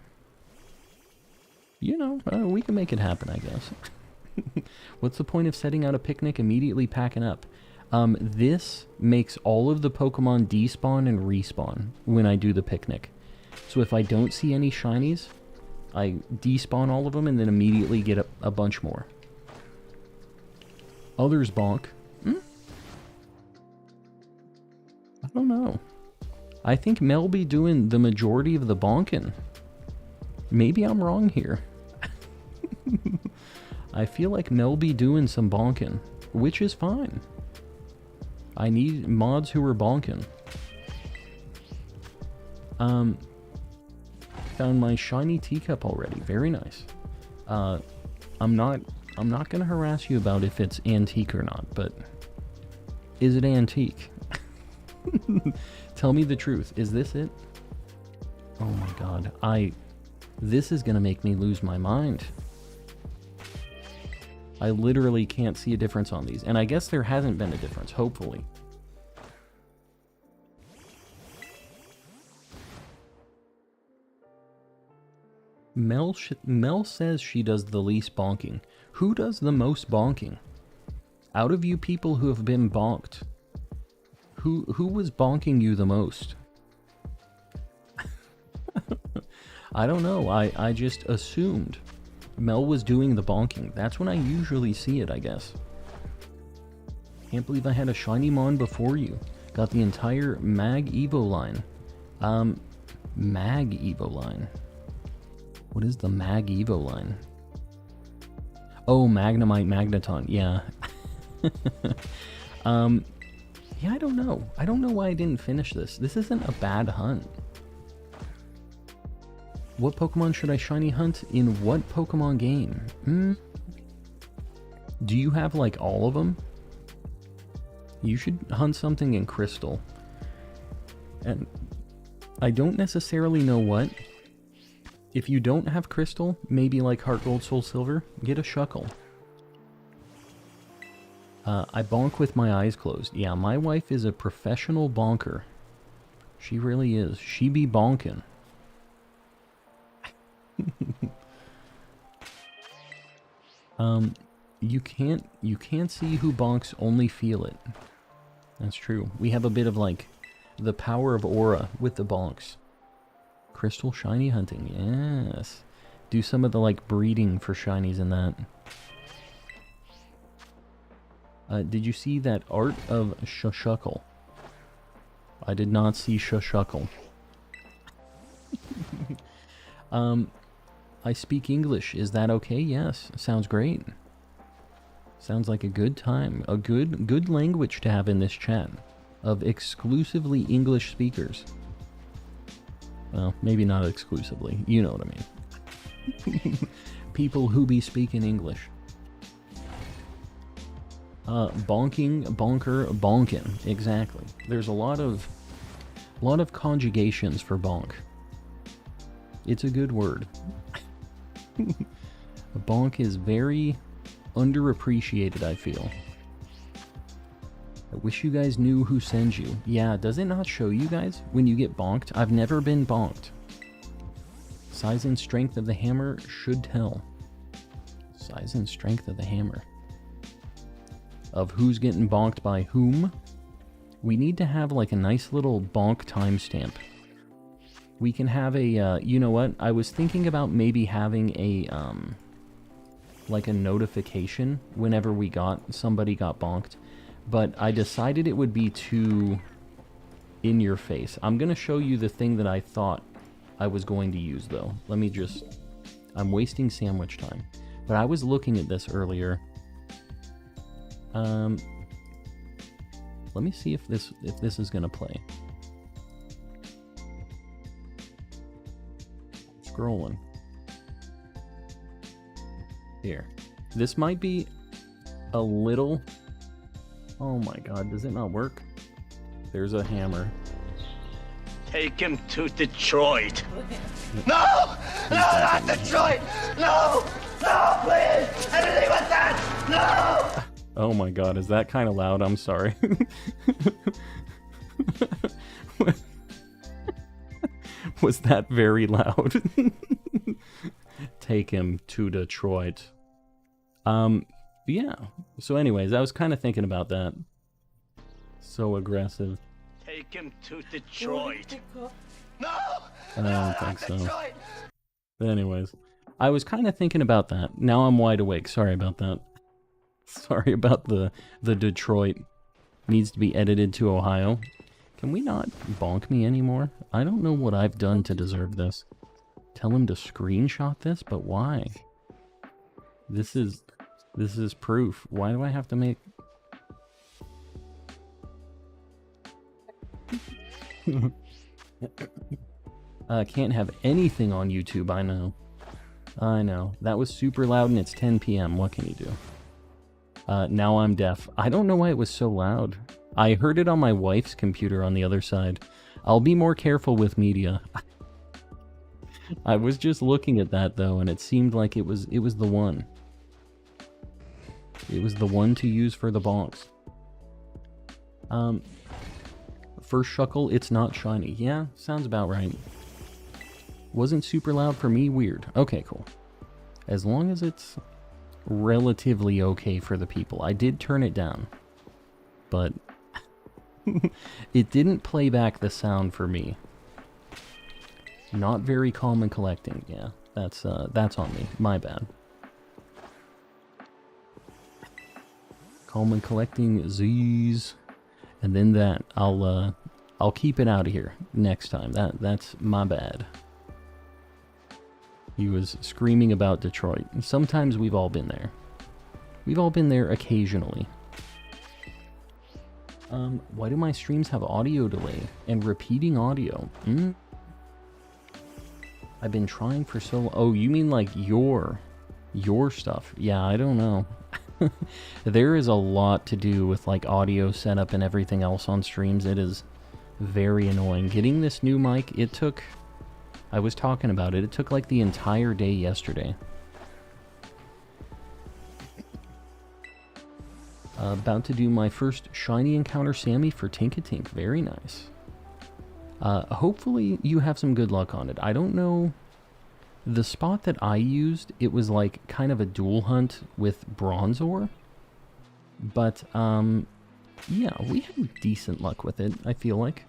You know, we can make it happen, I guess. What's the point of setting out a picnic, immediately packing up? This makes all of the Pokemon despawn and respawn when I do the picnic. So if I don't see any shinies, I despawn all of them and then immediately get a bunch more. Others bonk. I don't know. I think Mel be doing the majority of the bonking. Maybe I'm wrong here. I feel like Mel be doing some bonking, which is fine. I need mods who are bonking. Found my shiny teacup already. Very nice. I'm not gonna harass you about if it's antique or not, but is it antique? Tell me the truth. Is this it? Oh my god. This is gonna make me lose my mind. I literally can't see a difference on these. And I guess there hasn't been a difference, hopefully. Mel says she does the least bonking. Who does the most bonking? Out of you people who have been bonked, who was bonking you the most? I don't know. I just assumed Mel was doing the bonking. That's when I usually see it, I guess. Can't believe I had a shiny mon before you. Got the entire Mag Evo line. Mag Evo line. What is the Mag Evo line? Oh, Magnemite Magneton. Yeah. Yeah, I don't know. I don't know why I didn't finish this. This isn't a bad hunt. What Pokemon should I shiny hunt in what Pokemon game? Do you have, like, all of them? You should hunt something in Crystal. And I don't necessarily know what. If you don't have Crystal, maybe like Heart Gold, Soul Silver, get a Shuckle. I bonk with my eyes closed. Yeah, my wife is a professional bonker. She really is. She be bonking. You can't see who bonks, only feel it. That's true. We have a bit of like the power of aura with the bonks. Crystal shiny hunting, yes. Do some of the like breeding for shinies in that. Did you see that art of Shushuckle? I did not see Shushuckle. I speak English. Is that okay? Yes. Sounds great. Sounds like a good time. A good language to have in this chat. Of exclusively English speakers. Well, maybe not exclusively. You know what I mean. People who be speaking English. Bonking, bonker, bonkin. Exactly. There's a lot of conjugations for bonk. It's a good word. Bonk is very underappreciated, I feel. I wish you guys knew who sends you. Yeah, does it not show you guys when you get bonked? I've never been bonked. Size and strength of the hammer should tell. Size and strength of the hammer. Of who's getting bonked by whom. We need to have like a nice little bonk timestamp. We can have a, you know what? I was thinking about maybe having a, like a notification whenever somebody got bonked. But I decided it would be too in your face. I'm going to show you the thing that I thought I was going to use, though. Let me just... I'm wasting sandwich time. But I was looking at this earlier. Let me see if this is going to play. Scrolling. Here. This might be a little... Oh my god, does it not work? There's a hammer. Take him to Detroit. No! No, not Detroit! No! No, please! Anything but that! No! Oh my god, is that kind of loud? I'm sorry. Was that very loud? Take him to Detroit. Yeah. So anyways, I was kind of thinking about that. So aggressive. Take him to Detroit. No! I don't think so. But anyways, I was kind of thinking about that. Now I'm wide awake. Sorry about that. Sorry about the Detroit. Needs to be edited to Ohio. Can we not bonk me anymore? I don't know what I've done to deserve this. Tell him to screenshot this, but why? This is proof. Why do I have to make... Can't have anything on YouTube, I know. I know. That was super loud and it's 10 p.m. What can you do? Now I'm deaf. I don't know why it was so loud. I heard it on my wife's computer on the other side. I'll be more careful with media. I was just looking at that though, and it seemed like it was the one. It was the one to use for the bonks. First Shuckle, it's not shiny. Yeah, sounds about right. Wasn't super loud for me, weird. Okay, cool. As long as it's relatively okay for the people. I did turn it down. But it didn't play back the sound for me. Not very calm and collecting. Yeah, that's on me. My bad. Calm and collecting Z's, and then that I'll keep it out of here next time. That's my bad. He was screaming about Detroit. Sometimes we've all been there. We've all been there occasionally. Why do my streams have audio delay and repeating audio? I've been trying for so long. Oh, you mean like your stuff? Yeah, I don't know. There is a lot to do with like audio setup and everything else on streams. It is very annoying. Getting this new mic, it took... I was talking about it. It took like the entire day yesterday. About to do my first shiny encounter Sammy for Tinkatink. Very nice. Hopefully you have some good luck on it. I don't know The spot that I used, it was like kind of a dual hunt with Bronzor. But, yeah, we had decent luck with it, I feel like.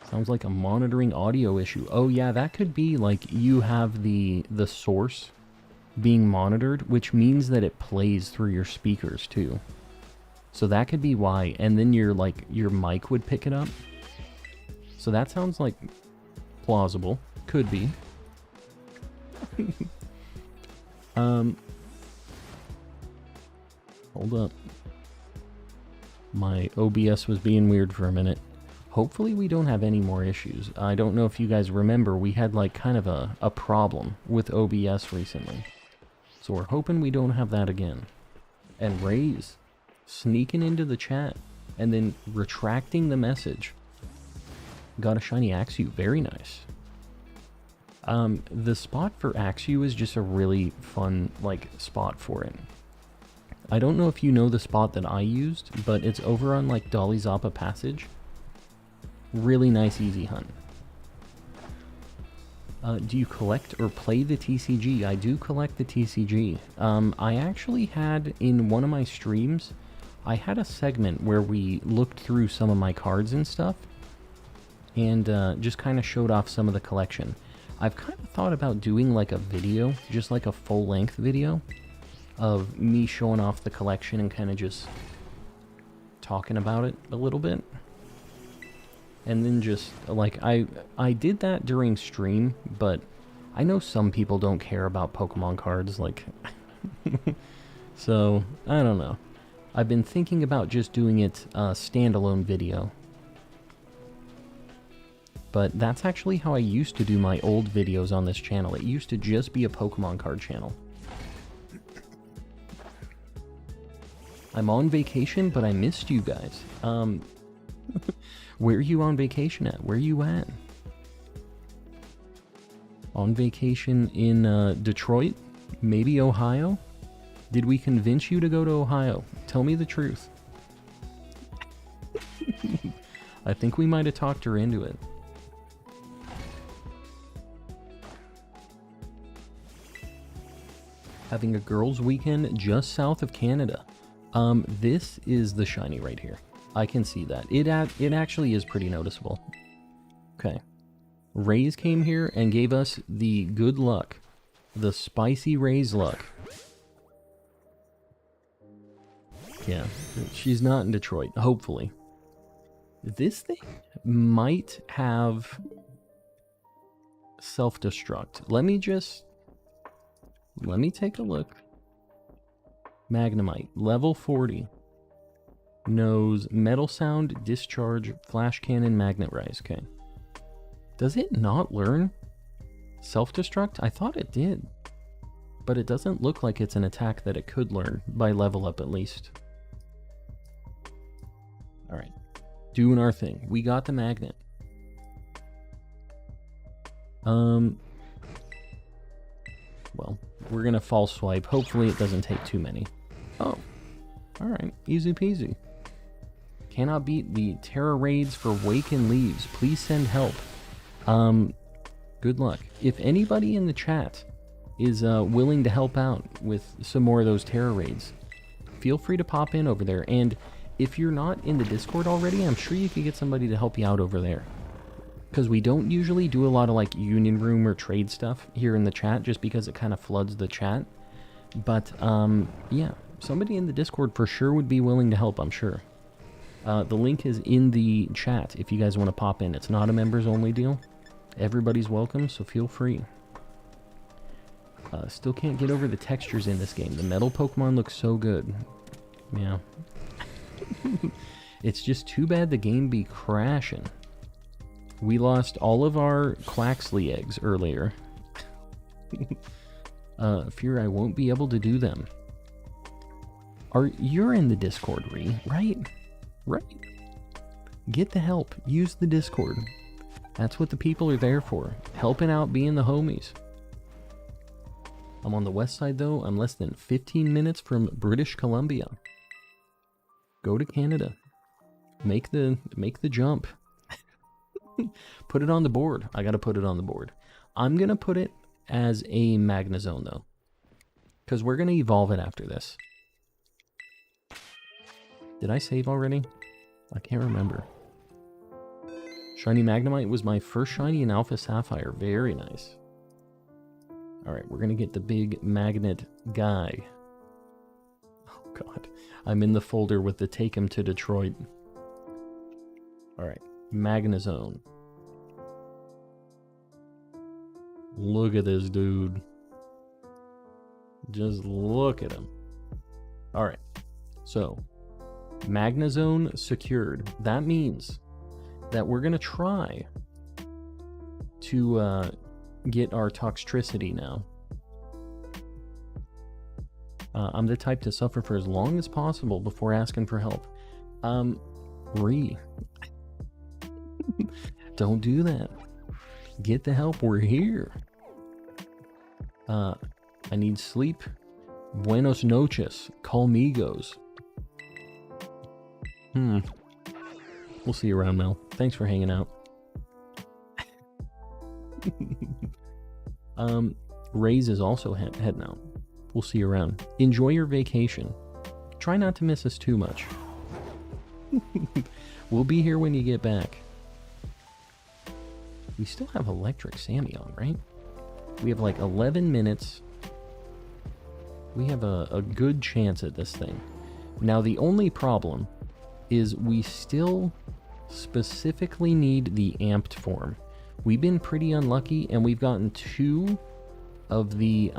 Sounds like a monitoring audio issue. Oh yeah, that could be like you have the source being monitored, which means that it plays through your speakers too. So that could be why, and then your mic would pick it up. So that sounds like plausible. Could be. Hold up. My OBS was being weird for a minute. Hopefully we don't have any more issues. I don't know if you guys remember, we had like kind of a problem with OBS recently. So we're hoping we don't have that again. And Ray's sneaking into the chat and then retracting the message. Got a shiny Axew, very nice. The spot for Axew is just a really fun like spot for it. I don't know if you know the spot that I used, but it's over on like Dolly Zappa Passage. Really nice, easy hunt. Do you collect or play the TCG? I do collect the TCG. I actually had, in one of my streams, I had a segment where we looked through some of my cards and stuff, and just kind of showed off some of the collection. I've kind of thought about doing like a video, just like a full-length video, of me showing off the collection and kind of just talking about it a little bit. And then just, like, I did that during stream, but I know some people don't care about Pokemon cards, like, so, I don't know. I've been thinking about just doing it standalone video. But that's actually how I used to do my old videos on this channel. It used to just be a Pokemon card channel. I'm on vacation, but I missed you guys. Where are you on vacation at? Where are you at? On vacation in Detroit? Maybe Ohio? Did we convince you to go to Ohio? Tell me the truth. I think we might have talked her into it. Having a girls' weekend just south of Canada. This is the shiny right here. I can see that. It actually is pretty noticeable. Okay. Rays came here and gave us the good luck. The spicy Rays luck. Yeah, she's not in Detroit, hopefully. This thing might have self-destruct. Let me take a look. Magnemite, level 40. Knows Metal Sound, Discharge, Flash Cannon, Magnet Rise. Okay. Does it not learn Self-Destruct? I thought it did. But it doesn't look like it's an attack that it could learn, by level up at least. Alright. Doing our thing. We got the magnet. Well, we're gonna false swipe. Hopefully it doesn't take too many. Oh. Alright. Easy peasy. Cannot beat the Terra raids for Wake and Leaves. Please send help. Good luck. If anybody in the chat is willing to help out with some more of those Terra raids, feel free to pop in over there. And if you're not in the Discord already, I'm sure you could get somebody to help you out over there. Because we don't usually do a lot of like Union Room or trade stuff here in the chat, just because it kind of floods the chat. But yeah, somebody in the Discord for sure would be willing to help, I'm sure. The link is in the chat if you guys want to pop in. It's not a members only deal. Everybody's welcome, so feel free. Still can't get over the textures in this game. The metal Pokemon looks so good. Yeah. It's just too bad the game be crashing. We lost all of our Quaxley eggs earlier. Fear I won't be able to do them. You're in the Discord, right? Right. Get the help. Use the Discord. That's what the people are there for. Helping out, being the homies. I'm on the west side though. I'm less than 15 minutes from British Columbia. Go to Canada. Make the jump. Put it on the board. I gotta put it on the board. I'm gonna put it as a Magnezone, though. Because we're gonna evolve it after this. Did I save already? I can't remember. Shiny Magnemite was my first shiny in Alpha Sapphire. Very nice. Alright, we're gonna get the big magnet guy. Oh god. I'm in the folder with the Take Him to Detroit. Alright, Magnezone. Look at this dude. Just look at him. Alright, so Magnezone secured. That means that we're going to try to get our Toxtricity now. I'm the type to suffer for as long as possible before asking for help. Don't do that. Get the help, we're here. I need sleep. Buenos noches. Colmigos. We'll see you around, Mel. Thanks for hanging out. Raze is also heading out. We'll see you around. Enjoy your vacation. Try not to miss us too much. We'll be here when you get back. We still have Electric Sammy on, right? We have like 11 minutes. We have a good chance at this thing. Now, the only problem is we still specifically need the amped form. We've been pretty unlucky, and we've gotten two of the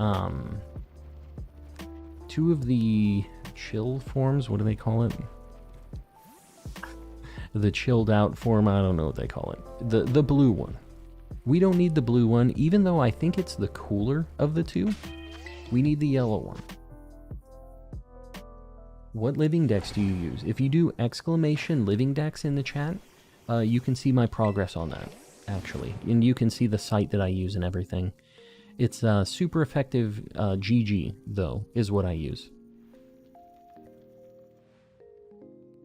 chill forms. What do they call it? The chilled out form. I don't know what they call it. The blue one. We don't need the blue one, even though I think it's the cooler of the two. We need the yellow one. What Living Dex do you use? If you do exclamation Living Dex in the chat, you can see my progress on that, actually. And you can see the site that I use and everything. It's super effective GG, though, is what I use.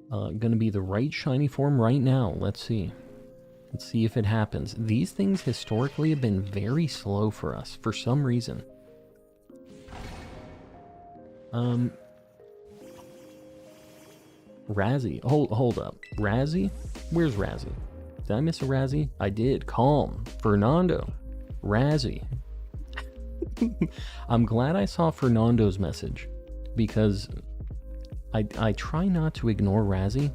Gonna be the right shiny form right now. Let's see. Let's see if it happens. These things historically have been very slow for us, for some reason. Razzie. Hold up. Razzie? Where's Razzie? Did I miss a Razzie? I did. Calm. Fernando. Razzie. I'm glad I saw Fernando's message, because I try not to ignore Razzie,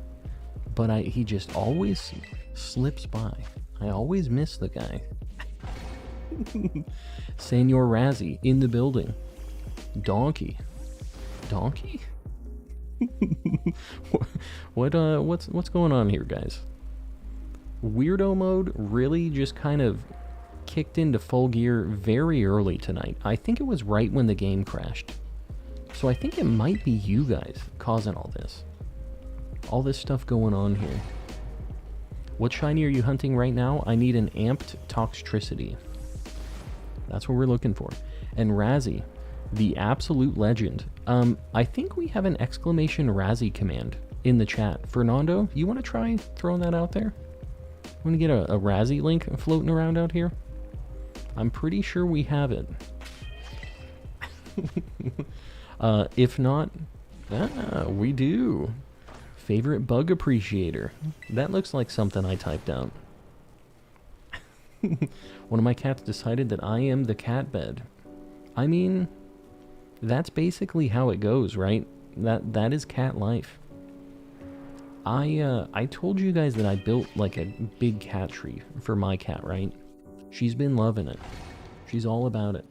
but he just always slips by. I always miss the guy. Senor Razzie in the building. Donkey. Donkey? What's going on here, guys? Weirdo mode really just kind of kicked into full gear very early tonight. I think it was right when the game crashed. So I think it might be you guys causing all this. All this stuff going on here. What shiny are you hunting right now? I need an amped Toxtricity. That's what we're looking for. And Razzie, the absolute legend. I think we have an exclamation Razzie command in the chat. Fernando, you want to try throwing that out there? Want to get a Razzie link floating around out here? I'm pretty sure we have it. If not, we do. Favorite bug appreciator. That looks like something I typed out. One of my cats decided that I am the cat bed. I mean, that's basically how it goes, right? That is cat life. I told you guys that I built like a big cat tree for my cat, right? She's been loving it. She's all about it.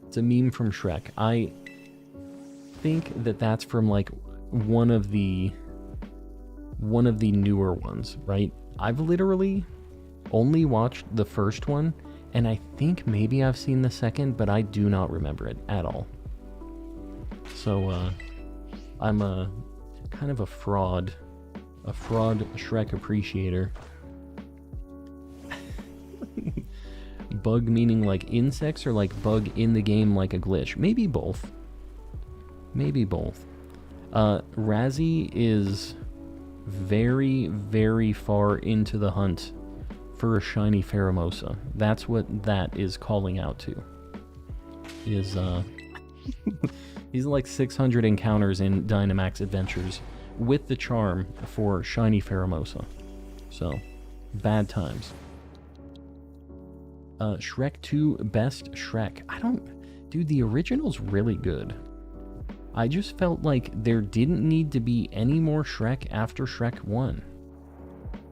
It's a meme from Shrek. I think that that's from like one of the newer ones, right? I've literally only watched the first one, and I think maybe I've seen the second, but I do not remember it at all. So I'm a kind of a fraud Shrek appreciator. Bug meaning like insects, or like bug in the game like a glitch? Maybe both. Maybe both. Razzie is very, very far into the hunt for a shiny Pheromosa. That's what that is calling out to. Is, he's like 600 encounters in Dynamax Adventures with the charm for shiny Pheromosa. So, bad times. Shrek 2 Best Shrek. Dude, the original's really good. I just felt like there didn't need to be any more Shrek after Shrek 1.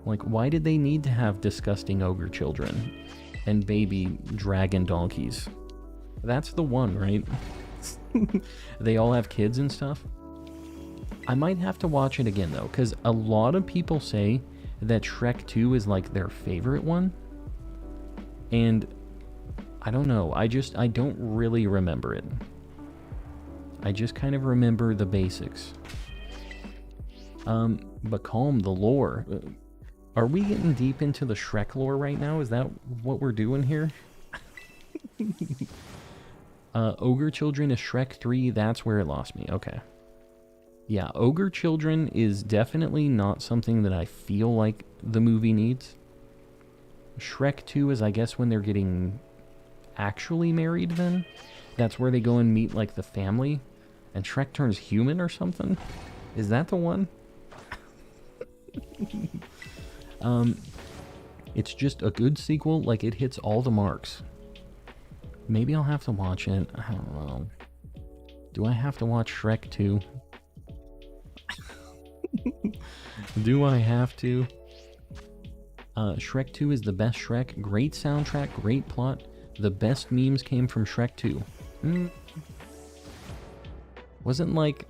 Like, why did they need to have disgusting ogre children and baby dragon donkeys? That's the one, right? They all have kids and stuff. I might have to watch it again, though, because a lot of people say that Shrek 2 is like their favorite one. And I don't know. I don't really remember it. I just kind of remember the basics. But calm the lore. Are we getting deep into the Shrek lore right now? Is that what we're doing here? Ogre Children is Shrek 3. That's where it lost me. Okay. Yeah, Ogre Children is definitely not something that I feel like the movie needs. Shrek 2 is, I guess, when they're getting actually married then. That's where they go and meet, like, the family. And Shrek turns human or something? Is that the one? It's just a good sequel. Like, it hits all the marks. Maybe I'll have to watch it. I don't know. Do I have to watch Shrek 2? Do I have to? Shrek 2 is the best Shrek. Great soundtrack, great plot. The best memes came from Shrek 2. Wasn't like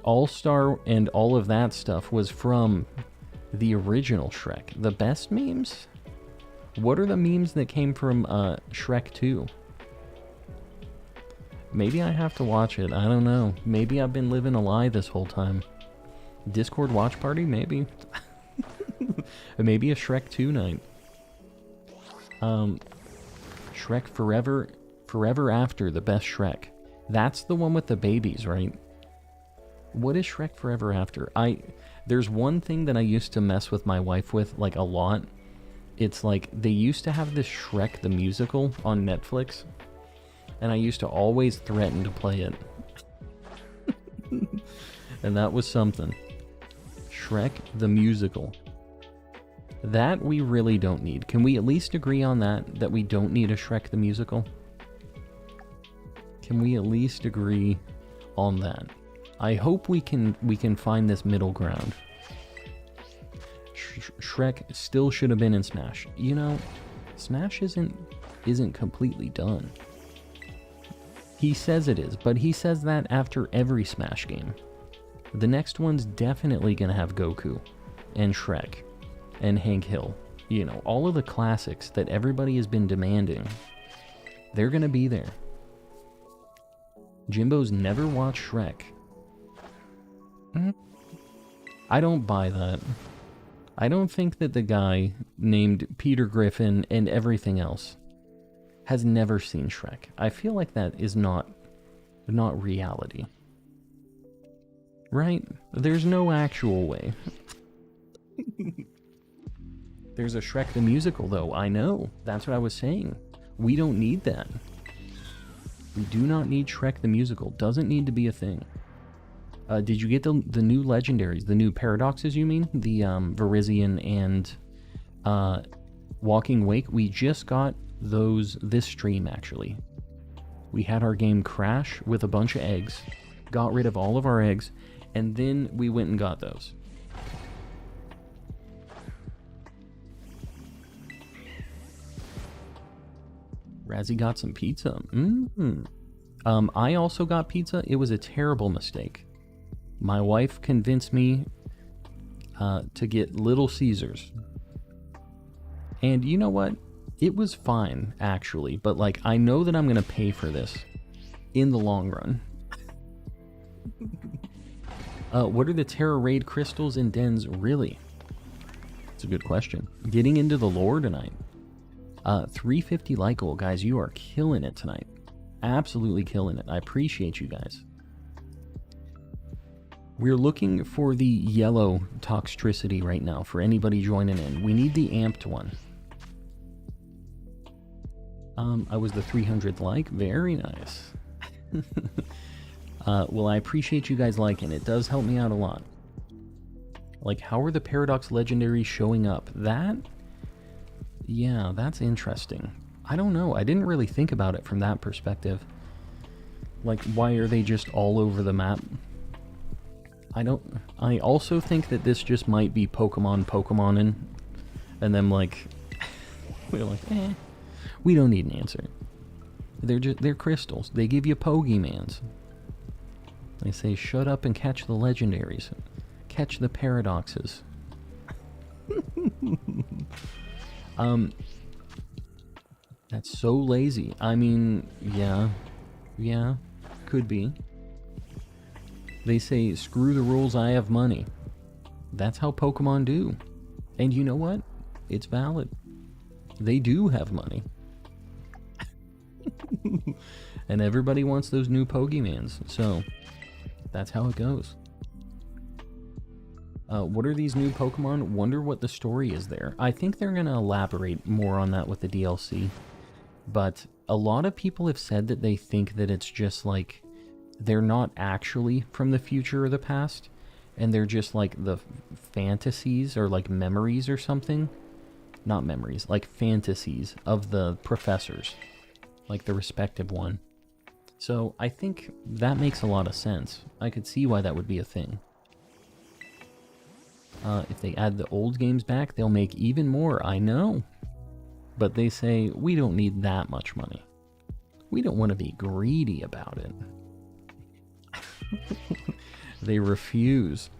All-Star and all of that stuff was from the original Shrek. The best memes? What are the memes that came from Shrek 2? Maybe I have to watch it. I don't know. Maybe I've been living a lie this whole time. Discord watch party? Maybe. Maybe a Shrek 2 night. Shrek Forever After, the best Shrek. That's the one with the babies, right? What is Shrek Forever After? There's one thing that I used to mess with my wife with, like, a lot. It's like, they used to have this Shrek the Musical on Netflix, and I used to always threaten to play it. And that was something. Shrek the Musical. That we really don't need. Can we at least agree on that we don't need a Shrek the Musical? Can we at least agree on that? I hope we can find this middle ground. Shrek still should have been in Smash. You know, Smash isn't completely done. He says it is, but he says that after every Smash game. The next one's definitely gonna have Goku and Shrek and Hank Hill. You know, all of the classics that everybody has been demanding. They're gonna be there. Jimbo's never watched Shrek. I don't buy that. I don't think that the guy named Peter Griffin and everything else has never seen Shrek. I feel like that is not reality. Right? There's no actual way. There's a Shrek the Musical, though. I know. That's what I was saying. We don't need that. We do not need Shrek the Musical. Doesn't need to be a thing. Did you get the new legendaries? The new paradoxes, you mean? The Virizion and Walking Wake? We just got those this stream, actually. We had our game crash with a bunch of eggs. Got rid of all of our eggs. And then we went and got those. Razzie got some pizza. I also got pizza. It was a terrible mistake. My wife convinced me to get Little Caesars. And you know what? It was fine, actually. But, like, I know that I'm going to pay for this in the long run. What are the Terra Raid crystals and dens really? It's a good question. Getting into the lore tonight. 350 like goal, guys. You are killing it tonight. Absolutely killing it. I appreciate you guys. We're looking for the yellow Toxtricity right now for anybody joining in. We need the amped one. I was the 300th like. Very nice. Well, I appreciate you guys liking. It does help me out a lot. Like, how are the Paradox Legendaries showing up? That? Yeah, that's interesting. I don't know. I didn't really think about it from that perspective. Like, why are they just all over the map? I also think that this just might be Pokemonin. And then, like, we're like, we don't need an answer. They're crystals. They give you Pokemans. They say, shut up and catch the legendaries. Catch the paradoxes. That's so lazy. I mean, yeah, could be. They say, screw the rules, I have money. That's how Pokemon do. And you know what? It's valid. They do have money. And everybody wants those new Pokemans, so that's how it goes. What are these new Pokemon? Wonder what the story is there. I think they're going to elaborate more on that with the DLC. But a lot of people have said that they think that it's just like, they're not actually from the future or the past, and they're just like the fantasies or like memories or something. Not memories, like fantasies of the professors, like the respective one. So I think that makes a lot of sense. I could see why that would be a thing. If they add the old games back, they'll make even more, I know. But they say, we don't need that much money. We don't want to be greedy about it. They refuse.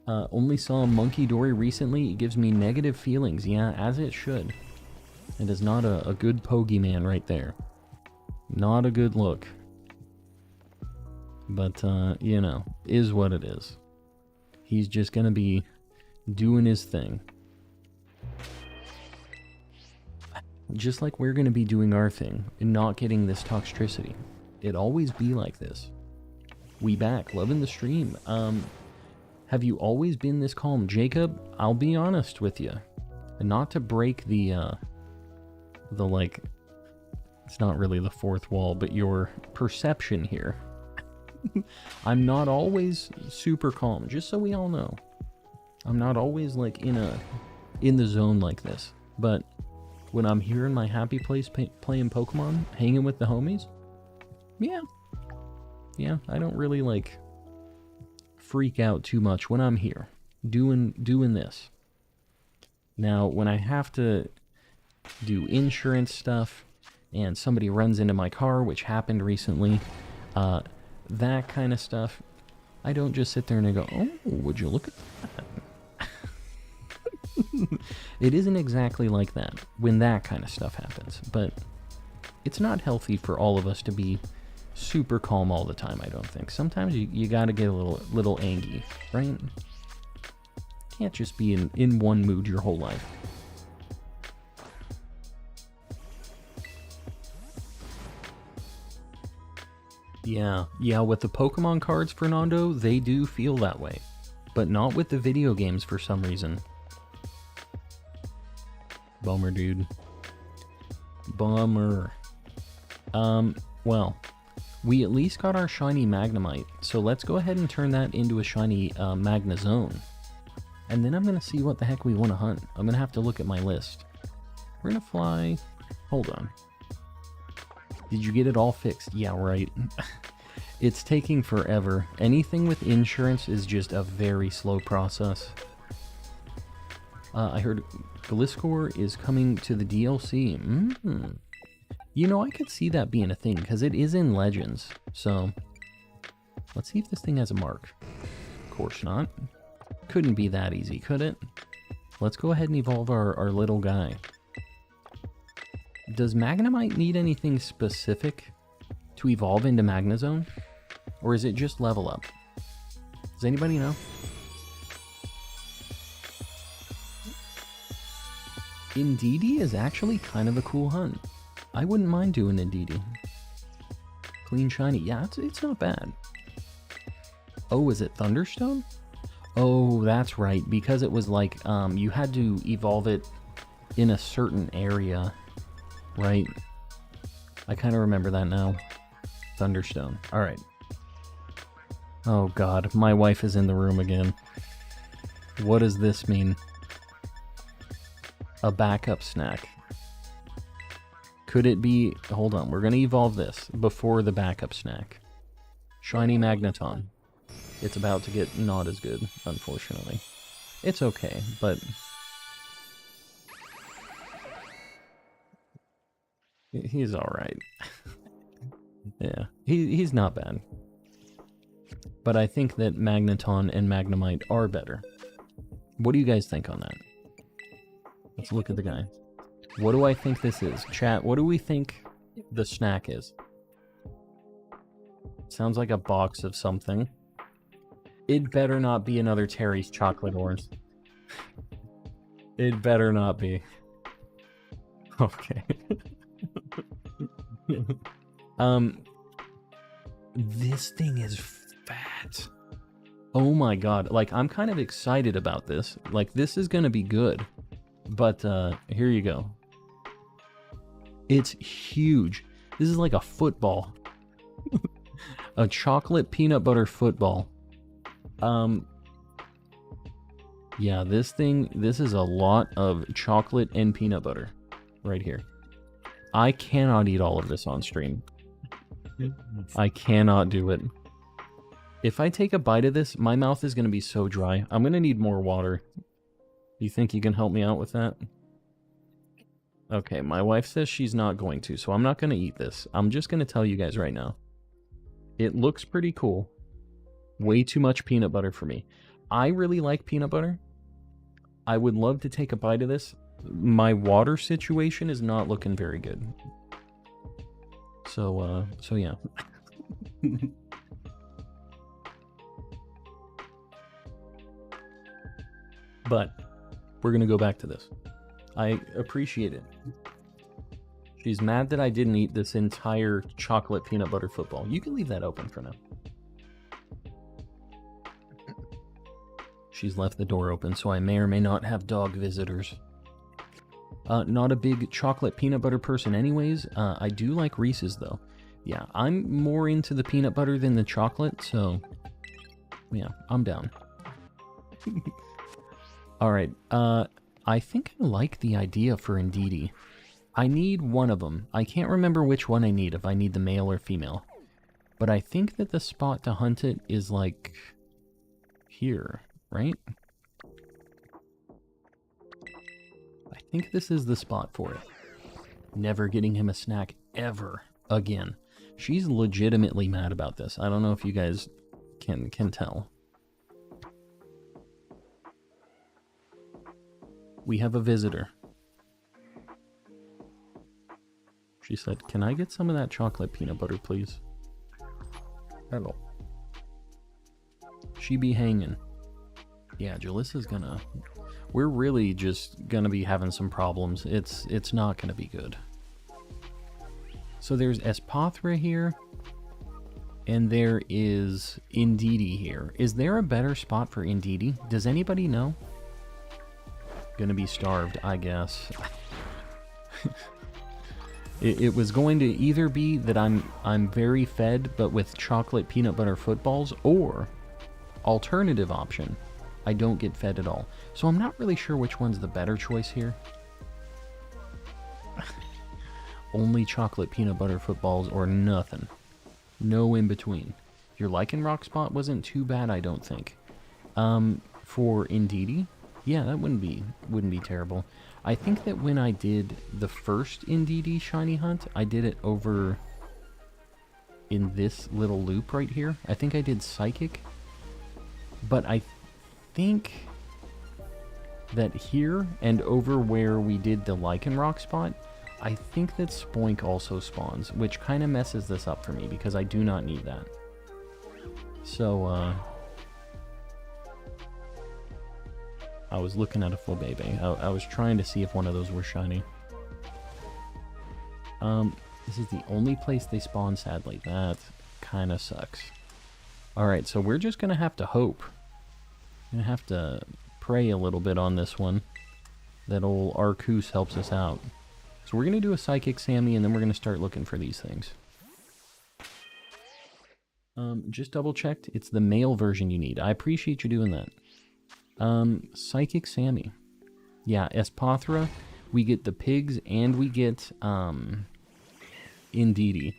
Only saw Monkey Dory recently. It gives me negative feelings. Yeah, as it should. It is not a good Pokemon right there. Not a good look. But, you know, is what it is. He's just gonna be doing his thing. Just like we're gonna be doing our thing and not getting this Toxtricity. It always be like this. We back, loving the stream. Have you always been this calm, Jacob? I'll be honest with you. And not to break the like, it's not really the fourth wall, but your perception here. I'm not always super calm, just so we all know. I'm not always like in the zone like this. But when I'm here in my happy place playing Pokemon, hanging with the homies, yeah, I don't really like freak out too much when I'm here doing this. Now, when I have to do insurance stuff and somebody runs into my car, which happened recently, that kind of stuff, I don't just sit there and I go, oh, would you look at that? It isn't exactly like that when that kind of stuff happens, but it's not healthy for all of us to be super calm all the time, I don't think. Sometimes you gotta get a little angry, right? Can't just be in one mood your whole life. Yeah, with the Pokemon cards, Fernando, they do feel that way. But not with the video games for some reason. Bummer, dude. Bummer. Well, we at least got our Shiny Magnemite, so let's go ahead and turn that into a Shiny Magnezone. And then I'm going to see what the heck we want to hunt. I'm going to have to look at my list. We're going to fly... Hold on. Did you get it all fixed? Yeah, right. It's taking forever. Anything with insurance is just a very slow process. I heard Gliscor is coming to the DLC. You know, I could see that being a thing, because it is in Legends. So, let's see if this thing has a mark. Of course not. Couldn't be that easy, could it? Let's go ahead and evolve our little guy. Does Magnemite need anything specific to evolve into Magnezone? Or is it just level up? Does anybody know? Indeedee is actually kind of a cool hunt. I wouldn't mind doing Indeedee. Clean shiny. Yeah, it's not bad. Oh, is it Thunderstone? Oh, that's right. Because it was like, you had to evolve it in a certain area, right? I kind of remember that now. Thunderstone. Alright. Oh god, my wife is in the room again. What does this mean? A backup snack. Could it be... Hold on, we're going to evolve this before the backup snack. Shiny Magnezone. It's about to get not as good, unfortunately. It's okay, but... He's alright. Yeah, he's not bad. But I think that Magneton and Magnemite are better. What do you guys think on that? Let's look at the guy. What do I think this is? Chat, what do we think the snack is? Sounds like a box of something. It better not be another Terry's chocolate orange. It better not be. Okay. This thing is fat. Oh my god. Like, I'm kind of excited about this. Like, this is gonna be good. But, here you go. It's huge. This is like a football. A chocolate peanut butter football. Yeah, this is a lot of chocolate and peanut butter right here. I cannot eat all of this on stream. I cannot do it. If I take a bite of this, my mouth is going to be so dry. I'm going to need more water. You think you can help me out with that? Okay, my wife says she's not going to, so I'm not going to eat this. I'm just going to tell you guys right now. It looks pretty cool. Way too much peanut butter for me. I really like peanut butter. I would love to take a bite of this. My water situation is not looking very good. So yeah. But we're gonna go back to this. I appreciate it. She's mad that I didn't eat this entire chocolate peanut butter football. You can leave that open for now. She's left the door open, so I may or may not have dog visitors. Not a big chocolate peanut butter person anyways. I do like Reese's though. Yeah, I'm more into the peanut butter than the chocolate, so... yeah, I'm down. Alright, I think I like the idea for Indeedee. I need one of them. I can't remember which one I need, if I need the male or female. But I think that the spot to hunt it is like... here, right? I think this is the spot for it. Never getting him a snack ever again. She's legitimately mad about this. I don't know if you guys can tell. We have a visitor. She said, "Can I get some of that chocolate peanut butter, please?" Hello. She be hanging. Yeah, Jalissa's gonna... we're really just gonna be having some problems. It's not gonna be good. So there's Espathra here, and there is Indeedee here. Is there a better spot for Indeedee? Does anybody know? Gonna be starved, I guess. It was going to either be that I'm very fed, but with chocolate peanut butter footballs, or alternative option, I don't get fed at all. So I'm not really sure which one's the better choice here. Only chocolate peanut butter footballs or nothing. No in between. Your Lycanroc spot wasn't too bad, I don't think. For Indeedee, yeah, that wouldn't be terrible. I think that when I did the first Indeedee shiny hunt, I did it over in this little loop right here. I think I did Psychic, but I think that here and over where we did the Lycanroc spot, I think that Spoink also spawns, which kind of messes this up for me because I do not need that. So, I was looking at a full baby. I was trying to see if one of those were shiny. This is the only place they spawn, sadly. That kind of sucks. Alright, so we're just gonna have to hope. Gonna have to pray a little bit on this one. That old Arcus helps us out. So we're gonna do a Psychic Sammy, and then we're gonna start looking for these things. Just double checked. It's the male version you need. I appreciate you doing that. Psychic Sammy. Yeah, Espathra. We get the pigs, and we get, Indeedee.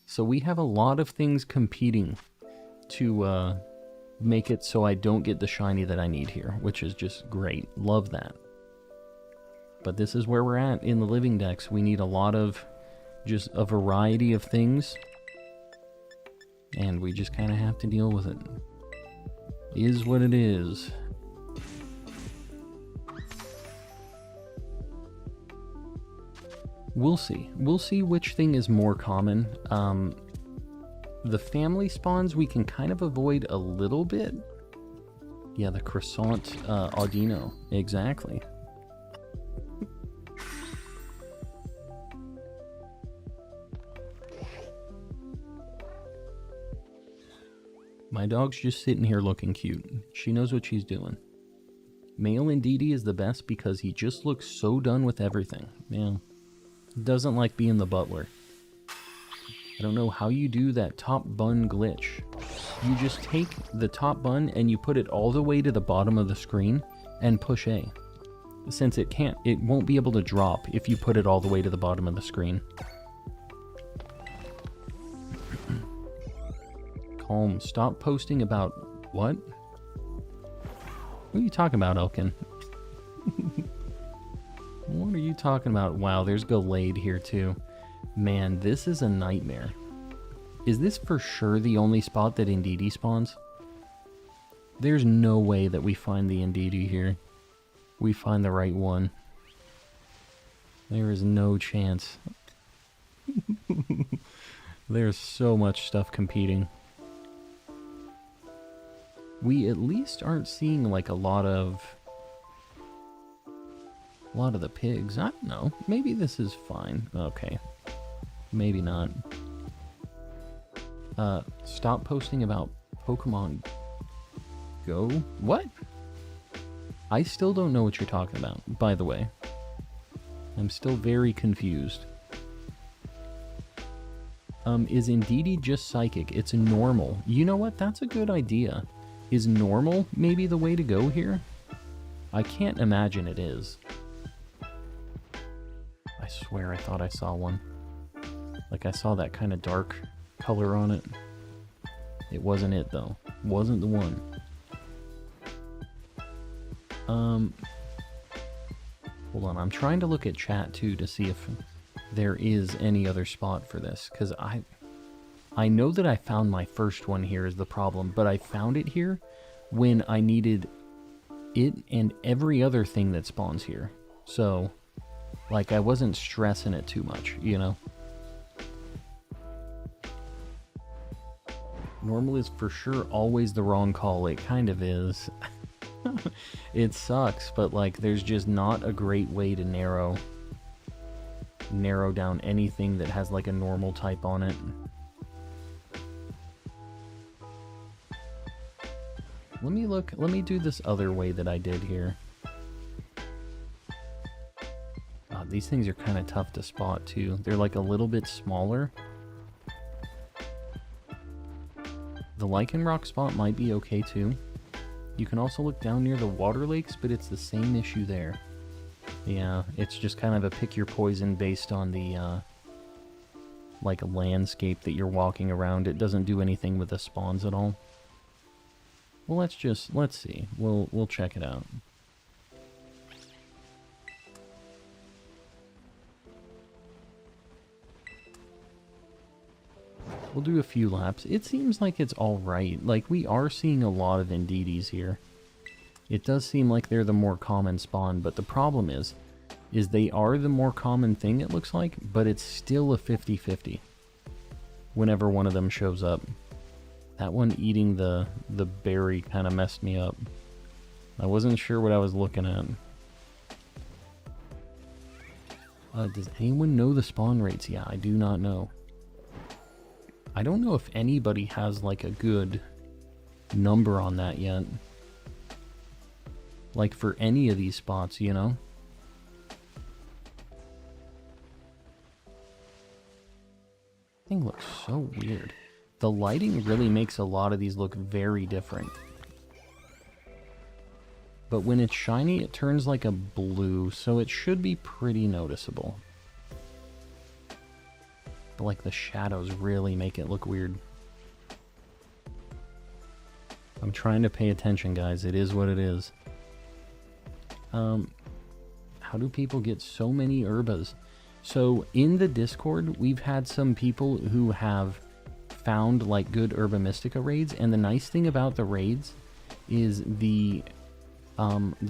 So we have a lot of things competing to, make it so I don't get the shiny that I need here, which is just great. Love that. But this is where we're at in the Living Dex. We need a lot of, just a variety of things. And we just kind of have to deal with it. Is what it is. We'll see. We'll see which thing is more common. The family spawns we can kind of avoid a little bit. Yeah, the croissant Audino. Exactly. My dog's just sitting here looking cute. She knows what she's doing. Male Indeedee is the best because he just looks so done with everything. Yeah. Doesn't like being the butler. I don't know how you do that top bun glitch. You just take the top bun and you put it all the way to the bottom of the screen and push A. Since it won't be able to drop if you put it all the way to the bottom of the screen. Calm. Stop posting about what? What are you talking about, Elkin? What are you talking about? Wow, there's Gallade here too. Man, this is a nightmare. Is this for sure the only spot that Indeedee spawns? There's no way that we find the Indeedee here. We find the right one. There is no chance. There's so much stuff competing. We at least aren't seeing like a lot of the pigs. I don't know. Maybe this is fine. Okay. Maybe not. Stop posting about Pokemon Go? What? I still don't know what you're talking about, by the way. I'm still very confused. Is Indeedee just psychic? It's normal. You know what? That's a good idea. Is normal maybe the way to go here? I can't imagine it is. I swear I thought I saw one. Like I saw that kind of dark color on it. It wasn't it though. Wasn't the one. Hold on, I'm trying to look at chat too to see if there is any other spot for this, because I know that I found my first one here is the problem, but I found it here when I needed it and every other thing that spawns here. So, like, I wasn't stressing it too much, you know? Normal is for sure always the wrong call. It kind of is. It sucks, but like there's just not a great way to narrow down anything that has like a normal type on it. Let me do this other way that I did here. These things are kind of tough to spot too. They're like a little bit smaller. The Lichen Rock spot might be okay too. You can also look down near the water lakes, but it's the same issue there. Yeah, it's just kind of a pick your poison based on the like a landscape that you're walking around. It doesn't do anything with the spawns at all. Well, let's see. We'll check it out. We'll do a few laps. It seems like it's alright. Like, we are seeing a lot of Indeedees here. It does seem like they're the more common spawn, but the problem is they are the more common thing, it looks like, but it's still a 50-50 whenever one of them shows up. That one eating the berry kind of messed me up. I wasn't sure what I was looking at. Does anyone know the spawn rates? Yeah, I do not know. I don't know if anybody has like a good number on that yet. Like for any of these spots, you know? Thing looks so weird. The lighting really makes a lot of these look very different. But when it's shiny, it turns like a blue, so it should be pretty noticeable. But like the shadows really make it look weird. I'm trying to pay attention, guys. It is what it is. How do people get so many herbas? So in the Discord, we've had some people who have found like good Herba Mystica raids, and the nice thing about the raids is the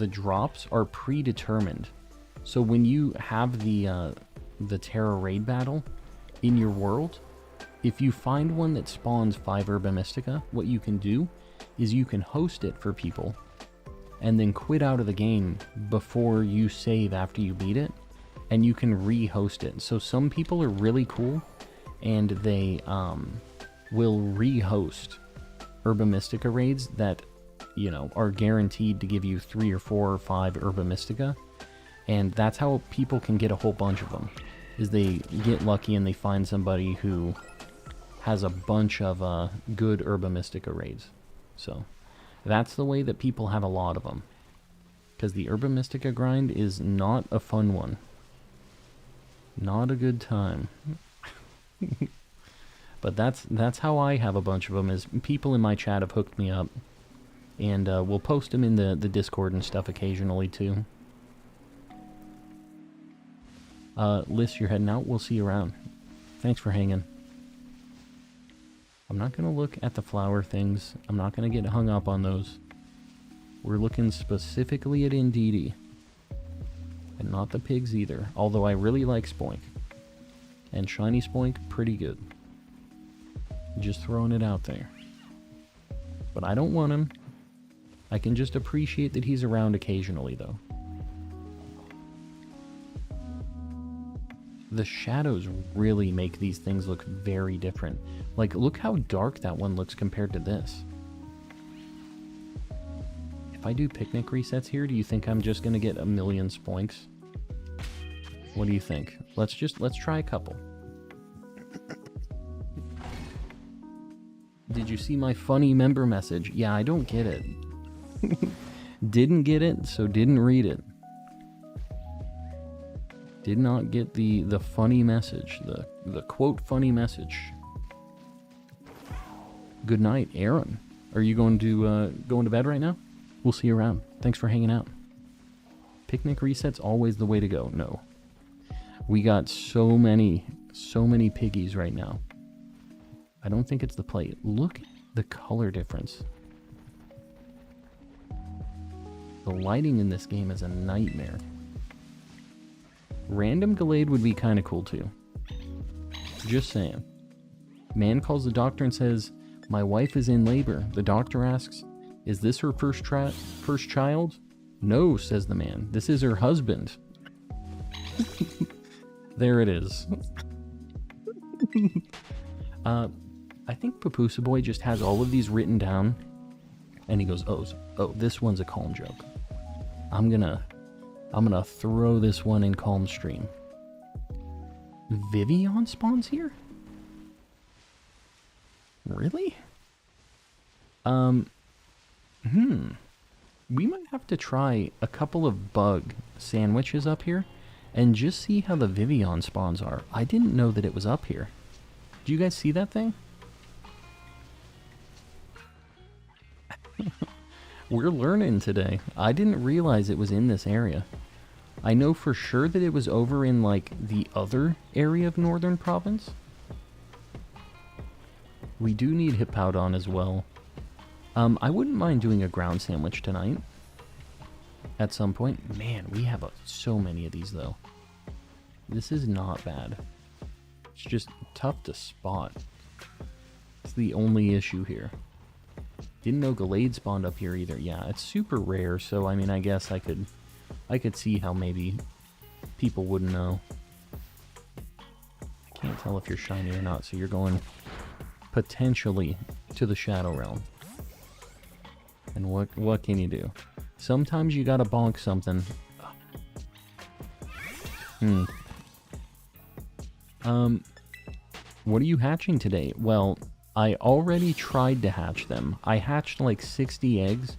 drops are predetermined. So when you have the Tera raid battle in your world, if you find one that spawns 5 Herba Mystica, what you can do is you can host it for people and then quit out of the game before you save after you beat it, and you can re-host it. So some people are really cool, and they will re-host Herba Mystica raids that, you know, are guaranteed to give you 3 or 4 or 5 Herba Mystica, and that's how people can get a whole bunch of them, is they get lucky and they find somebody who has a bunch of good Herba Mystica raids. So that's the way that people have a lot of them, because the Herba Mystica grind is not a fun one. Not a good time. But that's how I have a bunch of them, is people in my chat have hooked me up, and we'll post them in the Discord and stuff occasionally too. Liz, you're heading out. We'll see you around. Thanks for hanging. I'm not going to look at the flower things. I'm not going to get hung up on those. We're looking specifically at Indeedee. And not the pigs either. Although I really like Spoink. And Shiny Spoink, pretty good. Just throwing it out there. But I don't want him. I can just appreciate that he's around occasionally, though. The shadows really make these things look very different. Like, look how dark that one looks compared to this. If I do picnic resets here, do you think I'm just going to get a million Spoinks? What do you think? Let's try a couple. Did you see my funny member message? Yeah, I don't get it. Didn't get it, so didn't read it. Did not get the funny message, the quote funny message. Good night, Aaron. Are you going to bed right now? We'll see you around. Thanks for hanging out. Picnic reset's always the way to go. No. We got so many piggies right now. I don't think it's the plate. Look at the color difference. The lighting in this game is a nightmare. Random Gallade would be kind of cool too. Just saying. Man calls the doctor and says, "My wife is in labor." The doctor asks, "Is this her first child?" "No," says the man. "This is her husband." There it is. I think Papusa Boy just has all of these written down, and he goes, "Oh, this one's a calm joke. I'm gonna throw this one in calm stream." Vivian spawns here? Really? We might have to try a couple of bug sandwiches up here and just see how the Vivian spawns are. I didn't know that it was up here. Do you guys see that thing? We're learning today. I didn't realize it was in this area. I know for sure that it was over in, like, the other area of Northern Province. We do need Hippowdon as well. I wouldn't mind doing a ground sandwich tonight. At some point. Man, we have so many of these, though. This is not bad. It's just tough to spot. It's the only issue here. Didn't know Gallade spawned up here either. Yeah, it's super rare, so I mean, I guess I could see how maybe people wouldn't know. I can't tell if you're shiny or not, so you're going potentially to the Shadow Realm. And what can you do? Sometimes you gotta bonk something. What are you hatching today? Well, I already tried to hatch them. I hatched like 60 eggs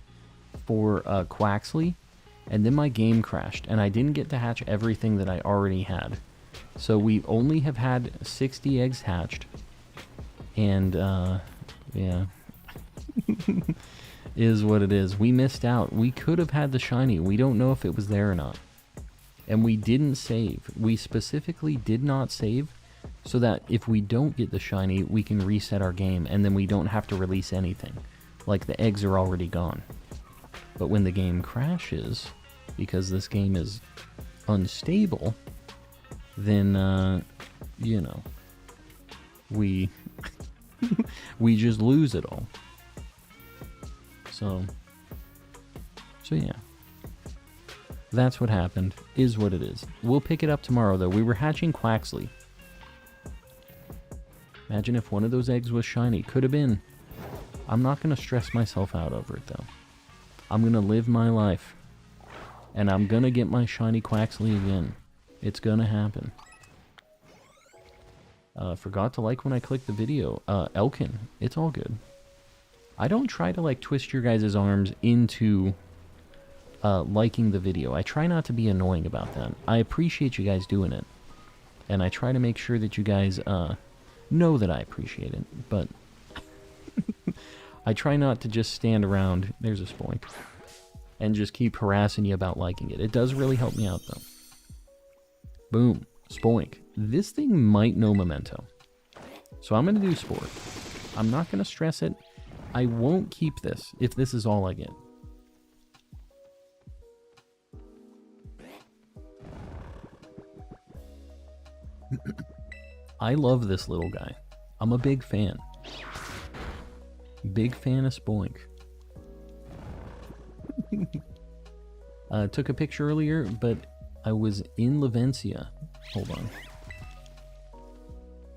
for Quaxley, and then my game crashed, and I didn't get to hatch everything that I already had. So we only have had 60 eggs hatched, and yeah. Is what it is. We missed out. We could have had the shiny. We don't know if it was there or not. And we didn't save. We specifically did not save so that if we don't get the shiny, we can reset our game and then we don't have to release anything. Like the eggs are already gone. But when the game crashes, because this game is unstable, then, you know, we just lose it all. So yeah. That's what happened, is what it is. We'll pick it up tomorrow, though. We were hatching Quaxley. Imagine if one of those eggs was shiny. Could have been. I'm not going to stress myself out over it, though. I'm going to live my life. And I'm going to get my shiny Quaxley again. It's going to happen. Forgot to like when I clicked the video. Elkin. It's all good. I don't try to, like, twist your guys' arms into liking the video. I try not to be annoying about that. I appreciate you guys doing it. And I try to make sure that you guys know that I appreciate it. But I try not to just stand around, there's a spoink, and just keep harassing you about liking it. It does really help me out, though. Boom. Spoink. This thing might know Memento. So I'm going to do Sport. I'm not going to stress it. I won't keep this if this is all I get. I love this little guy. I'm a big fan. Big fan of Spoink. Took a picture earlier, but I was in Lavencia. Hold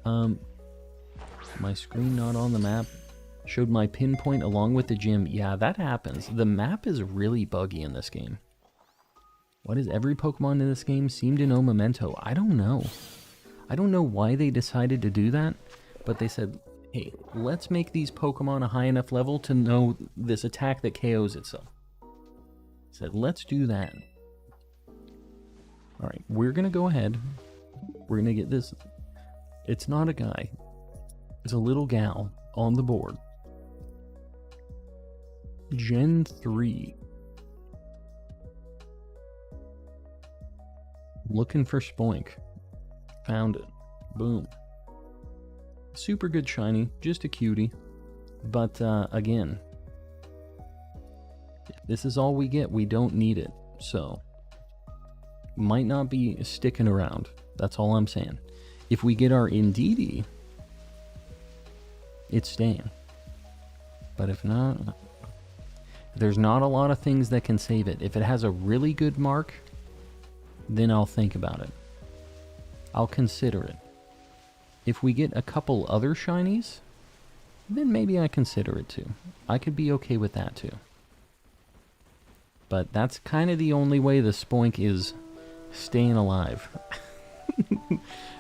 on. My screen not on the map. Showed my pinpoint along with the gym. Yeah, that happens. The map is really buggy in this game. Why does every Pokemon in this game seem to know Memento? I don't know. I don't know why they decided to do that, but they said, hey, let's make these Pokemon a high enough level to know this attack that KOs itself. Said, let's do that. Alright, we're gonna go ahead. We're gonna get this. It's not a guy. It's a little gal on the board. Gen 3. Looking for Spoink. Found it. Boom. Super good shiny, just a cutie. But again, if this is all we get, we don't need it. So, might not be sticking around. That's all I'm saying. If we get our Indeedee, it's staying. But if not, there's not a lot of things that can save it. If it has a really good mark, then I'll think about it. I'll consider it. If we get a couple other shinies, then maybe I consider it too. I could be okay with that too. But that's kind of the only way the Spoink is staying alive.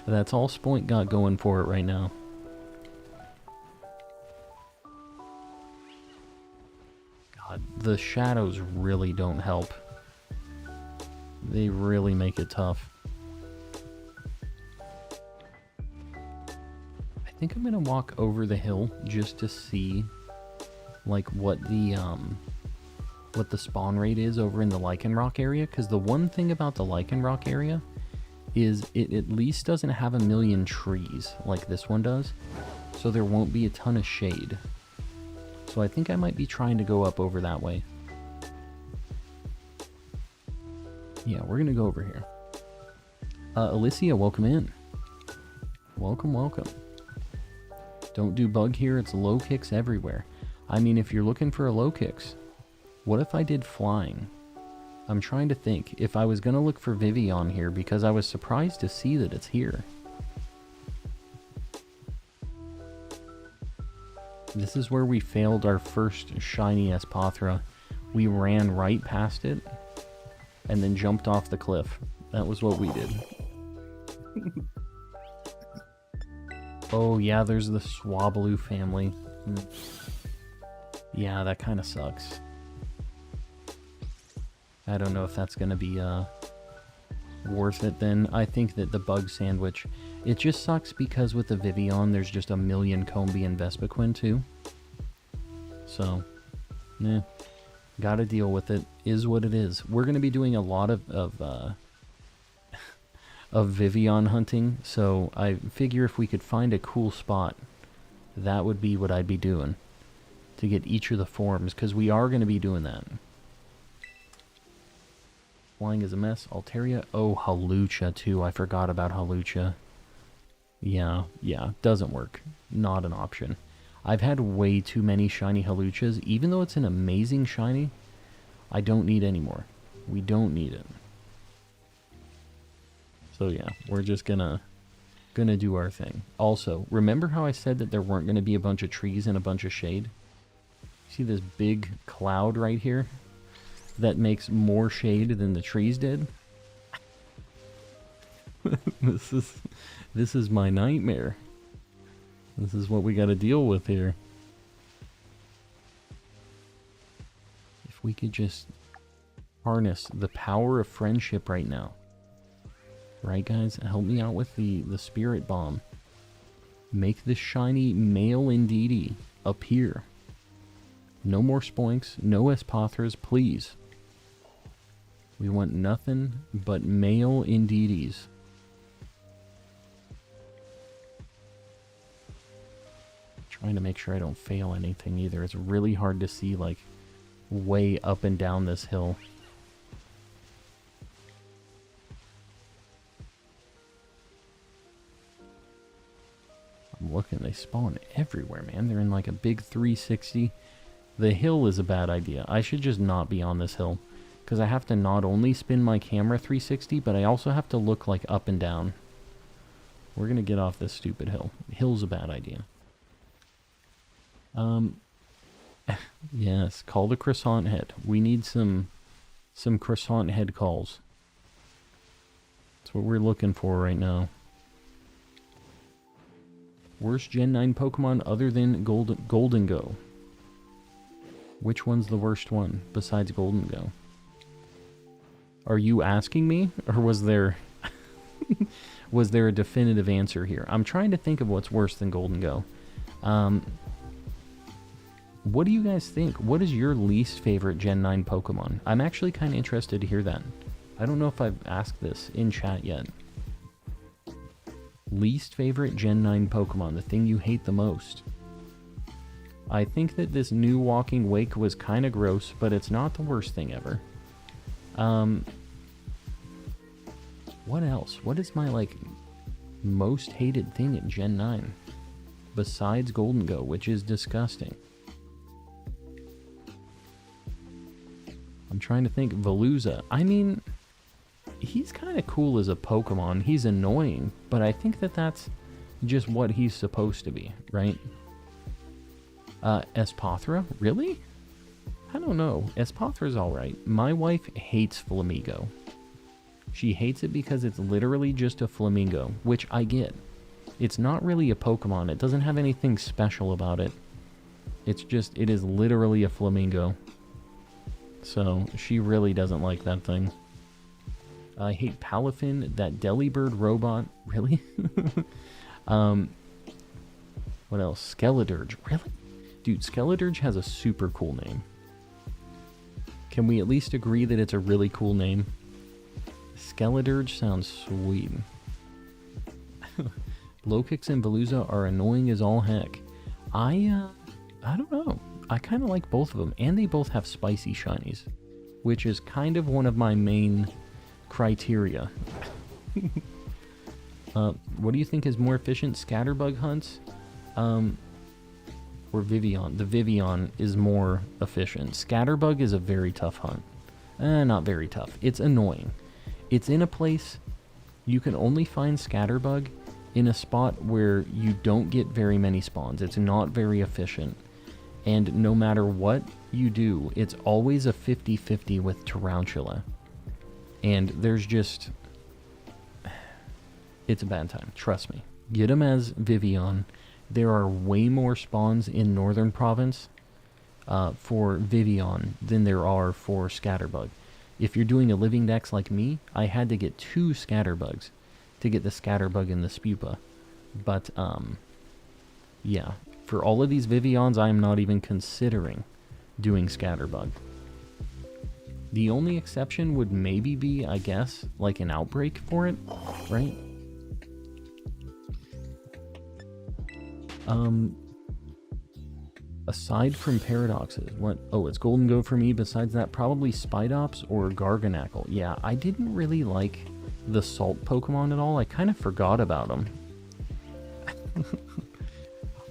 That's all Spoink got going for it right now. God, the shadows really don't help. They really make it tough. I think I'm gonna walk over the hill just to see, like, what the spawn rate is over in the Lycanroc area. Because the one thing about the Lycanroc area is it at least doesn't have a million trees like this one does, so there won't be a ton of shade. So I think I might be trying to go up over that way. Yeah, we're gonna go over here. Alicia, welcome in. Welcome, welcome. Don't do bug here, it's low kicks everywhere. I mean, if you're looking for a low kicks, what if I did flying? I'm trying to think if I was gonna look for Vivillon here, because I was surprised to see that it's here. This is where we failed our first shiny Espathra. We ran right past it and then jumped off the cliff. That was what we did. Oh yeah, there's the Swablu family. Yeah, that kind of sucks. I don't know if that's going to be worth it then. I think that the bug sandwich, it just sucks because with the Vivillon, there's just a million Combee and Vespiquen too. So, gotta deal with it. Is what it is. We're going to be doing a lot of Vivillon hunting, so I figure if we could find a cool spot, that would be what I'd be doing to get each of the forms, because we are going to be doing that. Flying is a mess. Altaria. Oh, Hawlucha too. I forgot about Hawlucha. Yeah, doesn't work. Not an option. I've had way too many shiny Hawluchas. Even though it's an amazing shiny, I don't need any more. We don't need it. So yeah, we're just gonna do our thing. Also, remember how I said that there weren't gonna be a bunch of trees and a bunch of shade? See this big cloud right here that makes more shade than the trees did? This is my nightmare. This is what we got to deal with here. If we could just harness the power of friendship right now. Right, guys? Help me out with the spirit bomb. Make this shiny male Indeedee appear. No more Spoinks, no Espathras, please. We want nothing but male Indeedees. Trying to make sure I don't fail anything either. It's really hard to see, like, way up and down this hill. I'm looking, they spawn everywhere, man. They're in like a big 360. The hill is a bad idea. I should just not be on this hill, because I have to not only spin my camera 360, but I also have to look like up and down. We're going to get off this stupid hill. Hill's a bad idea. Yes, call the croissant head. We need some croissant head calls. That's what we're looking for right now. Worst Gen 9 Pokemon other than Golden Go. Which one's the worst one besides Golden Go? Are you asking me, or was there was there a definitive answer here? I'm trying to think of what's worse than Golden Go. What do you guys think? What is your least favorite Gen 9 Pokemon? I'm actually kind of interested to hear that. I don't know if I've asked this in chat yet. Least favorite Gen 9 Pokemon, the thing you hate the most. I think that this new Walking Wake was kind of gross, but it's not the worst thing ever. What else? What is my, like, most hated thing in Gen 9? Besides Golden Go, which is disgusting. I'm trying to think. Veluza. I mean, he's kind of cool as a Pokemon. He's annoying, but I think that that's just what he's supposed to be, right? Espathra? Really? I don't know. Espathra's alright. My wife hates Flamigo. She hates it because it's literally just a flamingo, which I get. It's not really a Pokemon. It doesn't have anything special about it. It's just, it is literally a flamingo. So, she really doesn't like that thing. I hate Palafin, that Delibird robot. Really? What else? Skeledirge. Really? Dude, Skeledirge has a super cool name. Can we at least agree that it's a really cool name? Skeledirge sounds sweet. Lokix and Veluza are annoying as all heck. I don't know. I kind of like both of them, and they both have spicy shinies, which is kind of one of my main criteria. What do you think is more efficient, Scatterbug hunts, or Vivillon? The Vivillon is more efficient. Scatterbug is a very tough hunt. Not very tough. It's annoying. It's in a place you can only find Scatterbug in a spot where you don't get very many spawns. It's not very efficient. And no matter what you do, it's always a 50-50 with Tarantula. And there's just... It's a bad time, trust me. Get him as Vivian. There are way more spawns in Northern Province for Vivian than there are for Scatterbug. If you're doing a Living Dex like me, I had to get 2 Scatterbugs to get the Scatterbug and the Spupa. But, yeah. For all of these Vivians, I am not even considering doing Scatterbug. The only exception would maybe be, I guess, like an Outbreak for it, right? Aside from Paradoxes, what? Oh, it's Golden Go for me. Besides that, probably Spidops or Garganackle. Yeah, I didn't really like the Salt Pokemon at all. I kind of forgot about them.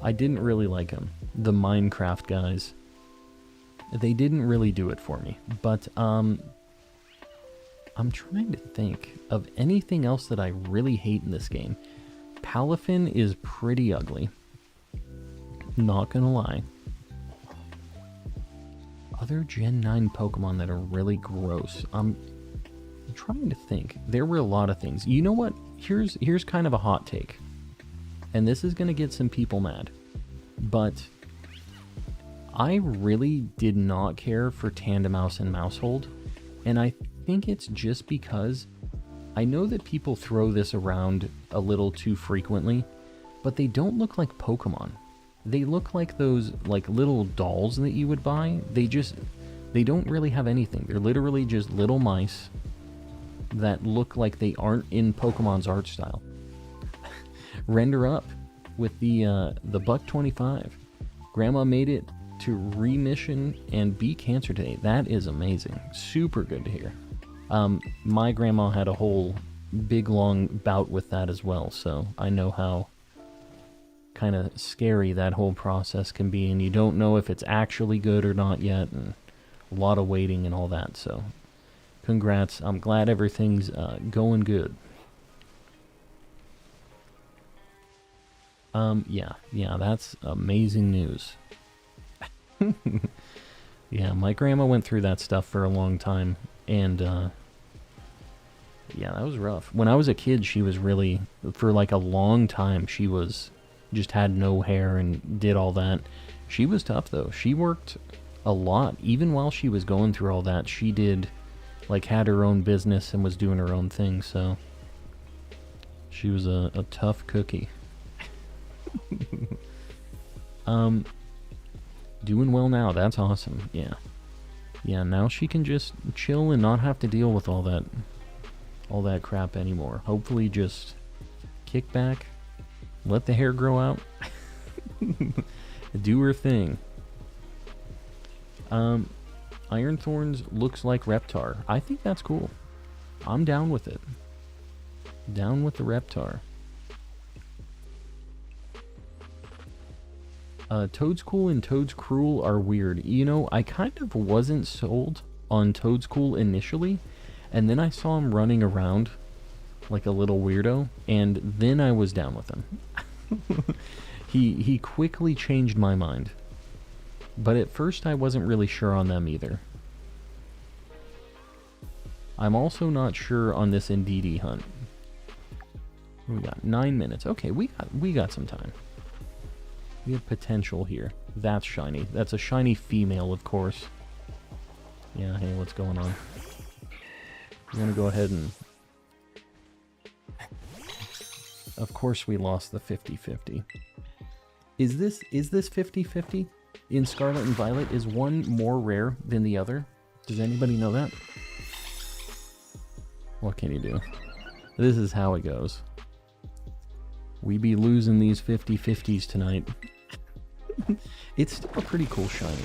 I didn't really like them. The Minecraft guys. They didn't really do it for me. But, I'm trying to think of anything else that I really hate in this game. Palafin is pretty ugly. Not gonna lie. Other Gen 9 Pokemon that are really gross. I'm trying to think. There were a lot of things. You know what? Here's kind of a hot take. And this is gonna get some people mad. But I really did not care for Tandemaus and Mousehold. And I think it's just because I know that people throw this around a little too frequently, but they don't look like Pokemon. They look like those like little dolls that you would buy. They don't really have anything. They're literally just little mice that look like they aren't in Pokemon's art style. Render up with the $1.25. Grandma made it to remission and beat cancer today. That is amazing. Super good to hear. My grandma had a whole big long bout with that as well, so I know how kind of scary that whole process can be, and you don't know if it's actually good or not yet, and a lot of waiting and all that. So congrats. I'm glad everything's going good. Yeah, that's amazing news. Yeah, my grandma went through that stuff for a long time, and yeah, that was rough. When I was a kid, she was really, for like a long time, she was just had no hair and did all that. She was tough though. She worked a lot. Even while she was going through all that, she did, like, had her own business and was doing her own thing, so she was a tough cookie. Doing well now. That's awesome. Yeah, now she can just chill and not have to deal with all that crap anymore. Hopefully just kick back, let the hair grow out, do her thing. Iron Thorns looks like Reptar. I think that's cool. I'm down with it. Down with the Reptar. Toadscool and Toadscruel are weird. You know, I kind of wasn't sold on Toadscool initially, and then I saw him running around like a little weirdo, and then I was down with him. He quickly changed my mind. But at first I wasn't really sure on them either. I'm also not sure on this Indeedee hunt. We got 9 minutes. Okay, we got some time. We have potential here. That's shiny. That's a shiny female, of course. Yeah, hey, what's going on? We're gonna go ahead and... Of course we lost the 50-50. Is this 50-50? In Scarlet and Violet, is one more rare than the other? Does anybody know that? What can you do? This is how it goes. We be losing these 50-50s tonight. It's still a pretty cool shiny.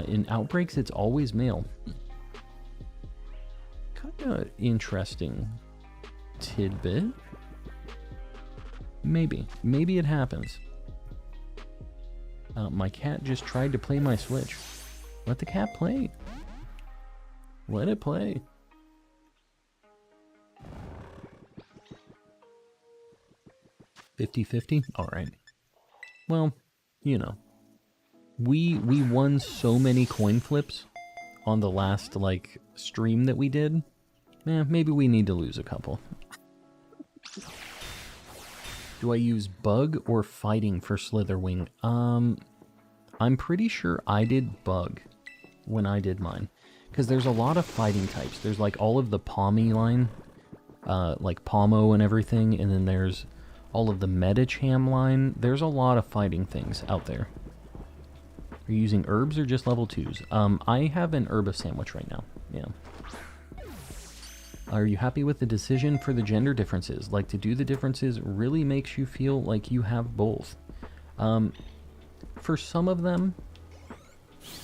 In Outbreaks, it's always male. Kinda interesting tidbit. Maybe it happens. My cat just tried to play my Switch. Let the cat play. Let it play. $50-50? Alright. Well, you know, We won so many coin flips on the last, like, stream that we did. Maybe we need to lose a couple. Do I use Bug or Fighting for Slitherwing? I'm pretty sure I did Bug when I did mine. Because there's a lot of fighting types. There's, like, all of the Pommy line, like Pommo and everything, and then there's all of the Medicham line. There's a lot of fighting things out there. Are you using herbs or just level 2s? I have an herb sandwich right now. Yeah. Are you happy with the decision for the gender differences? Like, to do the differences really makes you feel like you have both. For some of them,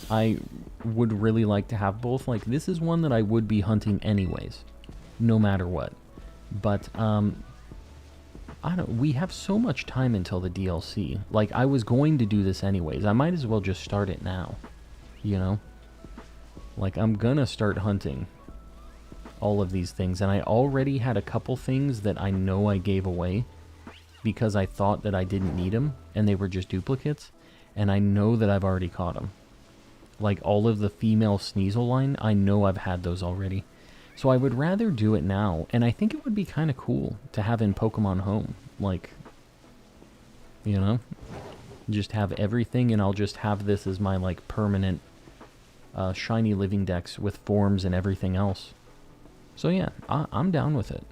I would really like to have both. Like, this is one that I would be hunting anyways, no matter what. But, I don't, we have so much time until the DLC. Like, I was going to do this anyways. I might as well just start it now, you know? Like, I'm gonna start hunting all of these things, and I already had a couple things that I know I gave away because I thought that I didn't need them, and they were just duplicates, and I know that I've already caught them. Like, all of the female Sneasel line, I know I've had those already. So I would rather do it now, and I think it would be kind of cool to have in Pokemon Home. Like, you know? Just have everything, and I'll just have this as my, like, permanent Shiny Living Dex with forms and everything else. So yeah, I'm down with it.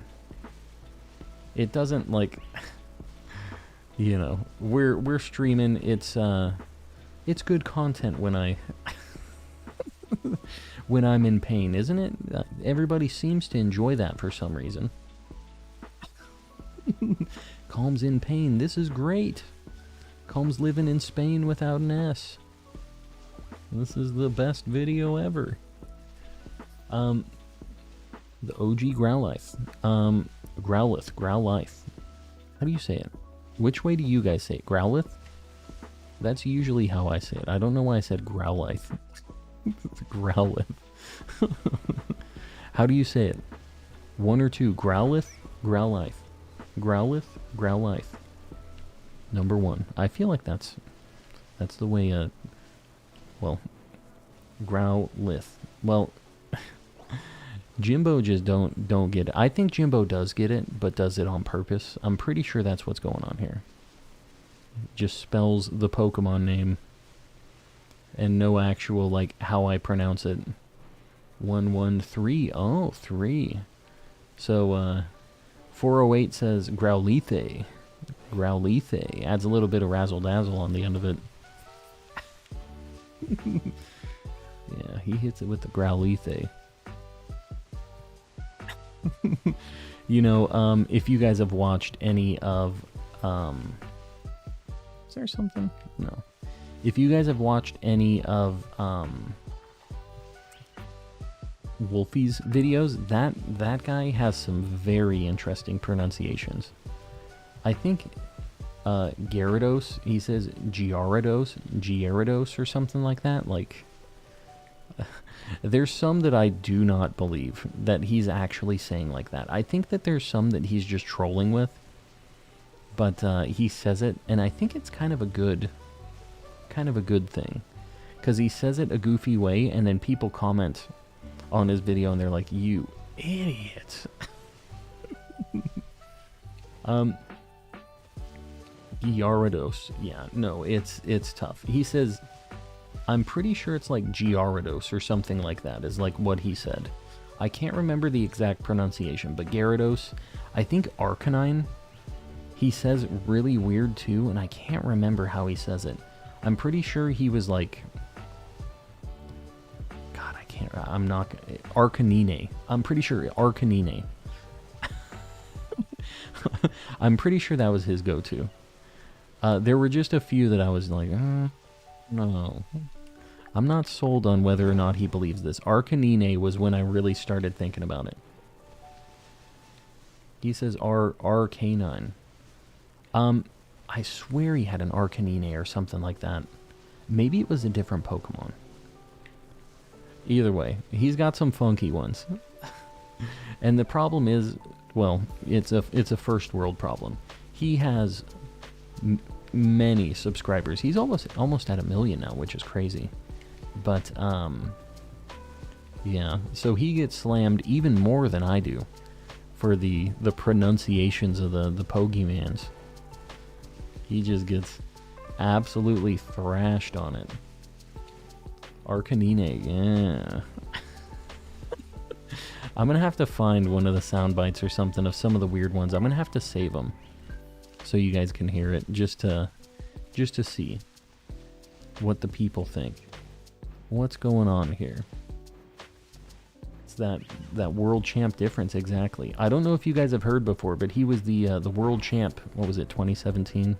It doesn't, like, you know, we're streaming. It's good content when I when I'm in pain, isn't it? Everybody seems to enjoy that for some reason. Calm's in pain. This is great. Calm's living in Spain without an S. This is the best video ever. The OG Growlithe. Growlithe. How do you say it? Which way do you guys say it? Growlithe? That's usually how I say it. I don't know why I said Growlithe. Growlithe. How do you say it? One or two? Growlithe? Growlithe. Growlithe? Growlithe. Number 1. I feel like that's the way, well, Growlithe. Well, Jimbo just don't get it. I think Jimbo does get it, but does it on purpose. I'm pretty sure that's what's going on here. Just spells the Pokemon name and no actual, like, how I pronounce it. 113. Oh, 3. So, 408 says Growlithe. Growlithe. Adds a little bit of razzle-dazzle on the end of it. Yeah, he hits it with the Growlithe. You know, if you guys have watched any of, is there something? No. If you guys have watched any of, Wolfie's videos, that guy has some very interesting pronunciations. I think, Gyarados, he says Gyarados or something like that, like... There's some that I do not believe that he's actually saying like that. I think that there's some that he's just trolling with, but he says it, and I think it's kind of a good thing, because he says it a goofy way, and then people comment on his video, and they're like, "You idiot!" Gyarados, yeah, no, it's tough. He says. I'm pretty sure it's like Gyarados or something like that is like what he said. I can't remember the exact pronunciation, but Gyarados, I think Arcanine, he says really weird too, and I can't remember how he says it. I'm pretty sure he was like... God, I'm not... Arcanine. I'm pretty sure Arcanine. I'm pretty sure that was his go-to. There were just a few that I was like, no. I'm not sold on whether or not he believes this. Arcanine was when I really started thinking about it. He says Arcanine. I swear he had an Arcanine or something like that. Maybe it was a different Pokemon. Either way, he's got some funky ones. And the problem is, well, it's a first world problem. He has many subscribers. He's almost at 1 million now, which is crazy. But yeah, so he gets slammed even more than I do for the pronunciations of the Pokemans. He just gets absolutely thrashed on it. Arcanine, yeah. I'm gonna have to find one of the sound bites or something of some of the weird ones. I'm gonna have to save them so you guys can hear it, just to see what the people think. What's going on here? It's that world champ difference, exactly. I don't know if you guys have heard before, but he was the world champ. What was it, 2017?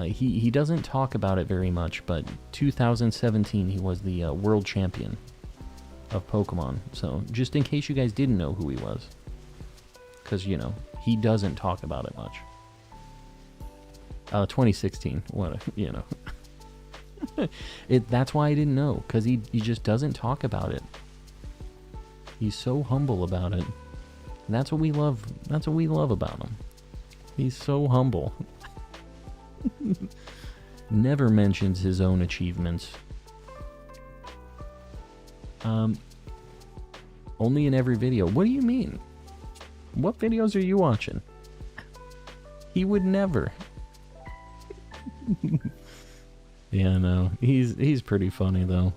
He doesn't talk about it very much, but 2017 he was the world champion of Pokemon. So just in case you guys didn't know who he was, because you know he doesn't talk about it much. 2016, what you know. That's why I didn't know, because he just doesn't talk about it. He's so humble about it. And that's what we love. That's what we love about him. He's so humble. Never mentions his own achievements. Only in every video. What do you mean? What videos are you watching? He would never. Yeah, no. He's pretty funny though.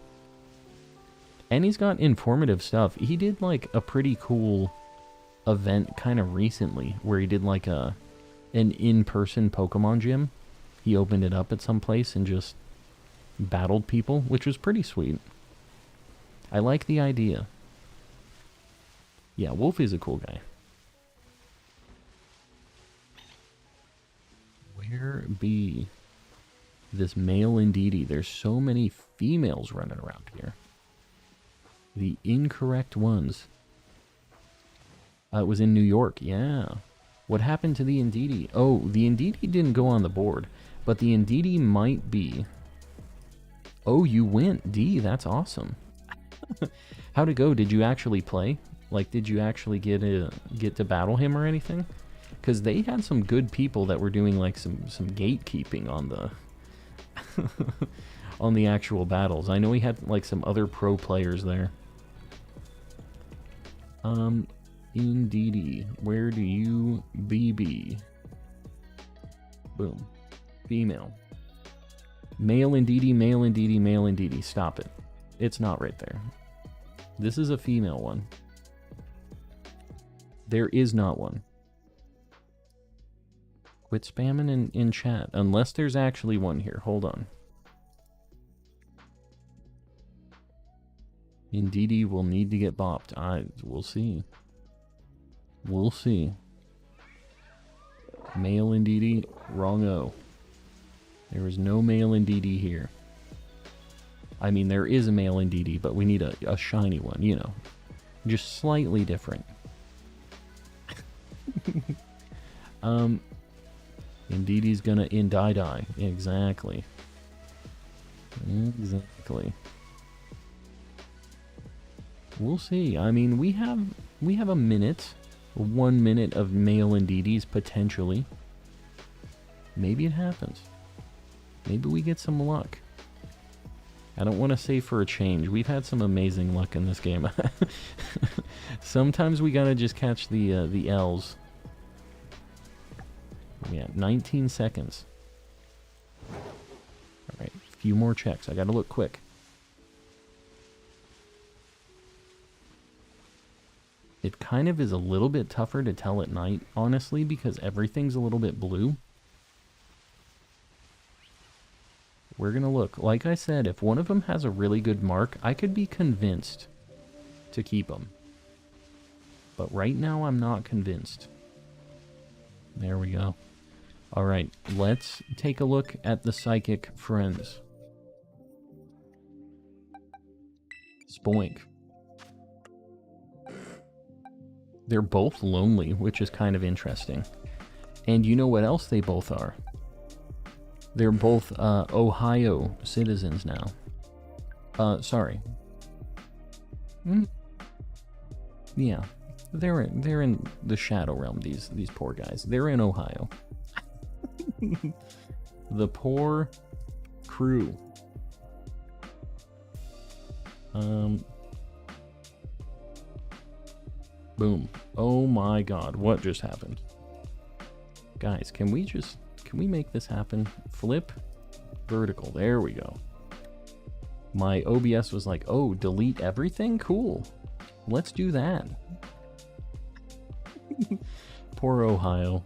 And he's got informative stuff. He did like a pretty cool event kind of recently where he did like an in-person Pokemon gym. He opened it up at some place and just battled people, which was pretty sweet. I like the idea. Yeah, Wolfie's a cool guy. Where be this male Indeedee? There's so many females running around here. The incorrect ones. It was in New York, yeah. What happened to the Indeedee? Oh, the Indeedee didn't go on the board, but the Indeedee might be. Oh, you went, D, that's awesome. How'd it go? Did you actually play? Like, did you actually get to battle him or anything? Because they had some good people that were doing like some gatekeeping on the on the actual battles. I know he had like some other pro players there. Indeedee, where do you be? Boom. Female. Male Indeedee, male Indeedee, male Indeedee. Stop it. It's not right there. This is a female one. There is not one. Quit spamming in chat. Unless there's actually one here. Hold on. Indeedee will need to get bopped. We'll see. We'll see. Male Indeedee, wrong-o. There is no male Indeedee here. I mean, there is a male Indeedee, but we need a shiny one, you know. Just slightly different. Indeedee's gonna die. Exactly. Exactly. We'll see. I mean, we have a minute. 1 minute of male Indeedees, potentially. Maybe it happens. Maybe we get some luck. I don't want to say for a change. We've had some amazing luck in this game. Sometimes we gotta just catch the L's. Yeah, 19 seconds. Alright, a few more checks. I gotta look quick. It kind of is a little bit tougher to tell at night, honestly, because everything's a little bit blue. We're gonna look. Like I said, if one of them has a really good mark, I could be convinced to keep them. But right now, I'm not convinced. There we go. Alright, let's take a look at the psychic friends. Spoink. They're both lonely, which is kind of interesting. And you know what else they both are? They're both Ohio citizens now. Sorry. Yeah, they're in the Shadow Realm. These poor guys. They're in Ohio. The poor crew. Boom. Oh my god, what just happened? Guys, can we make this happen? Flip, vertical, there we go. My OBS was like, oh, delete everything? Cool. Let's do that. Poor Ohio.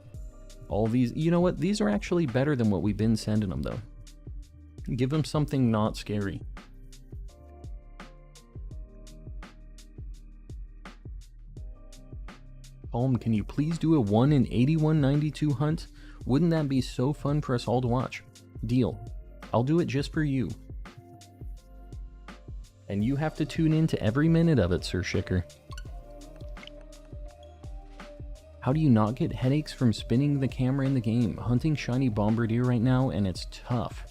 All these, you know what? These are actually better than what we've been sending them, though. Give them something not scary. Palm, can you please do a 1 in 8192 hunt? Wouldn't that be so fun for us all to watch? Deal. I'll do it just for you. And you have to tune in to every minute of it, Sir Shicker. How do you not get headaches from spinning the camera in the game? Hunting shiny bombardier right now, and it's tough.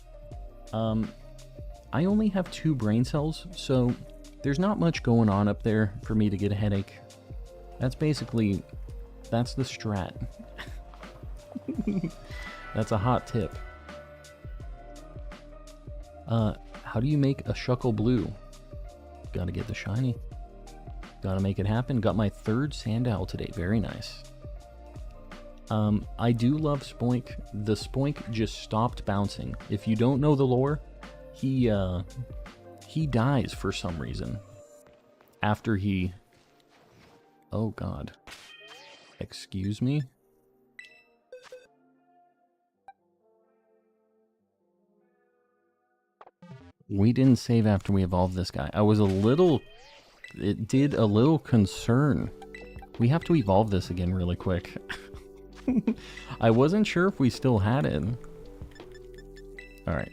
I only have 2 brain cells, so there's not much going on up there for me to get a headache. That's basically, that's the strat. That's a hot tip. How do you make a Shuckle Blue? Gotta get the shiny. Gotta make it happen. Got my 3rd Sandile today. Very nice. I do love Spoink. The Spoink just stopped bouncing. If you don't know the lore, he dies for some reason. After he... Oh god. Excuse me? We didn't save after we evolved this guy. I was a little... It did a little concern. We have to evolve this again really quick. I wasn't sure if we still had it. Alright.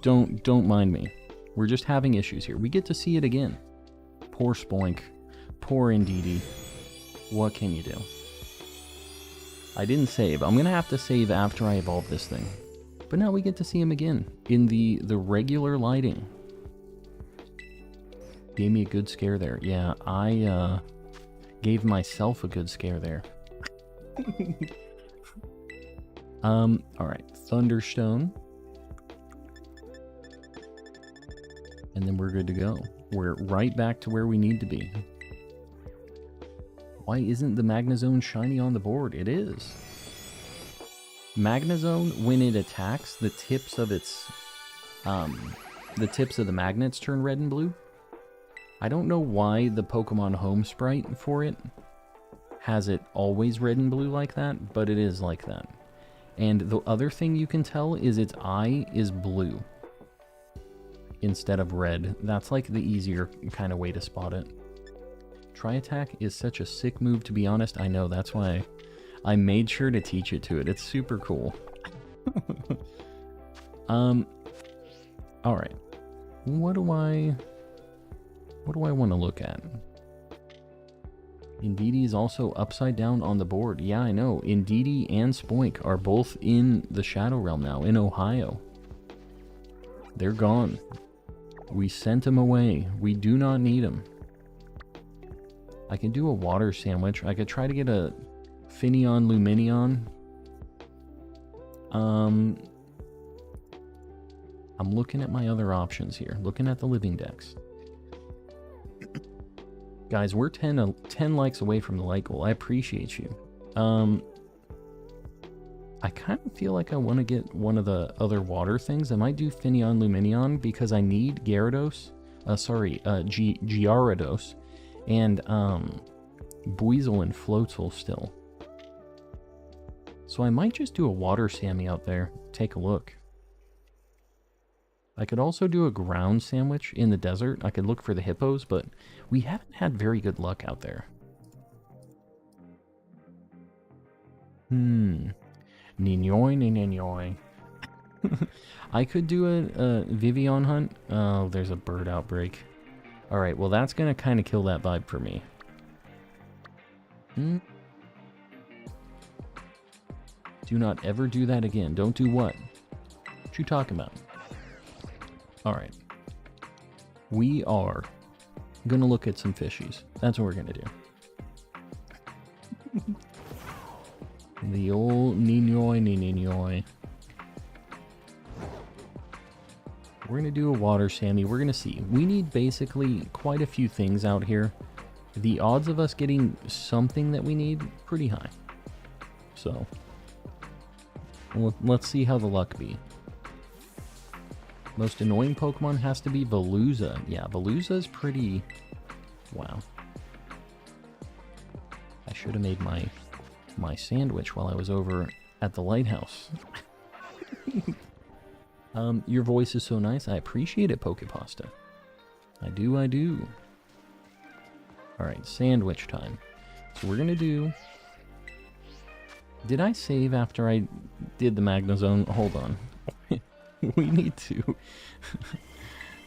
Don't mind me. We're just having issues here. We get to see it again. Poor Spoink. Poor Indeedee. What can you do? I didn't save. I'm gonna have to save after I evolve this thing. But now we get to see him again. In the regular lighting. Gave me a good scare there. Yeah, I gave myself a good scare there. Alright. Thunderstone. And then we're good to go. We're right back to where we need to be. Why isn't the Magnezone shiny on the board? It is. Magnezone, when it attacks, the tips of its... the tips of the magnets turn red and blue. I don't know why the Pokemon Home sprite for it has it always red and blue like that, but it is like that. And the other thing you can tell is its eye is blue instead of red. That's like the easier kind of way to spot it. Tri-attack is such a sick move, to be honest. I know, that's why I made sure to teach it to it. It's super cool. Alright. What do I want to look at? Indeedee is also upside down on the board. Yeah, I know. Indeedee and Spoink are both in the Shadow Realm now, in Ohio. They're gone. We sent them away. We do not need them. I can do a water sandwich. I could try to get a Finneon Lumineon. I'm looking at my other options here. Looking at the Living Dex. Guys, we're 10 likes away from the like goal. I appreciate you. I kind of feel like I want to get one of the other water things. I might do Finneon Lumineon because I need Gyarados. Gyarados. And, Buizel and Floatzel still. So I might just do a water Sammy out there. Take a look. I could also do a ground sandwich in the desert. I could look for the hippos, but we haven't had very good luck out there. Ninyoy. I could do a Vivian hunt. Oh, there's a bird outbreak. Alright, well that's going to kind of kill that vibe for me. Do not ever do that again. Don't do what? What you talking about? Alright. We are going to look at some fishies. That's what we're going to do. The old Ninoy. We're going to do a water Sammy. We're going to see. We need basically quite a few things out here. The odds of us getting something that we need, pretty high. So, let's see how the luck be. Most annoying Pokemon has to be Veluza. Yeah, Veluza's pretty... Wow. I should have made my sandwich while I was over at the lighthouse. Your voice is so nice. I appreciate it, Pokepasta. I do. Alright, sandwich time. So we're gonna do... Did I save after I did the Magnezone? Hold on. We need to...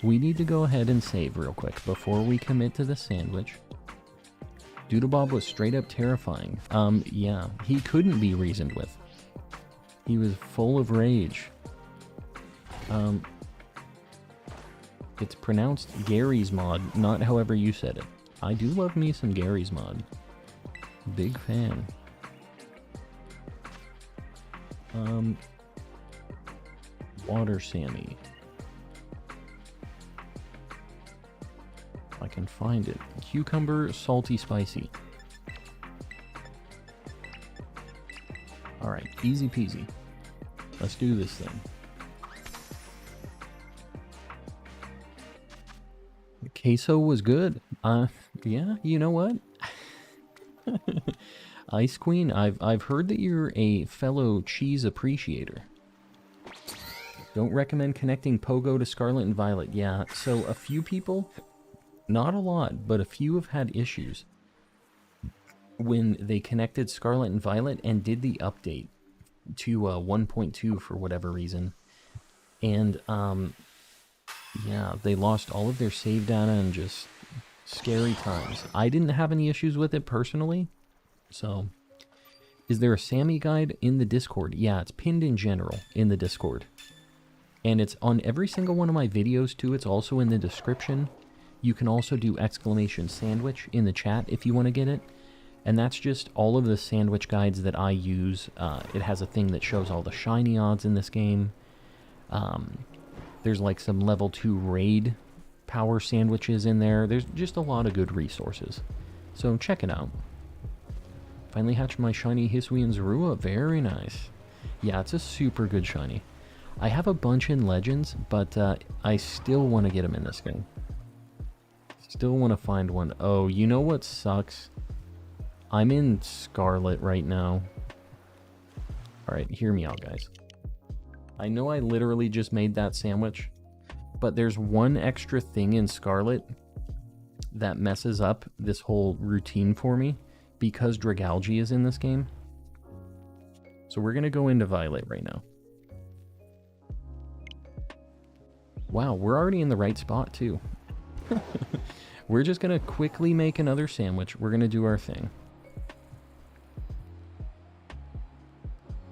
we need to go ahead and save real quick before we commit to the sandwich. Doodlebob was straight up terrifying. Yeah, he couldn't be reasoned with. He was full of rage. It's pronounced Gary's Mod, not however you said it. I do love me some Gary's Mod. Big fan. Water Sammy. I can find it. Cucumber, salty, spicy. Alright, easy peasy. Let's do this thing. Queso was good. Yeah, you know what? Ice Queen, I've heard that you're a fellow cheese appreciator. Don't recommend connecting Pogo to Scarlet and Violet. Yeah, so a few people, not a lot, but a few have had issues when they connected Scarlet and Violet and did the update to 1.2 for whatever reason. And, yeah, they lost all of their save data and just scary times. I didn't have any issues with it personally, so... Is there a Sammy guide in the Discord? Yeah, it's pinned in general in the Discord. And it's on every single one of my videos too. It's also in the description. You can also do exclamation sandwich in the chat if you want to get it. And that's just all of the sandwich guides that I use. It has a thing that shows all the shiny odds in this game. There's like some level 2 raid power sandwiches in there. There's just a lot of good resources. So check it out. Finally hatched my shiny Hisuian Zorua. Very nice. Yeah, it's a super good shiny. I have a bunch in Legends, but I still want to get them in this game. Still want to find one. Oh, you know what sucks? I'm in Scarlet right now. Alright, hear me out, guys. I know I literally just made that sandwich, but there's one extra thing in Scarlet that messes up this whole routine for me because Dragalge is in this game. So we're going to go into Violet right now. Wow, we're already in the right spot too. We're just going to quickly make another sandwich. We're going to do our thing.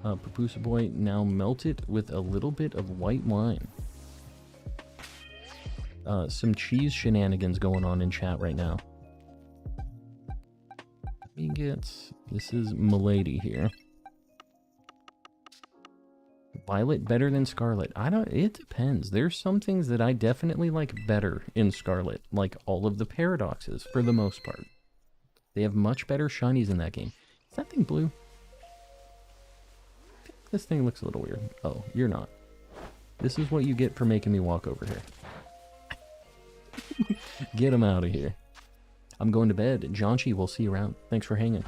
Papusa Boy, now melt it with a little bit of white wine. Some cheese shenanigans going on in chat right now. Let me get... This is Milady here. Violet better than Scarlet? It depends. There's some things that I definitely like better in Scarlet. Like all of the paradoxes, for the most part. They have much better shinies in that game. Is that thing blue? This thing looks a little weird. Oh, you're not. This is what you get for making me walk over here. Get him out of here. I'm going to bed. Jonchi, we'll see you around. Thanks for hanging.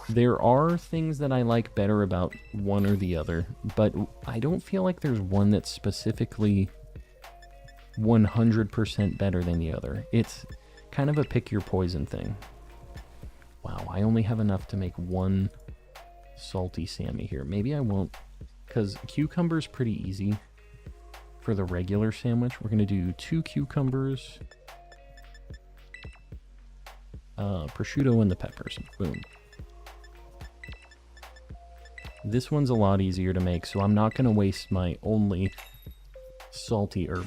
There are things that I like better about one or the other, but I don't feel like there's one that's specifically 100% better than the other. It's kind of a pick your poison thing. Wow, I only have enough to make one salty Sammy here. Maybe I won't, because cucumber's pretty easy for the regular sandwich. We're going to do 2 cucumbers, prosciutto and the peppers. Boom. This one's a lot easier to make, so I'm not going to waste my only salty herb.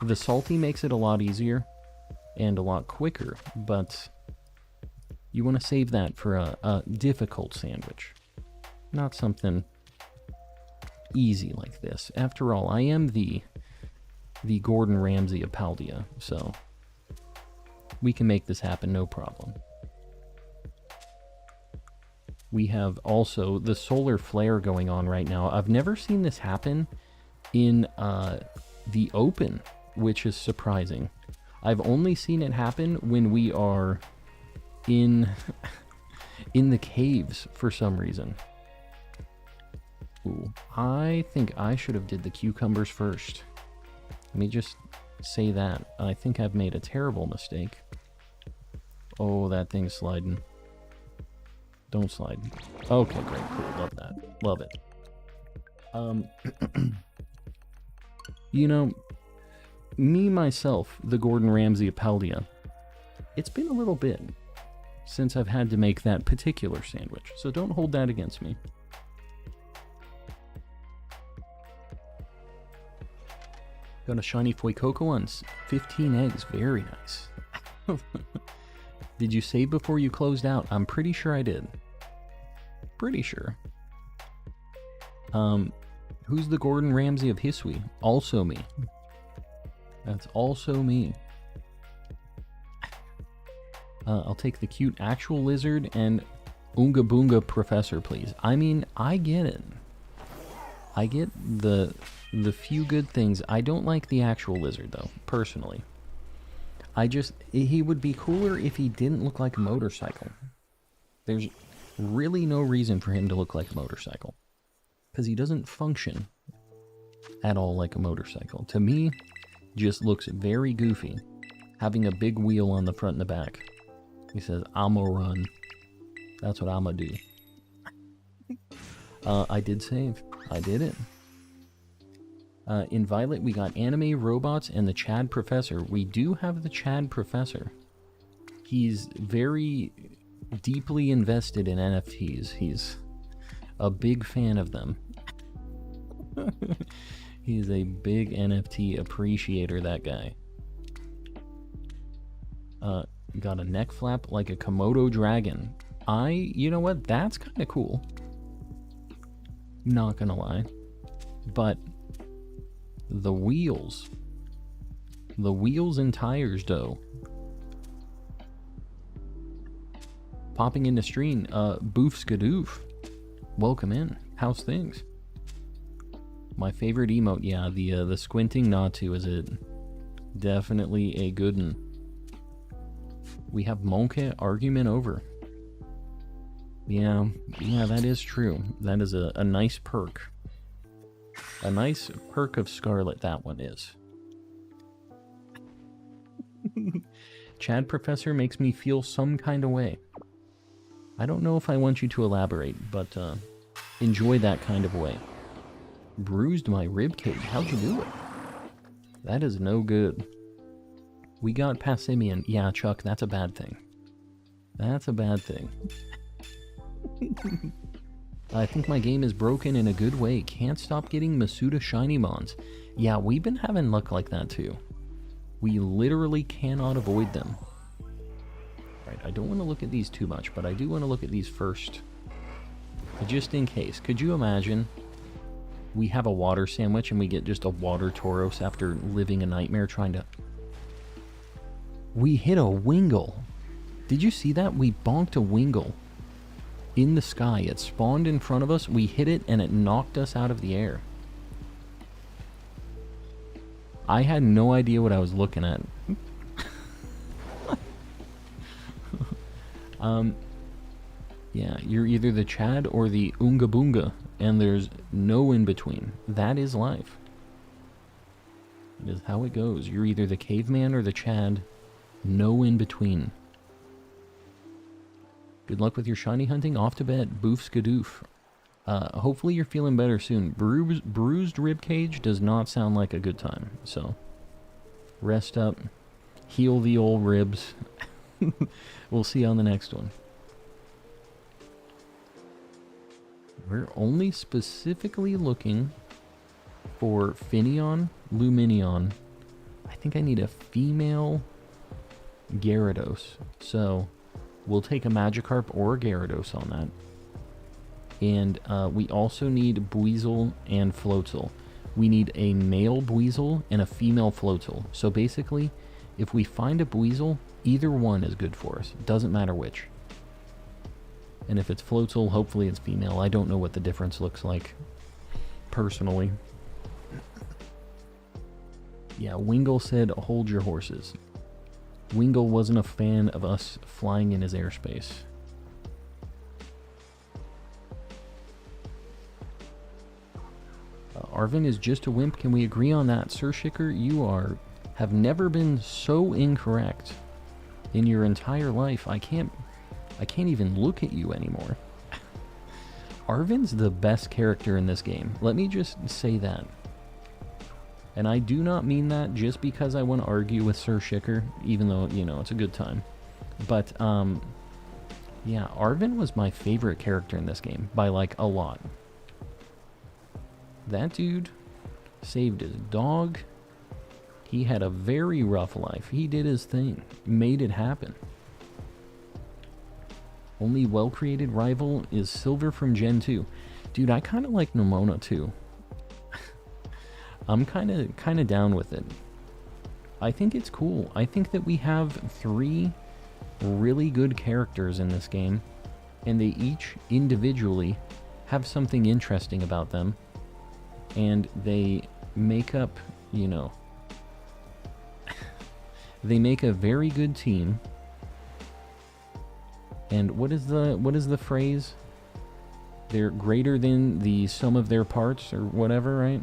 The salty makes it a lot easier, and a lot quicker, but you want to save that for a difficult sandwich, not something easy like this. After all, I am the Gordon Ramsay of Paldea, so we can make this happen, no problem. We have also the solar flare going on right now. I've never seen this happen in the open, which is surprising. I've only seen it happen when we are in the caves for some reason. Ooh, I think I should have did the cucumbers first. Let me just say that. I think I've made a terrible mistake. Oh, that thing's sliding. Don't slide. Okay, great, cool, love that. Love it. You know, me, myself, the Gordon Ramsay of Paldea, it's been a little bit since I've had to make that particular sandwich, so don't hold that against me. Got a shiny Fuecoco on 15 eggs, very nice. Did you save before you closed out? I'm pretty sure I did. Pretty sure. Who's the Gordon Ramsay of Hisui? Also me. That's also me. I'll take the cute actual lizard and Oonga Boonga Professor, please. I mean, I get it. I get the few good things. I don't like the actual lizard, though, personally. He would be cooler if he didn't look like a motorcycle. There's really no reason for him to look like a motorcycle, because he doesn't function at all like a motorcycle. To me, just looks very goofy, having a big wheel on the front and the back. He says, "I'ma run." That's what I'ma do. I did save. I did it. In Violet, we got anime, robots, and the Chad Professor. We do have the Chad Professor. He's very deeply invested in NFTs. He's a big fan of them. He's a big NFT appreciator, that guy. Got a neck flap like a Komodo dragon. You know what? That's kind of cool. Not gonna lie. But the wheels and tires, though. Popping into stream, Boof Skadoof. Welcome in. How's things? My favorite emote, yeah, the squinting Natu is it. Definitely a good one. We have Monke argument over. Yeah, that is true. That is a nice perk. A nice perk of Scarlet, that one is. Chad Professor makes me feel some kind of way. I don't know if I want you to elaborate, but enjoy that kind of way. Bruised my ribcage. How'd you do it? That is no good. We got Passimian. Yeah, Chuck, that's a bad thing. That's a bad thing. I think my game is broken in a good way. Can't stop getting Masuda Shiny Mons. Yeah, we've been having luck like that too. We literally cannot avoid them. Right, I don't want to look at these too much, but I do want to look at these first. Just in case. Could you imagine we have a water sandwich and we get just a water Tauros after living a nightmare trying to... We hit a Wingull. Did you see that? We bonked a Wingull in the sky. It spawned in front of us. We hit it and it knocked us out of the air. I had no idea what I was looking at. Yeah, you're either the Chad or the Oonga Boonga, and there's no in between. That is life. It is how it goes. You're either the caveman or the Chad. No in between. Good luck with your shiny hunting. Off to bed. Boof skadoof. Hopefully you're feeling better soon. Bruised ribcage does not sound like a good time. So, rest up. Heal the old ribs. We'll see you on the next one. We're only specifically looking for Finneon, Luminion. I think I need a female Gyarados. So we'll take a Magikarp or a Gyarados on that. And we also need Buizel and Floatzel. We need a male Buizel and a female Floatzel. So basically, if we find a Buizel, either one is good for us. Doesn't matter which. And if it's Floatzel, hopefully it's female. I don't know what the difference looks like, personally. Yeah, Wingull said, hold your horses. Wingull wasn't a fan of us flying in his airspace. Arvin is just a wimp. Can we agree on that? Sir Shicker, you have never been so incorrect in your entire life. I can't even look at you anymore. Arvin's the best character in this game. Let me just say that. And I do not mean that just because I want to argue with Sir Shicker, even though, you know, it's a good time. But, yeah, Arvin was my favorite character in this game by, like, a lot. That dude saved his dog. He had a very rough life. He did his thing. Made it happen. Only well-created rival is Silver from Gen 2. Dude, I kind of like Nemona too. I'm kind of down with it. I think it's cool. I think that we have 3 really good characters in this game, and they each individually have something interesting about them, and they make up, you know, they make a very good team. And what is the phrase? They're greater than the sum of their parts, or whatever, right?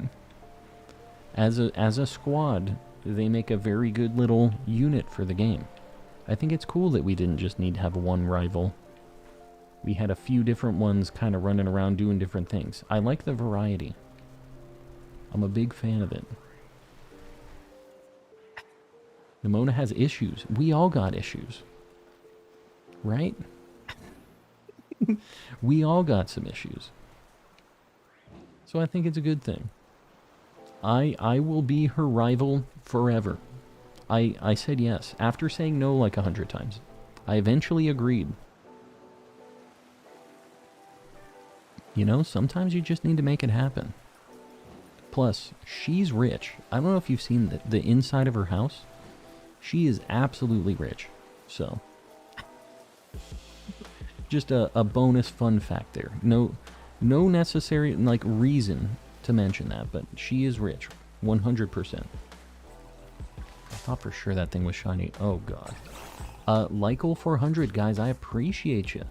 As a squad, they make a very good little unit for the game. I think it's cool that we didn't just need to have one rival. We had a few different ones kind of running around doing different things. I like the variety. I'm a big fan of it. Nemona has issues. We all got issues. Right? We all got some issues. So I think it's a good thing. I will be her rival forever. I said yes, after saying no like 100 times. I eventually agreed. You know, sometimes you just need to make it happen. Plus, she's rich. I don't know if you've seen the inside of her house. She is absolutely rich. So, just a bonus fun fact there. No necessary, like, reason to mention that, but she is rich. 100%. I thought for sure that thing was shiny. Oh, God. Lykel 400, guys, I appreciate you.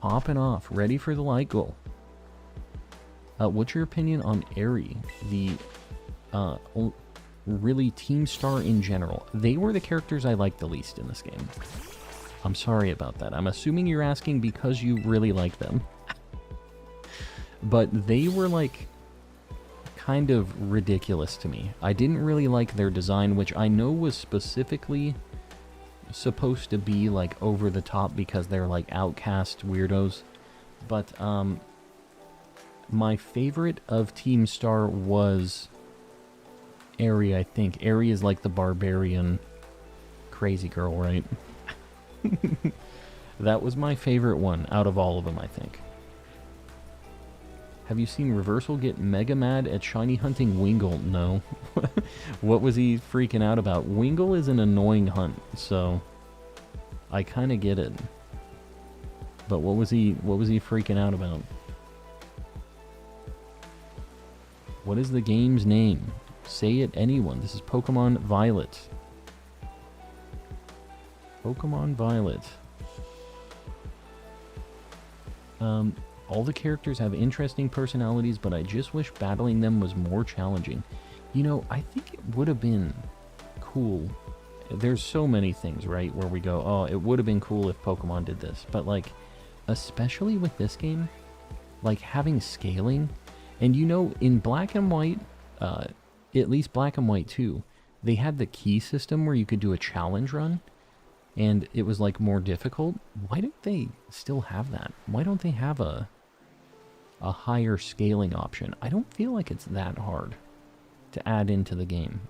Popping off. Ready for the Lykel. What's your opinion on Aerie, the really Team Star in general? They were the characters I liked the least in this game. I'm sorry about that. I'm assuming you're asking because you really like them. But they were, like, kind of ridiculous to me. I didn't really like their design, which I know was specifically supposed to be, like, over the top because they're, like, outcast weirdos. But, my favorite of Team Star was Aerie, I think. Aerie is like the barbarian crazy girl, right? That was my favorite one out of all of them, I think. Have you seen Reversal get mega mad at shiny hunting Wingull? No. What was he freaking out about? Wingull is an annoying hunt, so I kind of get it. But what was he freaking out about? What is the game's name? Say it, anyone. This is Pokemon Violet. Pokemon Violet. All the characters have interesting personalities, but I just wish battling them was more challenging. You know, I think it would have been cool. There's so many things, right, where we go, oh, it would have been cool if Pokemon did this. But, like, especially with this game, like, having scaling. And, you know, in Black and White, at least Black and White 2, they had the key system where you could do a challenge run. And it was, like, more difficult. Why don't they still have that? Why don't they have a higher scaling option? I don't feel like it's that hard to add into the game.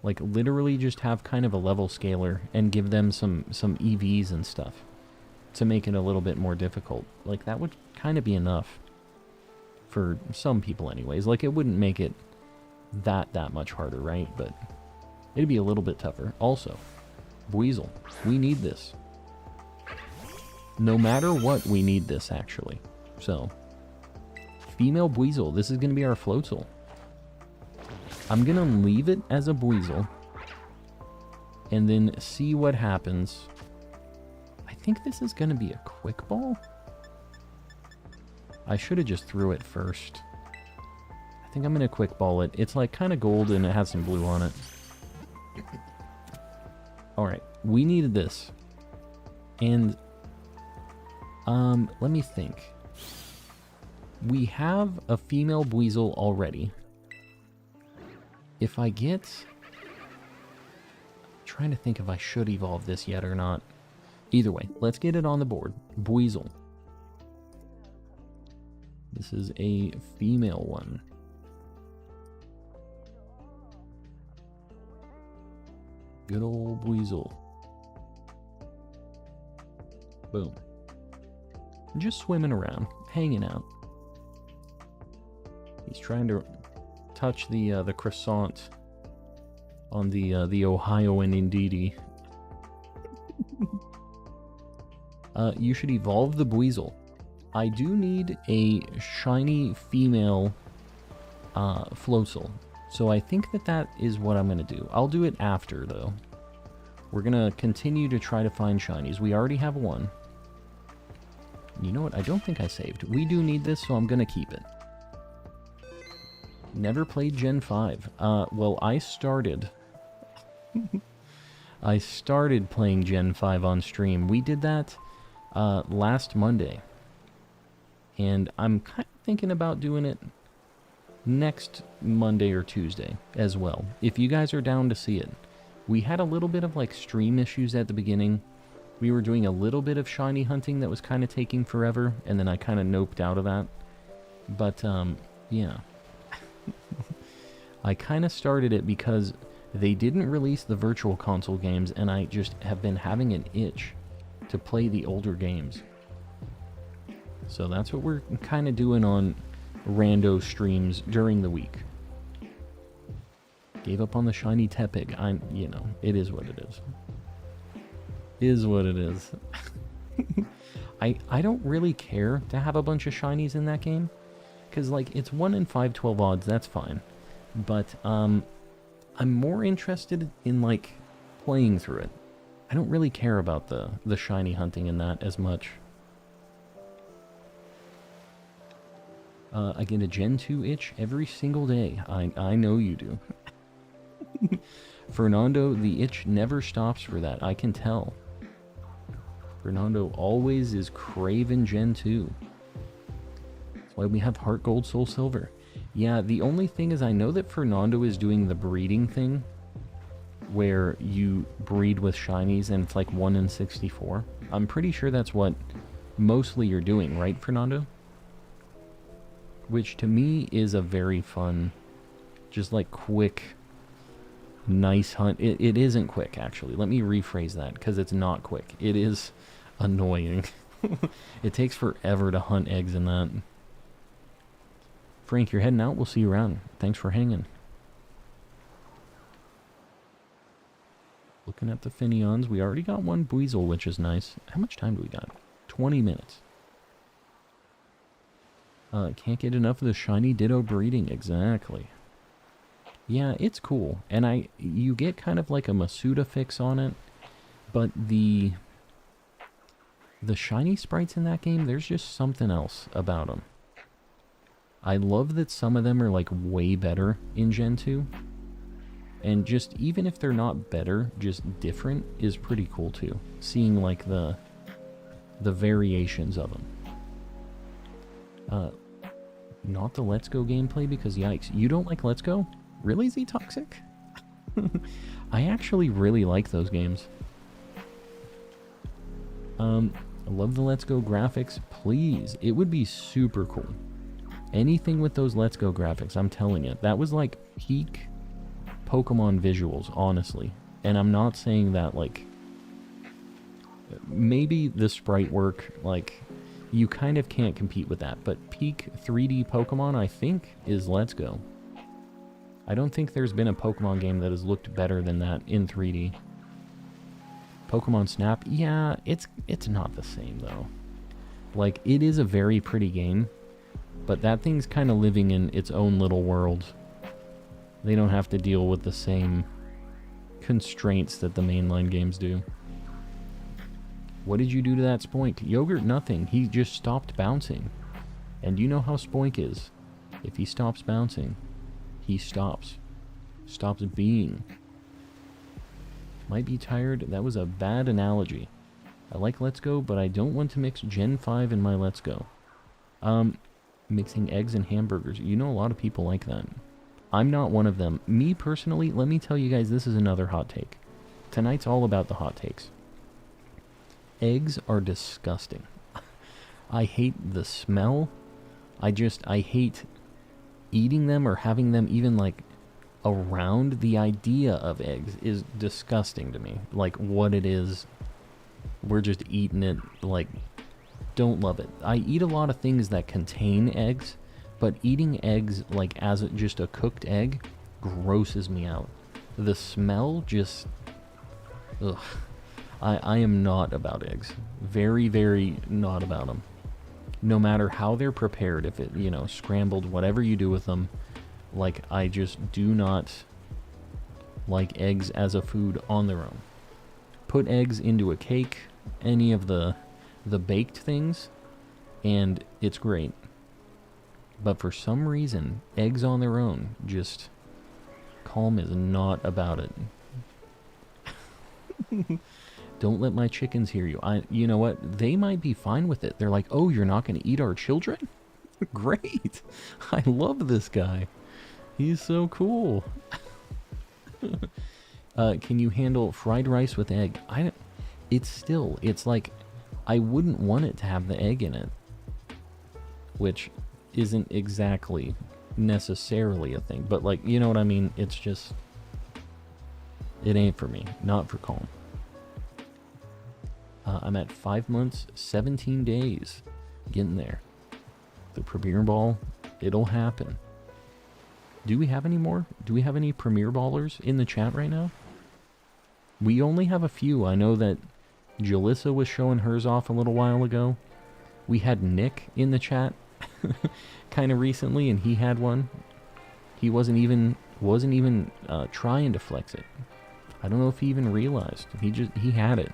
Like, literally just have kind of a level scaler and give them some EVs and stuff to make it a little bit more difficult. Like, that would kind of be enough. For some people anyways. Like, it wouldn't make it that much harder, right? But it'd be a little bit tougher. Also, Buizel. We need this. No matter what, we need this, actually. So, female Buizel. This is going to be our Floatzel. I'm going to leave it as a Buizel. And then see what happens. I think this is going to be a quick ball. I should have just threw it first. I think I'm going to quick ball it. It's like kind of gold and it has some blue on it. Alright, we needed this. And, let me think. We have a female Buizel already. If I get... I'm trying to think if I should evolve this yet or not. Either way, let's get it on the board. Buizel. This is a female one. Good old Buizel. Boom. Just swimming around, hanging out. He's trying to touch the croissant on the Ohioan Indeedee. You should evolve the Buizel. I do need a shiny female Floatzel. So I think that is what I'm going to do. I'll do it after, though. We're going to continue to try to find shinies. We already have one. You know what? I don't think I saved. We do need this, so I'm going to keep it. Never played Gen 5. Well, I started... I started playing Gen 5 on stream. We did that last Monday. And I'm kind of thinking about doing it next Monday or Tuesday as well, if you guys are down to see it. We had a little bit of like stream issues at the beginning. We were doing a little bit of shiny hunting that was kind of taking forever, and then I kind of noped out of that. But, yeah. I kind of started it because they didn't release the virtual console games, and I just have been having an itch to play the older games. So that's what we're kind of doing on rando streams during the week. Gave up on the shiny Tepig. You know, it is what it is. Is what it is. I don't really care to have a bunch of shinies in that game. Because, like, it's 1 in 512 odds, that's fine. But, I'm more interested in, like, playing through it. I don't really care about the shiny hunting in that as much. I get a Gen 2 itch every single day. I know you do. Fernando, the itch never stops for that. I can tell. Fernando always is craving Gen 2. That's why we have Heart Gold, Soul Silver. Yeah, the only thing is I know that Fernando is doing the breeding thing, where you breed with shinies and it's like 1 in 64. I'm pretty sure that's what mostly you're doing, right, Fernando? Which to me is a very fun, just like quick, nice hunt. It isn't quick, actually. Let me rephrase that, because it's not quick. It is annoying. It takes forever to hunt eggs in that. Frank, you're heading out. We'll see you around. Thanks for hanging. Looking at the Finions. We already got one Buizel, which is nice. How much time do we got? 20 minutes. Can't get enough of the shiny Ditto breeding. Exactly. Yeah, it's cool. And you get kind of like a Masuda fix on it. But the shiny sprites in that game, there's just something else about them. I love that some of them are like way better in Gen 2. And just even if they're not better, just different is pretty cool too. Seeing like the variations of them. Not the Let's Go gameplay, because yikes. You don't like Let's Go? Really, Z-Toxic? I actually really like those games. I love the Let's Go graphics. Please, it would be super cool. Anything with those Let's Go graphics, I'm telling you. That was like peak Pokemon visuals, honestly. And I'm not saying that, like, maybe the sprite work, like, you kind of can't compete with that. But peak 3D Pokemon, I think, is Let's Go. I don't think there's been a Pokemon game that has looked better than that in 3D. Pokemon Snap, yeah, it's not the same, though. Like, it is a very pretty game, but that thing's kind of living in its own little world. They don't have to deal with the same constraints that the mainline games do. What did you do to that Spoink? Yogurt, nothing. He just stopped bouncing. And you know how Spoink is. If he stops bouncing, he stops. Stops being. Might be tired. That was a bad analogy. I like Let's Go, but I don't want to mix Gen 5 in my Let's Go. Mixing eggs and hamburgers. You know a lot of people like that. I'm not one of them. Me personally, let me tell you guys, this is another hot take. Tonight's all about the hot takes. Eggs are disgusting. I hate the smell. I hate eating them or having them even, like, around. The idea of eggs is disgusting to me. Like, what it is, we're just eating it, like, don't love it. I eat a lot of things that contain eggs, but eating eggs, like, as just a cooked egg, grosses me out. The smell just, ugh. I am not about eggs. Very, very not about them. No matter how they're prepared, if it, you know, scrambled, whatever you do with them, like, I just do not like eggs as a food on their own. Put eggs into a cake, any of the baked things, and it's great. But for some reason, eggs on their own, just, Calm is not about it. Don't let my chickens hear you. You know what? They might be fine with it. They're like, oh, you're not going to eat our children? Great. I love this guy. He's so cool. Can you handle fried rice with egg? It's like, I wouldn't want it to have the egg in it. Which isn't exactly necessarily a thing. But, like, you know what I mean? It's just, it ain't for me. Not for Calm. I'm at 5 months, 17 days. Getting there. The Premier Ball, it'll happen. Do we have any more? Do we have any Premier Ballers in the chat right now? We only have a few. I know that Jalissa was showing hers off a little while ago. We had Nick in the chat kind of recently, and he had one. He wasn't even trying to flex it. I don't know if he even realized. He had it.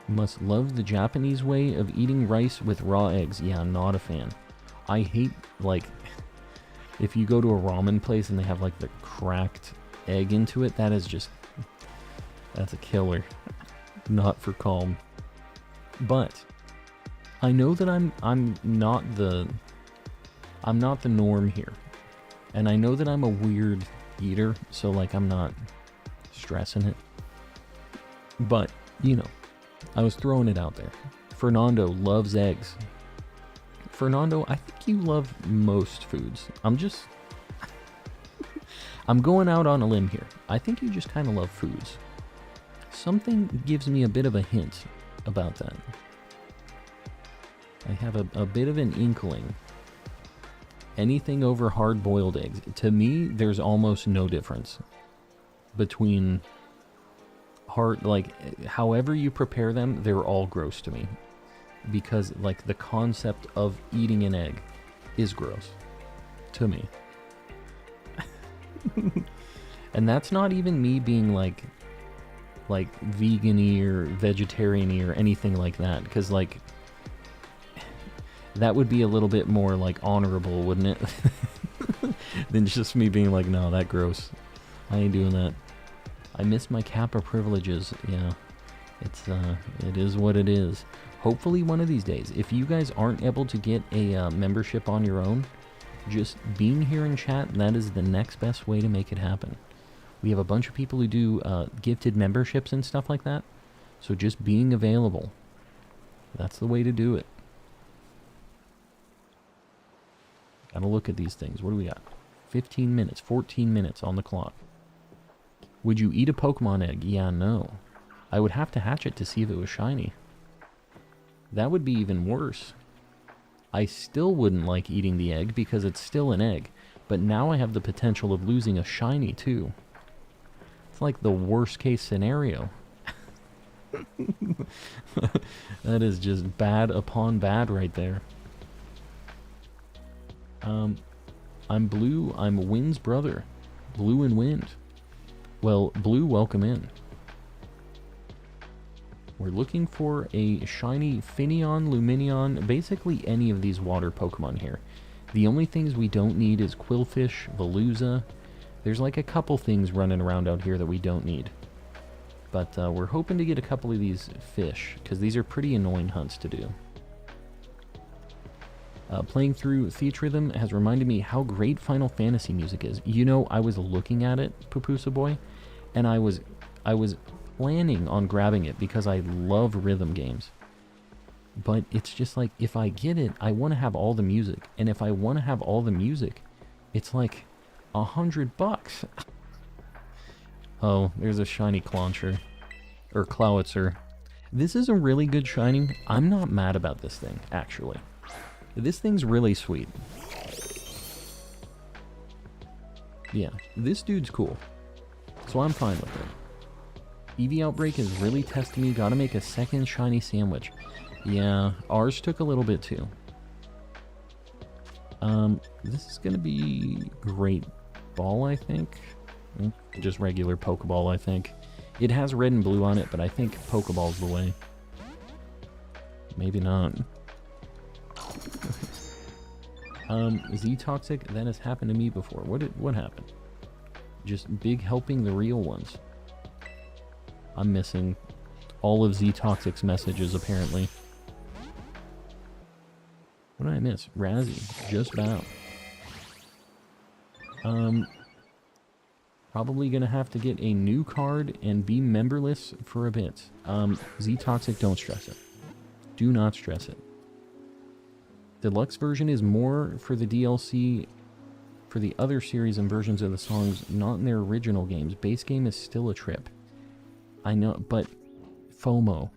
Must love the Japanese way of eating rice with raw eggs. Yeah, I'm not a fan. I hate, like, if you go to a ramen place and they have, like, the cracked egg into it, that's a killer. Not for Calm. But I know that I'm not the norm here. And I know that I'm a weird eater, so, like, I'm not stressing it. But, you know, I was throwing it out there. Fernando loves eggs. Fernando, I think you love most foods. I'm going out on a limb here. I think you just kind of love foods. Something gives me a bit of a hint about that. I have a bit of an inkling. Anything over hard-boiled eggs. To me, there's almost no difference between hard, like, however you prepare them, they're all gross to me. Because, like, the concept of eating an egg is gross to me. And that's not even me being like vegan-y or vegetarian-y or anything like that. Because, like, that would be a little bit more, like, honorable, wouldn't it? Than just me being like, no, that gross. I ain't doing that. I miss my Kappa privileges. Yeah, it is what it is. Hopefully one of these days, if you guys aren't able to get a membership on your own, just being here in chat, that is the next best way to make it happen. We have a bunch of people who do gifted memberships and stuff like that. So just being available, that's the way to do it. Gotta look at these things. What do we got? 15 minutes, 14 minutes on the clock. Would you eat a Pokemon egg? Yeah, no. I would have to hatch it to see if it was shiny. That would be even worse. I still wouldn't like eating the egg because it's still an egg. But now I have the potential of losing a shiny too. It's like the worst case scenario. That is just bad upon bad right there. I'm Blue. I'm Wind's brother. Blue and Wind. Well, Blue, welcome in. We're looking for a shiny Finneon, Lumineon, basically any of these water Pokemon here. The only things we don't need is Quillfish, Veluza. There's like a couple things running around out here that we don't need. But we're hoping to get a couple of these fish, because these are pretty annoying hunts to do. Playing through Theatrhythm has reminded me how great Final Fantasy music is. You know, I was looking at it, Pupusa Boy, and I was planning on grabbing it because I love rhythm games. But it's just like, if I get it, I want to have all the music. And if I want to have all the music, it's like $100. Oh, there's a shiny Clauncher. Or Clowitzer. This is a really good shiny. I'm not mad about this thing, actually. This thing's really sweet. Yeah, this dude's cool. So I'm fine with it. Eevee Outbreak is really testing me. Gotta make a second shiny sandwich. Yeah, ours took a little bit too. This is gonna be Great Ball, I think. Just regular Pokeball, I think. It has red and blue on it, but I think Pokeball's the way. Maybe not. Z-Toxic, that has happened to me before. What happened? Just big helping the real ones. I'm missing all of Z-Toxic's messages, apparently. What did I miss? Razzie. Just bow. Probably gonna have to get a new card and be memberless for a bit. Z-Toxic, don't stress it. Do not stress it. Deluxe version is more for the DLC for the other series and versions of the songs, not in their original games. Base game is still a trip. I know, but FOMO.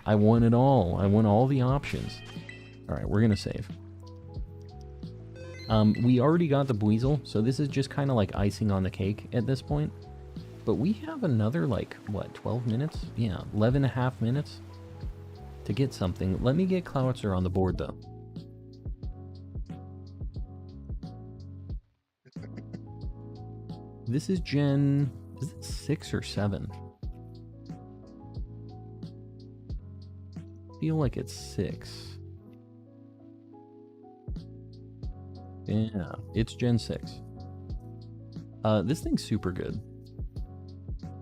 I want it all. I want all the options. Alright, we're gonna save. We already got the Buizel, so this is just kind of like icing on the cake at this point. But we have another, like, what, 12 minutes? Yeah, 11 and a half minutes to get something. Let me get Clowitzer on the board, though. This is Gen... is it 6 or 7? I feel like it's 6. Yeah, it's Gen 6. This thing's super good.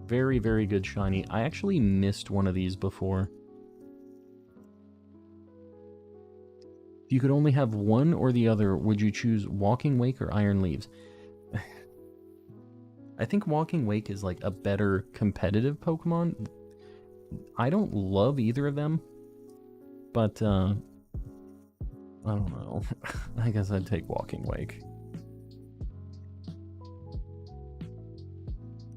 Very, very good shiny. I actually missed one of these before. If you could only have one or the other, would you choose Walking Wake or Iron Leaves? I think Walking Wake is like a better competitive Pokemon. I don't love either of them, but I don't know. I guess I'd take Walking Wake.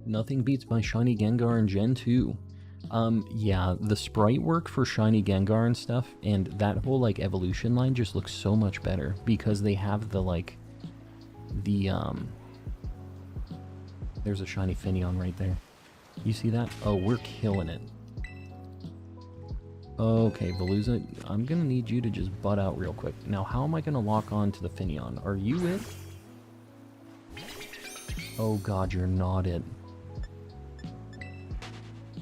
Nothing beats my Shiny Gengar in Gen 2. Yeah, the sprite work for Shiny Gengar and stuff, and that whole, like, evolution line just looks so much better, because they have the, like, there's a Shiny Finneon right there. You see that? Oh, we're killing it. Okay, Veluza, I'm gonna need you to just butt out real quick. Now, how am I gonna lock on to the Finneon? Are you it? Oh god, you're not it.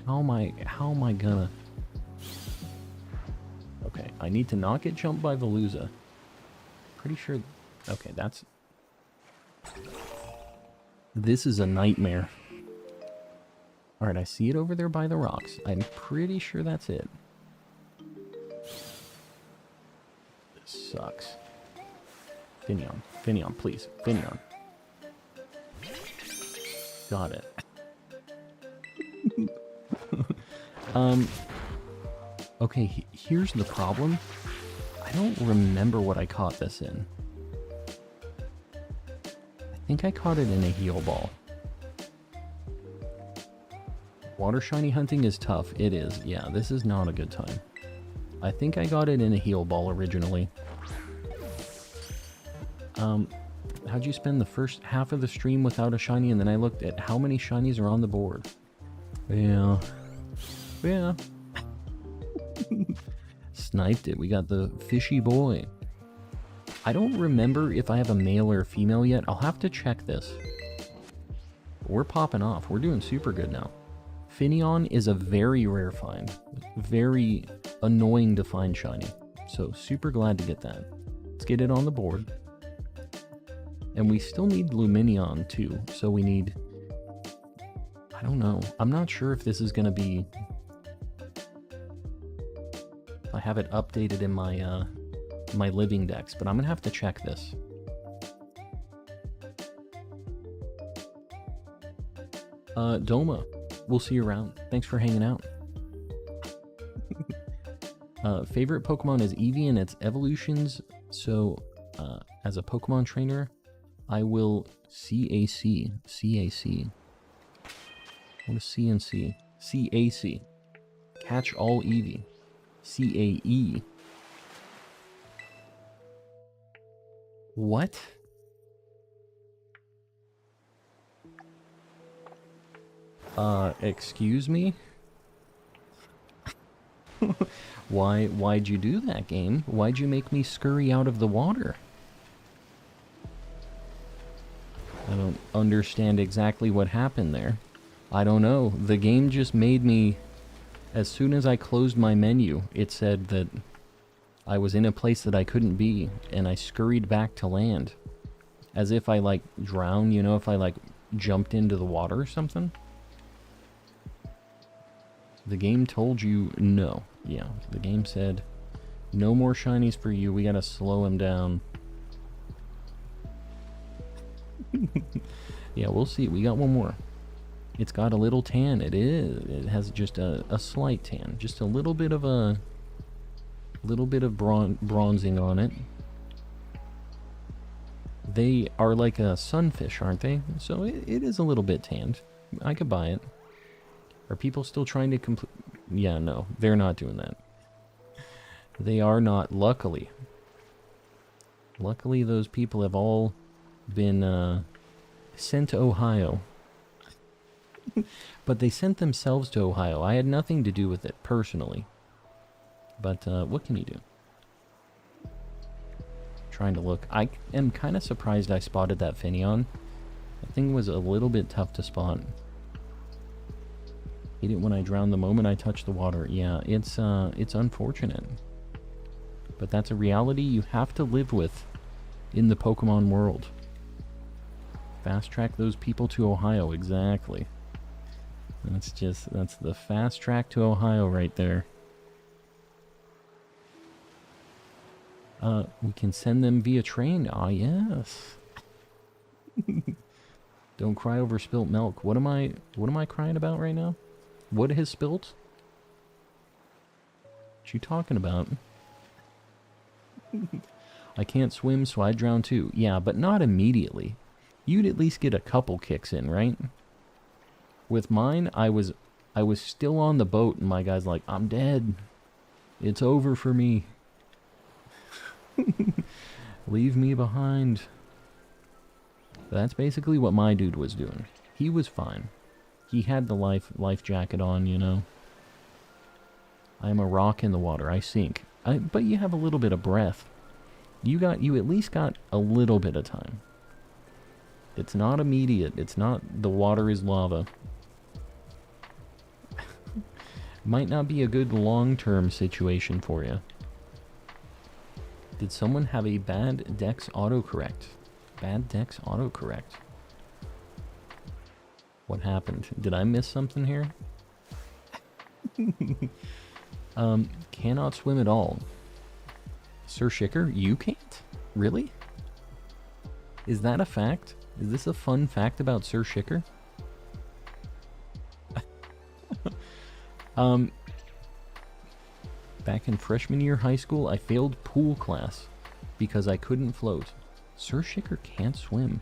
How am I gonna... Okay, I need to not get jumped by Veluza. Pretty sure... Okay, that's... This is a nightmare. Alright, I see it over there by the rocks. I'm pretty sure that's it. This sucks. Finneon. Finneon, please. Finneon. Got it. Okay, here's the problem. I don't remember what I caught this in. I think I caught it in a heal ball. Water shiny hunting is tough. It is. Yeah, this is not a good time. I think I got it in a heal ball originally. How'd you spend the first half of the stream without a shiny, and then I looked at how many shinies are on the board? Yeah. Yeah. Sniped it. We got the fishy boy. I don't remember if I have a male or a female yet. I'll have to check this. We're popping off. We're doing super good now. Finneon is a very rare find. Very annoying to find shiny. So super glad to get that. Let's get it on the board. And we still need Luminion too. So we need... I don't know. I'm not sure if this is going to be... I have it updated in my my Living Dex, but I'm going to have to check this. Doma, we'll see you around. Thanks for hanging out. Favorite Pokemon is Eevee and its evolutions, so as a Pokemon trainer, I will CAC. CAC. What is CNC? CAC. Catch all Eevee. CAE. What? Excuse me? Why'd you do that, game? Why'd you make me scurry out of the water? I don't understand exactly what happened there. I don't know. The game just made me... As soon as I closed my menu, it said that I was in a place that I couldn't be, and I scurried back to land. As if I, like, drowned, you know, if I, like, jumped into the water or something. The game told you no. Yeah, the game said, no more shinies for you, we gotta slow him down. Yeah, we'll see. We got one more. It's got a little tan. It is. It has just a slight tan. Just a little bit of bronzing on it. They are like a sunfish, aren't they? So it is a little bit tanned. I could buy it. Are people still trying to complete? Yeah, no. They're not doing that. They are not, luckily. Luckily, those people have all been sent to Ohio. But they sent themselves to Ohio. I had nothing to do with it, personally. But, what can you do? Trying to look. I am kind of surprised I spotted that Finneon. That thing was a little bit tough to spot. Hit it when I drowned the moment I touched the water. Yeah, it's unfortunate. But that's a reality you have to live with in the Pokemon world. Fast track those people to Ohio, exactly. That's the fast track to Ohio right there. We can send them via train. Ah, yes. Don't cry over spilt milk. What am I crying about right now? What has spilt? What you talking about? I can't swim, so I drown too. Yeah, but not immediately. You'd at least get a couple kicks in, right? With mine, I was still on the boat, and my guy's like, I'm dead. It's over for me. Leave me behind. That's basically what my dude was doing. He was fine. He had the life jacket on, you know. I'm a rock in the water. I sink. But you have a little bit of breath. You at least got a little bit of time. It's not immediate. It's not the water is lava. Might not be a good long-term situation for you. Did someone have a bad Dex autocorrect? Bad Dex autocorrect. What happened? Did I miss something here? Cannot swim at all. Sir Shicker, you can't? Really? Is that a fact? Is this a fun fact about Sir Shicker? Back in freshman year high school, I failed pool class because I couldn't float. Sir Shicker can't swim.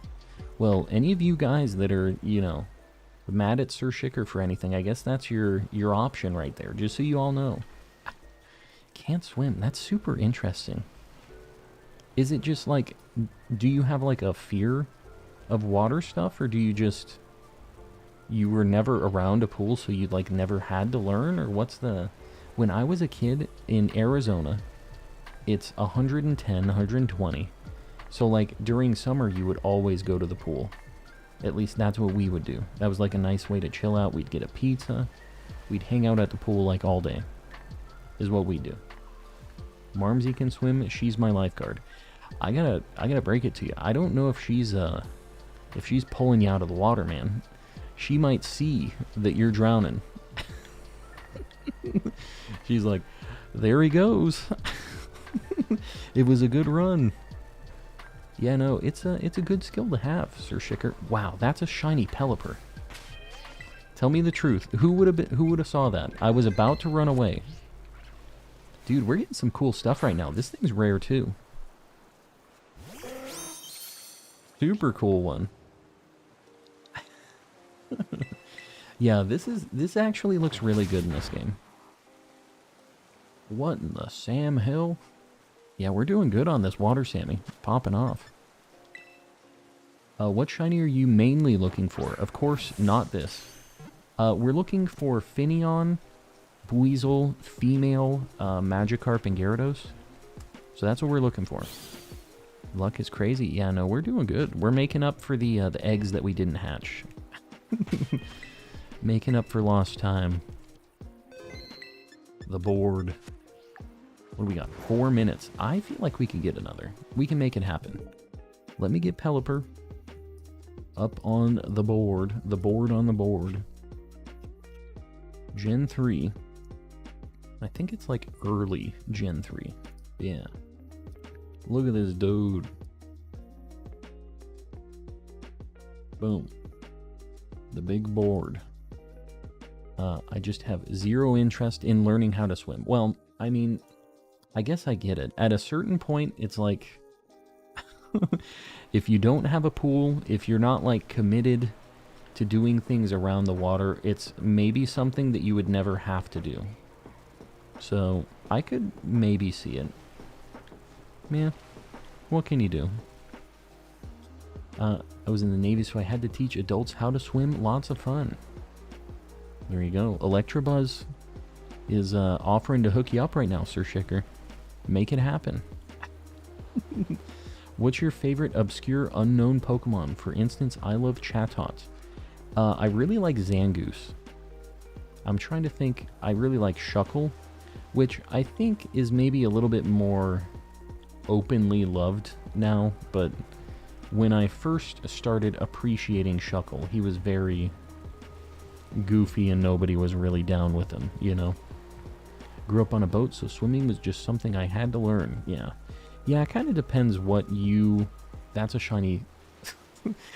Well, any of you guys that are, you know, mad at Sir Shicker for anything, I guess that's your option right there, just so you all know. Can't swim. That's super interesting. Is it just like, do you have like a fear of water stuff, or do you just, you were never around a pool so you like never had to learn, or what's the... When I was a kid in Arizona, it's 110, 120. So like during summer you would always go to the pool. At least that's what we would do. That was like a nice way to chill out. We'd get a pizza. We'd hang out at the pool like all day. Is what we do. Marmsy can swim. She's my lifeguard. I gotta break it to you. I don't know if she's pulling you out of the water, man. She might see that you're drowning. She's like, there he goes. It was a good run. Yeah, no, it's a good skill to have, Sir Shicker. Wow, that's a shiny Pelipper. Tell me the truth. Who would have saw that? I was about to run away. Dude, we're getting some cool stuff right now. This thing's rare too. Super cool one. Yeah, this actually looks really good in this game. What in the Sam Hill? Yeah, we're doing good on this water Sammy. Popping off. What shiny are you mainly looking for? Of course, not this. We're looking for Finneon, Buizel, Female, Magikarp, and Gyarados. So that's what we're looking for. Luck is crazy. Yeah, no, we're doing good. We're making up for the eggs that we didn't hatch. Making up for lost time. The board. What do we got? 4 minutes. I feel like we could get another. We can make it happen. Let me get Pelipper up on the board. The board on the board. Gen 3. I think it's like early Gen 3. Yeah. Look at this dude. Boom. The big board. I just have zero interest in learning how to swim. Well, I mean, I guess I get it. At a certain point, it's like, if you don't have a pool, if you're not like committed to doing things around the water, it's maybe something that you would never have to do. So, I could maybe see it. Yeah, what can you do? I was in the Navy, so I had to teach adults how to swim. Lots of fun. There you go. Electabuzz is offering to hook you up right now, Sir Shicker. Make it happen. What's your favorite obscure unknown Pokemon? For instance, I love Chatot. I really like Zangoose. I'm trying to think. I really like Shuckle, which I think is maybe a little bit more openly loved now, but when I first started appreciating Shuckle, he was very goofy and nobody was really down with him, you know? Grew up on a boat, so swimming was just something I had to learn. Yeah. Yeah, it kind of depends what you... That's a shiny...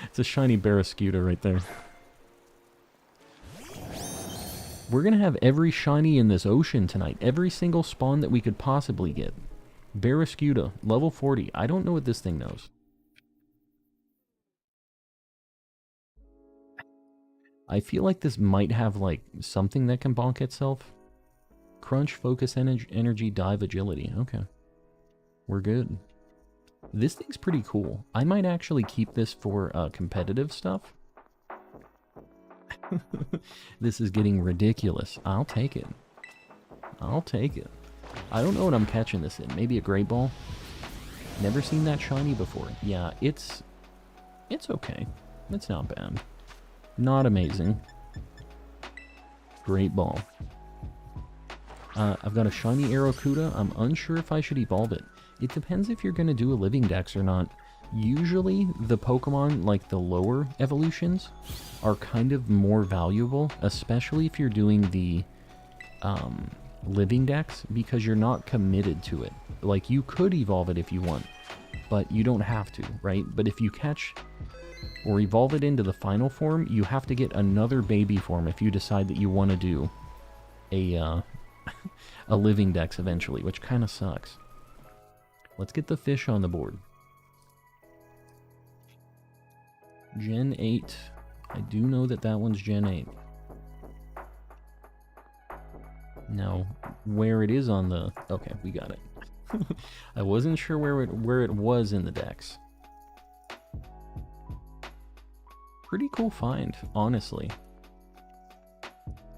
It's a shiny Barraskewda right there. We're gonna have every shiny in this ocean tonight. Every single spawn that we could possibly get. Barraskewda, level 40. I don't know what this thing knows. I feel like this might have, like, something that can bonk itself. Crunch, focus, energy, dive, agility. Okay. We're good. This thing's pretty cool. I might actually keep this for competitive stuff. This is getting ridiculous. I'll take it. I'll take it. I don't know what I'm catching this in. Maybe a Great Ball? Never seen that shiny before. Yeah, it's okay. It's not bad. Not amazing. Great Ball. I've got a shiny Arrokuda. I'm unsure if I should evolve it. It depends if you're going to do a Living Dex or not. Usually, the Pokemon, like the lower evolutions, are kind of more valuable, especially if you're doing the Living Dex, because you're not committed to it. Like, you could evolve it if you want, but you don't have to, right? But if you catch or evolve it into the final form, you have to get another baby form if you decide that you want to do a a living dex eventually, which kind of sucks. Let's get the fish on the board. Gen 8. I do know that that one's Gen 8. Now, where it is on the... Okay, we got it. I wasn't sure where it was in the dex. Pretty cool find, honestly.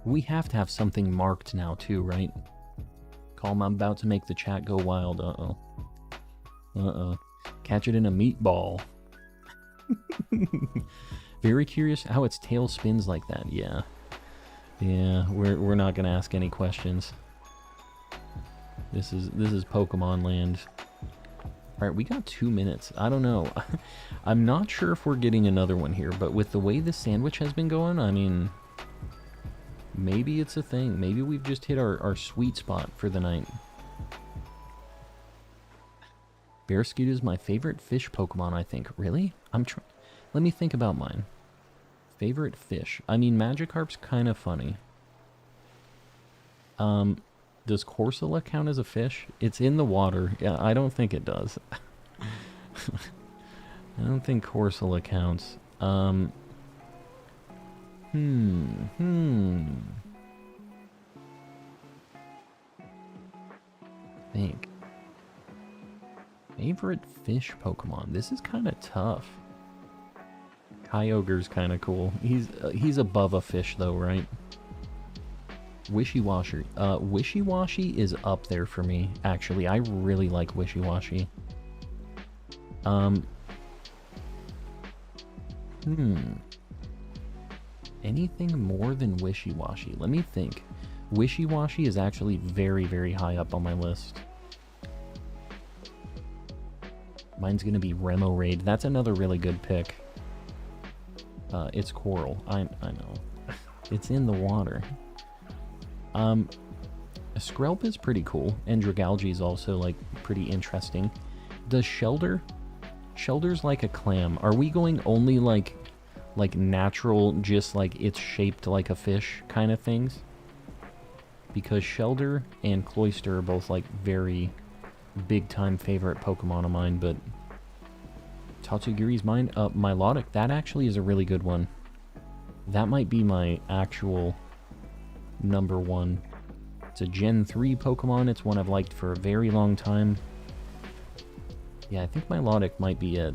We have to have something marked now too, right? Calm, I'm about to make the chat go wild. Uh-oh. Uh-oh. Catch it in a meatball. Very curious how its tail spins like that. Yeah. Yeah, we're not gonna ask any questions. This is Pokemon land. Alright, we got 2 minutes. I don't know. I'm not sure if we're getting another one here, but with the way the sandwich has been going, I mean, maybe it's a thing. Maybe we've just hit our sweet spot for the night. Barraskewda is my favorite fish Pokemon, I think. Really? Let me think about mine. Favorite fish. I mean, Magikarp's kind of funny. Does Corsola count as a fish? It's in the water. Yeah, I don't think it does. I don't think Corsola counts. Think. Favorite fish Pokemon. This is kind of tough. Kyogre's kind of cool. He's above a fish though, right? Wishy-Washy. Wishy-Washy is up there for me, actually. I really like Wishy-Washy. Anything more than Wishy-Washy? Let me think. Wishy-Washy is actually very, very high up on my list. Mine's gonna be Remoraid. That's another really good pick. It's Coral. I know. It's in the water. Skrelp is pretty cool, and Dragalge is also, like, pretty interesting. Does Shelder? Shelder's like a clam. Are we going only, like natural, just, like, it's shaped like a fish kind of things? Because Shelder and Cloyster are both, like, very big-time favorite Pokemon of mine, but... Tatsugiri's mine? Milotic. That actually is a really good one. That might be my actual... number 1. It's a Gen 3 Pokemon. It's one I've liked for a very long time. Yeah, I think Milotic might be it.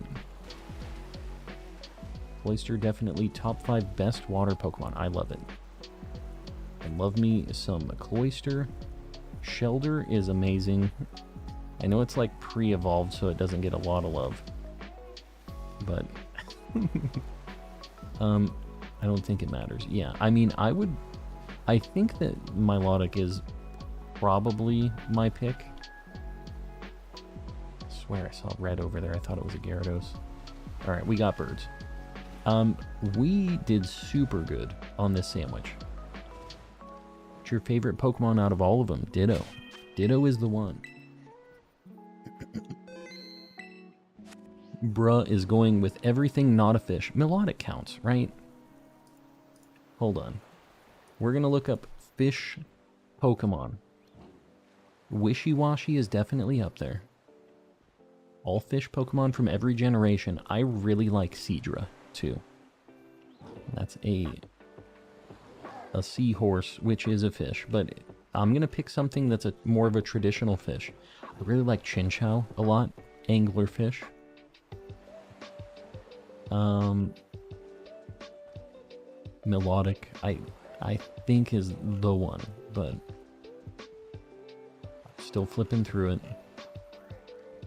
Cloyster, definitely top 5 best water Pokemon. I love it. I love me some Cloyster. Shelder is amazing. I know it's like pre-evolved, so it doesn't get a lot of love. But... I don't think it matters. Yeah, I mean, I think that Milotic is probably my pick. I swear I saw red over there. I thought it was a Gyarados. Alright, we got birds. We did super good on this sandwich. What's your favorite Pokemon out of all of them? Ditto. Ditto is the one. Bruh is going with everything not a fish. Milotic counts, right? Hold on. We're going to look up fish Pokemon. Wishy-Washy is definitely up there. All fish Pokemon from every generation. I really like Seadra, too. That's a seahorse, which is a fish. But I'm going to pick something that's more of a traditional fish. I really like Chinchou a lot. Anglerfish. Milotic, I think is the one, but still flipping through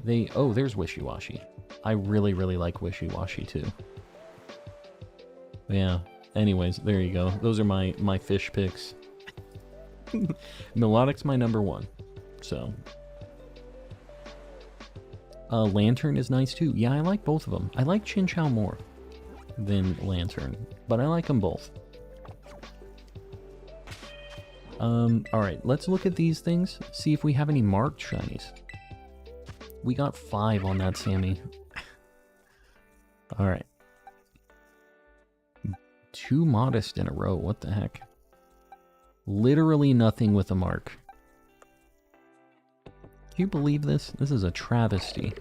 it. Oh, there's Wishy-Washy. I really, really like Wishy-Washy too. Yeah, anyways, there you go. Those are my fish picks. Milotic's my number 1, so. Lantern is nice too. Yeah, I like both of them. I like Chinchou more than Lantern, but I like them both. Alright, let's look at these things, see if we have any marked shinies. We got 5 on that Sammy. Alright. 2 modest in a row, what the heck? Literally nothing with a mark. you believe this? This is a travesty.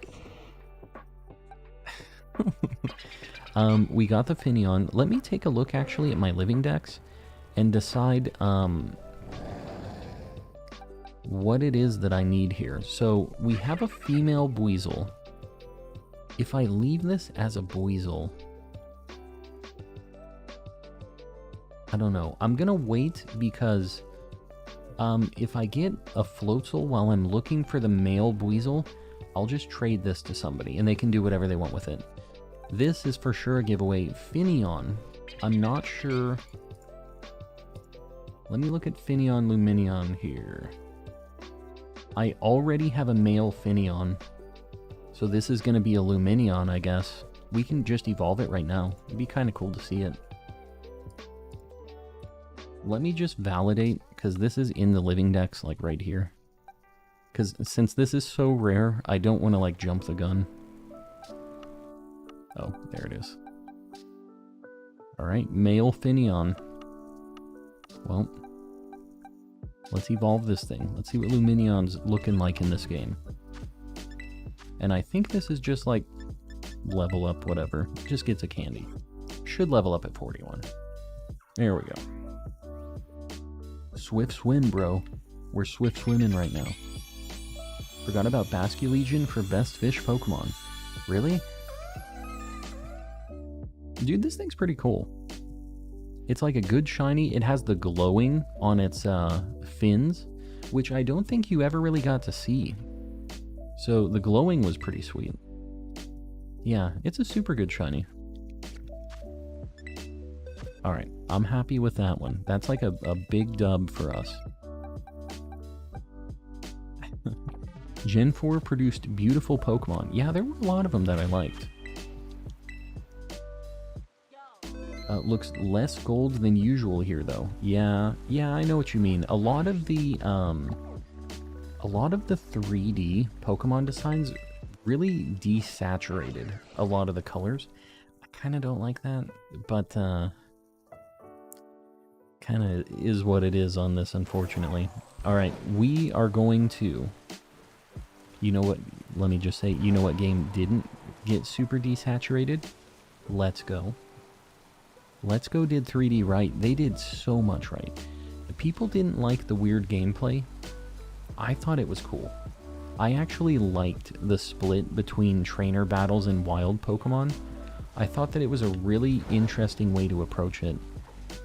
We got the Finneon. Let me take a look actually at my Living Dex and decide what it is that I need here. So we have a female Buizel. If I leave this as a Buizel, I don't know. I'm gonna wait because if I get a Floatzel while I'm looking for the male Buizel, I'll just trade this to somebody and they can do whatever they want with it. This is for sure a giveaway. Finneon, I'm not sure. Let me look at Finneon Luminion here. I already have a male Finneon, so this is going to be a Luminion, I guess. We can just evolve it right now. It'd be kind of cool to see it. Let me just validate, because this is in the Living Dex, like right here. Because since this is so rare, I don't want to like jump the gun. Oh, there it is. Alright, male Finneon. Well, let's evolve this thing. Let's see what Luminion's looking like in this game. And I think this is just like level up, whatever. Just gets a candy. Should level up at 41. There we go. Swift swim, bro. We're swift swimming right now. Forgot about Basculegion for best fish Pokemon. Really? Dude, this thing's pretty cool. It's like a good shiny. It has the glowing on its fins, which I don't think you ever really got to see. So the glowing was pretty sweet. Yeah, it's a super good shiny. Alright, I'm happy with that one. That's like a big dub for us. Gen 4 produced beautiful Pokemon. Yeah, there were a lot of them that I liked. Looks less gold than usual here, though. Yeah, I know what you mean. A lot of the 3D Pokemon designs really desaturated a lot of the colors. I kind of don't like that, but kind of is what it is on this, unfortunately. All right, we are going to. You know what? Let me just say, you know what game didn't get super desaturated? Let's Go. Let's Go did 3D right. They did so much right. The people didn't like the weird gameplay. I thought it was cool. I actually liked the split between trainer battles and wild Pokemon. I thought that it was a really interesting way to approach it.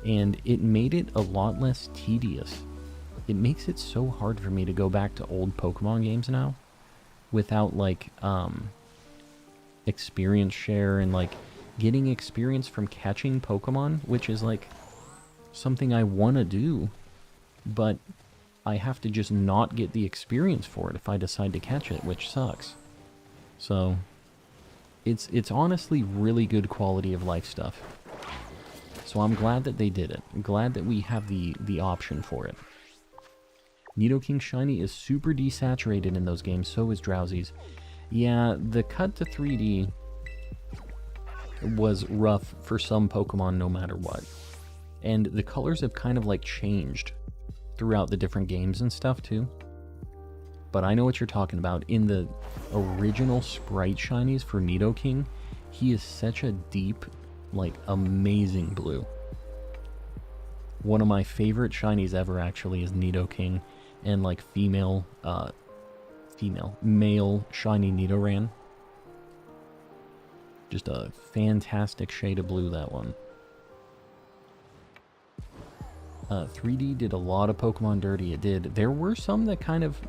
And it made it a lot less tedious. It makes it so hard for me to go back to old Pokemon games now without like experience share and like getting experience from catching Pokemon, which is like something I want to do, but I have to just not get the experience for it if I decide to catch it, which sucks. So it's honestly really good quality of life stuff. So I'm glad that they did it. I'm glad that we have the option for it. Nidoking Shiny is super desaturated in those games, so is Drowsy's. Yeah, the cut to 3D was rough for some Pokemon no matter what. And the colors have kind of like changed throughout the different games and stuff too. But I know what you're talking about. In the original Sprite Shinies for Nidoking, he is such a deep, like amazing blue. One of my favorite Shinies ever actually is Nidoking and like male Shiny Nidoran. Just a fantastic shade of blue, that one. 3D did a lot of Pokemon dirty, it did. There were some that kind of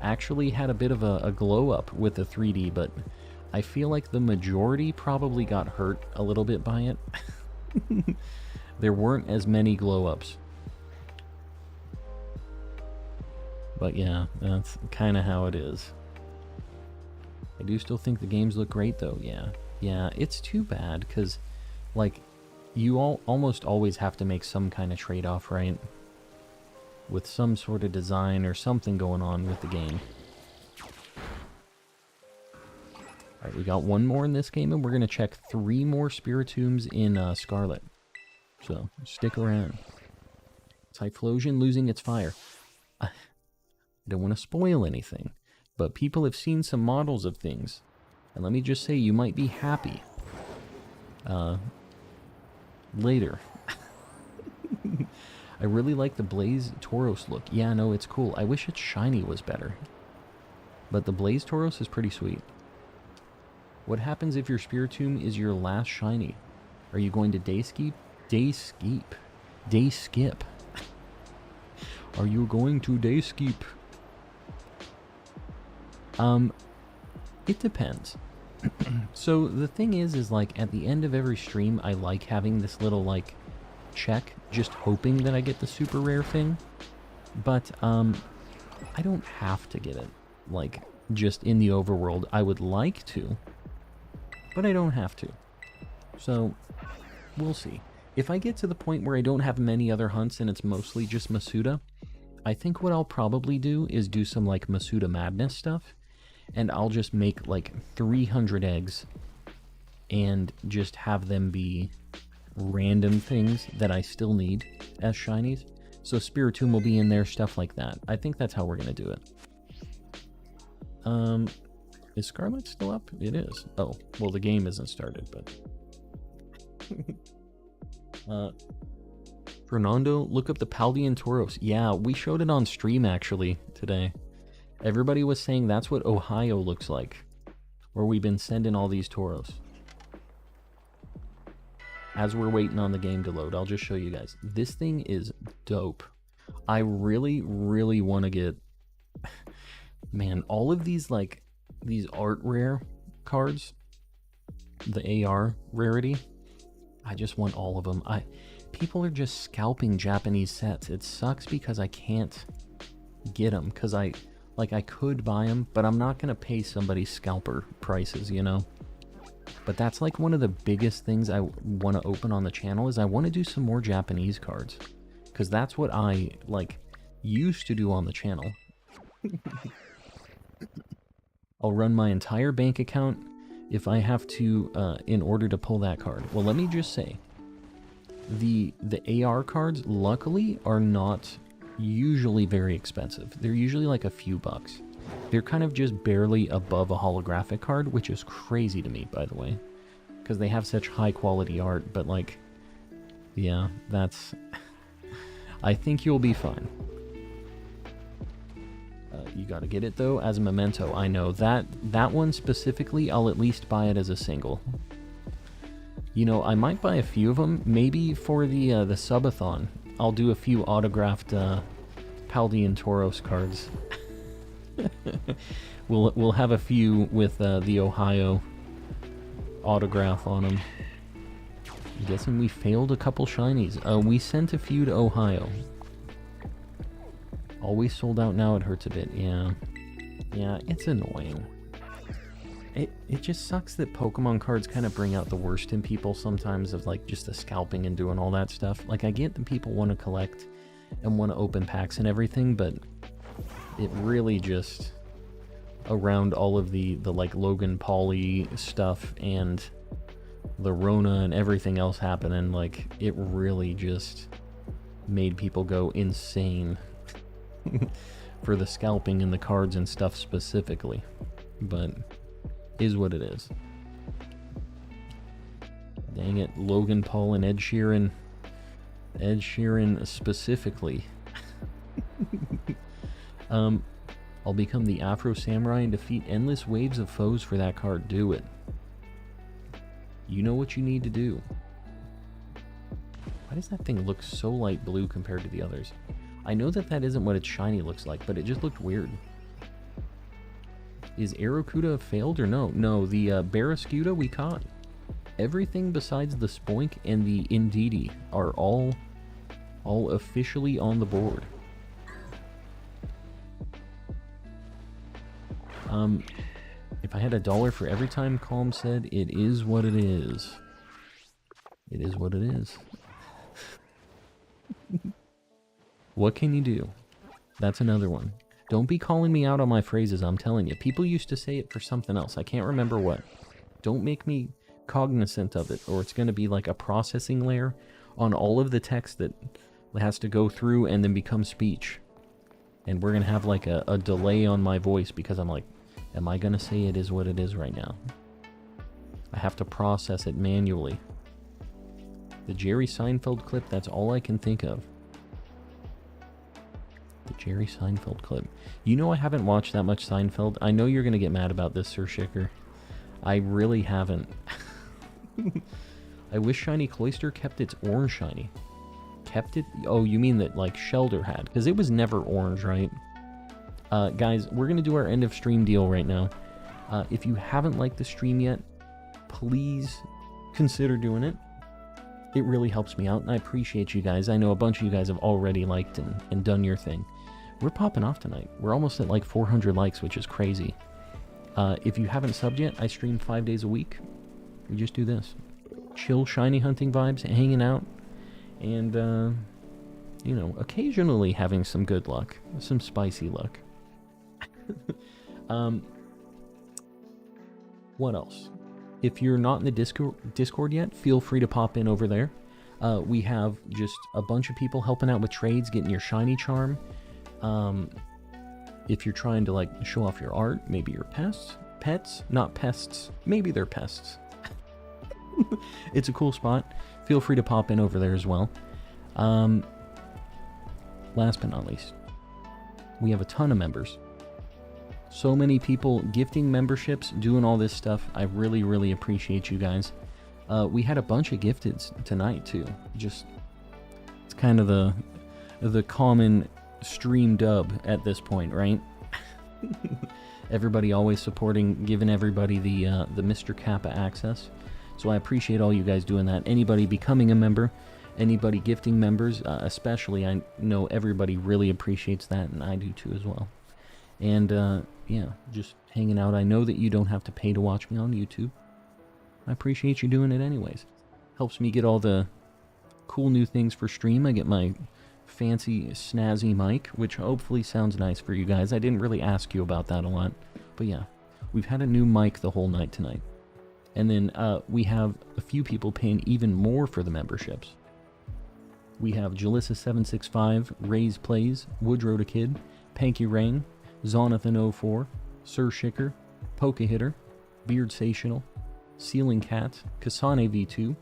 actually had a bit of a glow up with the 3D, but I feel like the majority probably got hurt a little bit by it. There weren't as many glow ups. But yeah, that's kind of how it is. I do still think the games look great though, yeah. Yeah, it's too bad, because, like, you almost always have to make some kind of trade-off, right? With some sort of design or something going on with the game. Alright, we got one more in this game, and we're going to check 3 more Spiritombs in Scarlet. So, stick around. Typhlosion losing its fire. I don't want to spoil anything. but people have seen some models of things. And let me just say, you might be happy. Later. I really like the Blaze Tauros look. Yeah, no, it's cool. I wish its shiny was better. But the Blaze Tauros is pretty sweet. What happens if your Spiritomb is your last shiny? Are you going to day skip? Day skip. Day skip. Are you going to day skip? It depends. So the thing is like at the end of every stream, I like having this little like check, just hoping that I get the super rare thing. But I don't have to get it. Like just in the overworld, I would like to, but I don't have to. So we'll see. If I get to the point where I don't have many other hunts and it's mostly just Masuda, I think what I'll probably do is do some like Masuda Madness stuff, and I'll just make like 300 eggs and just have them be random things that I still need as shinies. So Spiritomb will be in there, stuff like that. I think that's how we're going to do it. Is Scarlet still up? It is. Oh, well, the game isn't started, but... Fernando, look up the Paldean Tauros. Yeah, we showed it on stream, actually, today. Everybody was saying that's what Ohio looks like, where we've been sending all these Tauros. As we're waiting on the game to load, I'll just show you guys. This thing is dope. I really, really want to get... Man, all of these, like, these art rare cards, the AR rarity, I just want all of them. People are just scalping Japanese sets. It sucks because I can't get them, because I could buy them, but I'm not going to pay somebody scalper prices, you know? But that's like one of the biggest things I want to open on the channel, is I want to do some more Japanese cards, because that's what I, like, used to do on the channel. I'll run my entire bank account if I have to, in order to pull that card. Well, let me just say, the AR cards, luckily, are not usually very expensive. They're usually like a few bucks. They're kind of just barely above a holographic card, which is crazy to me, by the way, because they have such high quality art. But like, yeah, that's... I think you'll be fine. You gotta get it though as a memento. I know that one specifically, I'll at least buy it as a single. You know, I might buy a few of them, maybe for the subathon. I'll do a few autographed Paldean Tauros cards. We'll have a few with the Ohio autograph on them. I'm guessing we failed a couple shinies. We sent a few to Ohio. Always sold out now, it hurts a bit. Yeah, it's annoying. It just sucks that Pokemon cards kind of bring out the worst in people sometimes, of like just the scalping and doing all that stuff. Like, I get that people want to collect and want to open packs and everything, but it really just, around all of the like Logan Pauli stuff and the Rona and everything else happening, like, it really just made people go insane for the scalping and the cards and stuff specifically. But is what it is. Dang it, Logan Paul and Ed Sheeran specifically. I'll become the Afro Samurai and defeat endless waves of foes for that card. Do it. You know what you need to do. Why does that thing look so light blue compared to the others? I know that isn't what its shiny looks like, but it just looked weird. Is Aracuda failed or no? No, the Barraskewda we caught. Everything besides the Spoink and the Indeedee are all officially on the board. If I had $1 for every time Calm said, it is what it is. It is what it is. What can you do? That's another one. Don't be calling me out on my phrases, I'm telling you. People used to say it for something else. I can't remember what. Don't make me cognizant of it, or it's going to be like a processing layer on all of the text that has to go through and then become speech. And we're going to have like a delay on my voice because I'm like, am I going to say it is what it is right now? I have to process it manually. The Jerry Seinfeld clip, that's all I can think of. The Jerry Seinfeld clip. You know I haven't watched that much Seinfeld. I know you're going to get mad about this, Sir Shicker. I really haven't. I wish Shiny Cloyster kept its orange shiny. Kept it? Oh, you mean that like Shelder had? Because it was never orange, right? Guys, we're going to do our end of stream deal right now. If you haven't liked the stream yet, please consider doing it. It really helps me out, and I appreciate you guys. I know a bunch of you guys have already liked and done your thing. We're popping off tonight. We're almost at like 400 likes, which is crazy. If you haven't subbed yet, I stream 5 days a week. We just do this. Chill shiny hunting vibes, hanging out, and, you know, occasionally having some good luck. Some spicy luck. What else? If you're not in the Discord yet, feel free to pop in over there. We have just a bunch of people helping out with trades, getting your shiny charm. If you're trying to like show off your art, maybe your pets, not pests, maybe they're pests. It's a cool spot. Feel free to pop in over there as well. Last but not least, we have a ton of members. So many people gifting memberships, doing all this stuff. I really, really appreciate you guys. We had a bunch of gifteds tonight too. Just, it's kind of the common stream dub at this point, right? Everybody always supporting, giving everybody the Mr. Kappa access. So I appreciate all you guys doing that. Anybody becoming a member, anybody gifting members, especially, I know everybody really appreciates that, and I do too as well. And yeah, just hanging out. I know that you don't have to pay to watch me on YouTube. I appreciate you doing it anyways. Helps me get all the cool new things for stream. I get my fancy snazzy mic, which hopefully sounds nice for you guys. I didn't really ask you about that a lot, but yeah, we've had a new mic the whole night tonight. And then we have a few people paying even more for the memberships. We have Jalissa765, Ray's Plays, Woodrow the Kid, Panky Rain, Zonathan04, Sir Shicker, Poke Hitter, Beard Sational, Ceiling Cat, Kasane V2,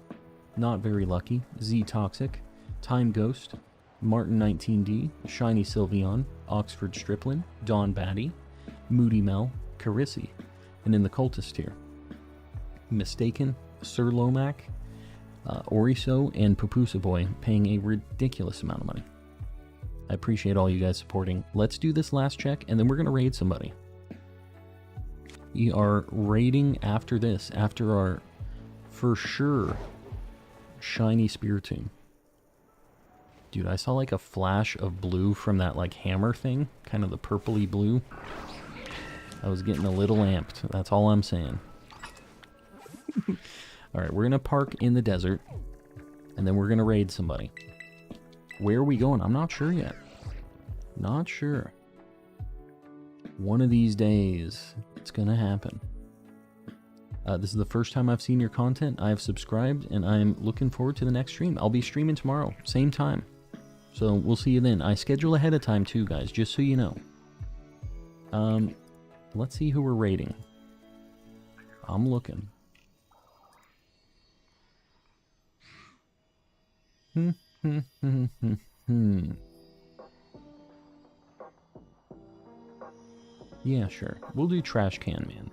Not Very Lucky, Z Toxic, Time Ghost, Martin19D, Shiny Sylveon, Oxford Striplin, Don Batty, Moody Mel, Carissi, and in the Cultist tier, Mistaken, Sir Lomac, Oriso, and Papusa Boy paying a ridiculous amount of money. I appreciate all you guys supporting. Let's do this last check, and then we're going to raid somebody. We are raiding after this, after our, for sure, shiny Spiritomb. Dude, I saw like a flash of blue from that like hammer thing, kind of the purpley blue. I was getting a little amped, that's all I'm saying. Alright, we're going to park in the desert, and then we're going to raid somebody. Where are we going? I'm not sure yet. Not sure. One of these days, it's going to happen. This is the first time I've seen your content. I have subscribed, and I'm looking forward to the next stream. I'll be streaming tomorrow, same time. So we'll see you then. I schedule ahead of time too, guys, just so you know. Let's see who we're raiding. I'm looking. Yeah, sure. We'll do Trash Can Man.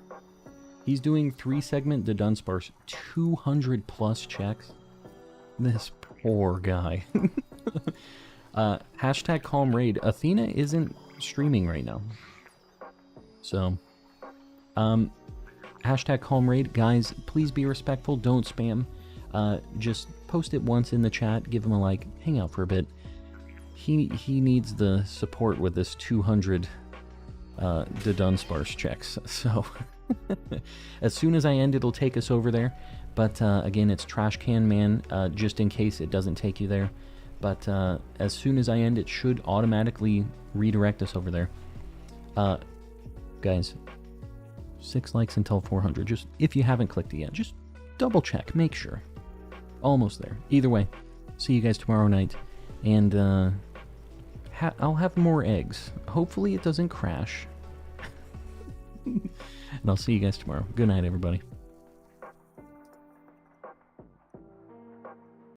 He's doing 3-segment the Dunsparce, 200 plus checks. This poor guy. Hashtag Calm Raid. Athena isn't streaming right now. So, hashtag Calm Raid. Guys, please be respectful. Don't spam. Just post it once in the chat. Give him a like. Hang out for a bit. He needs the support with this 200 the Dunsparce checks. So, as soon as I end, it'll take us over there. But again, it's Trash Can Man, just in case it doesn't take you there. But as soon as I end, it should automatically redirect us over there. Guys, 6 likes until 400. Just, if you haven't clicked it yet, just double check, make sure. Almost there. Either way, see you guys tomorrow night. And I'll have more eggs. Hopefully it doesn't crash. And I'll see you guys tomorrow. Good night, everybody.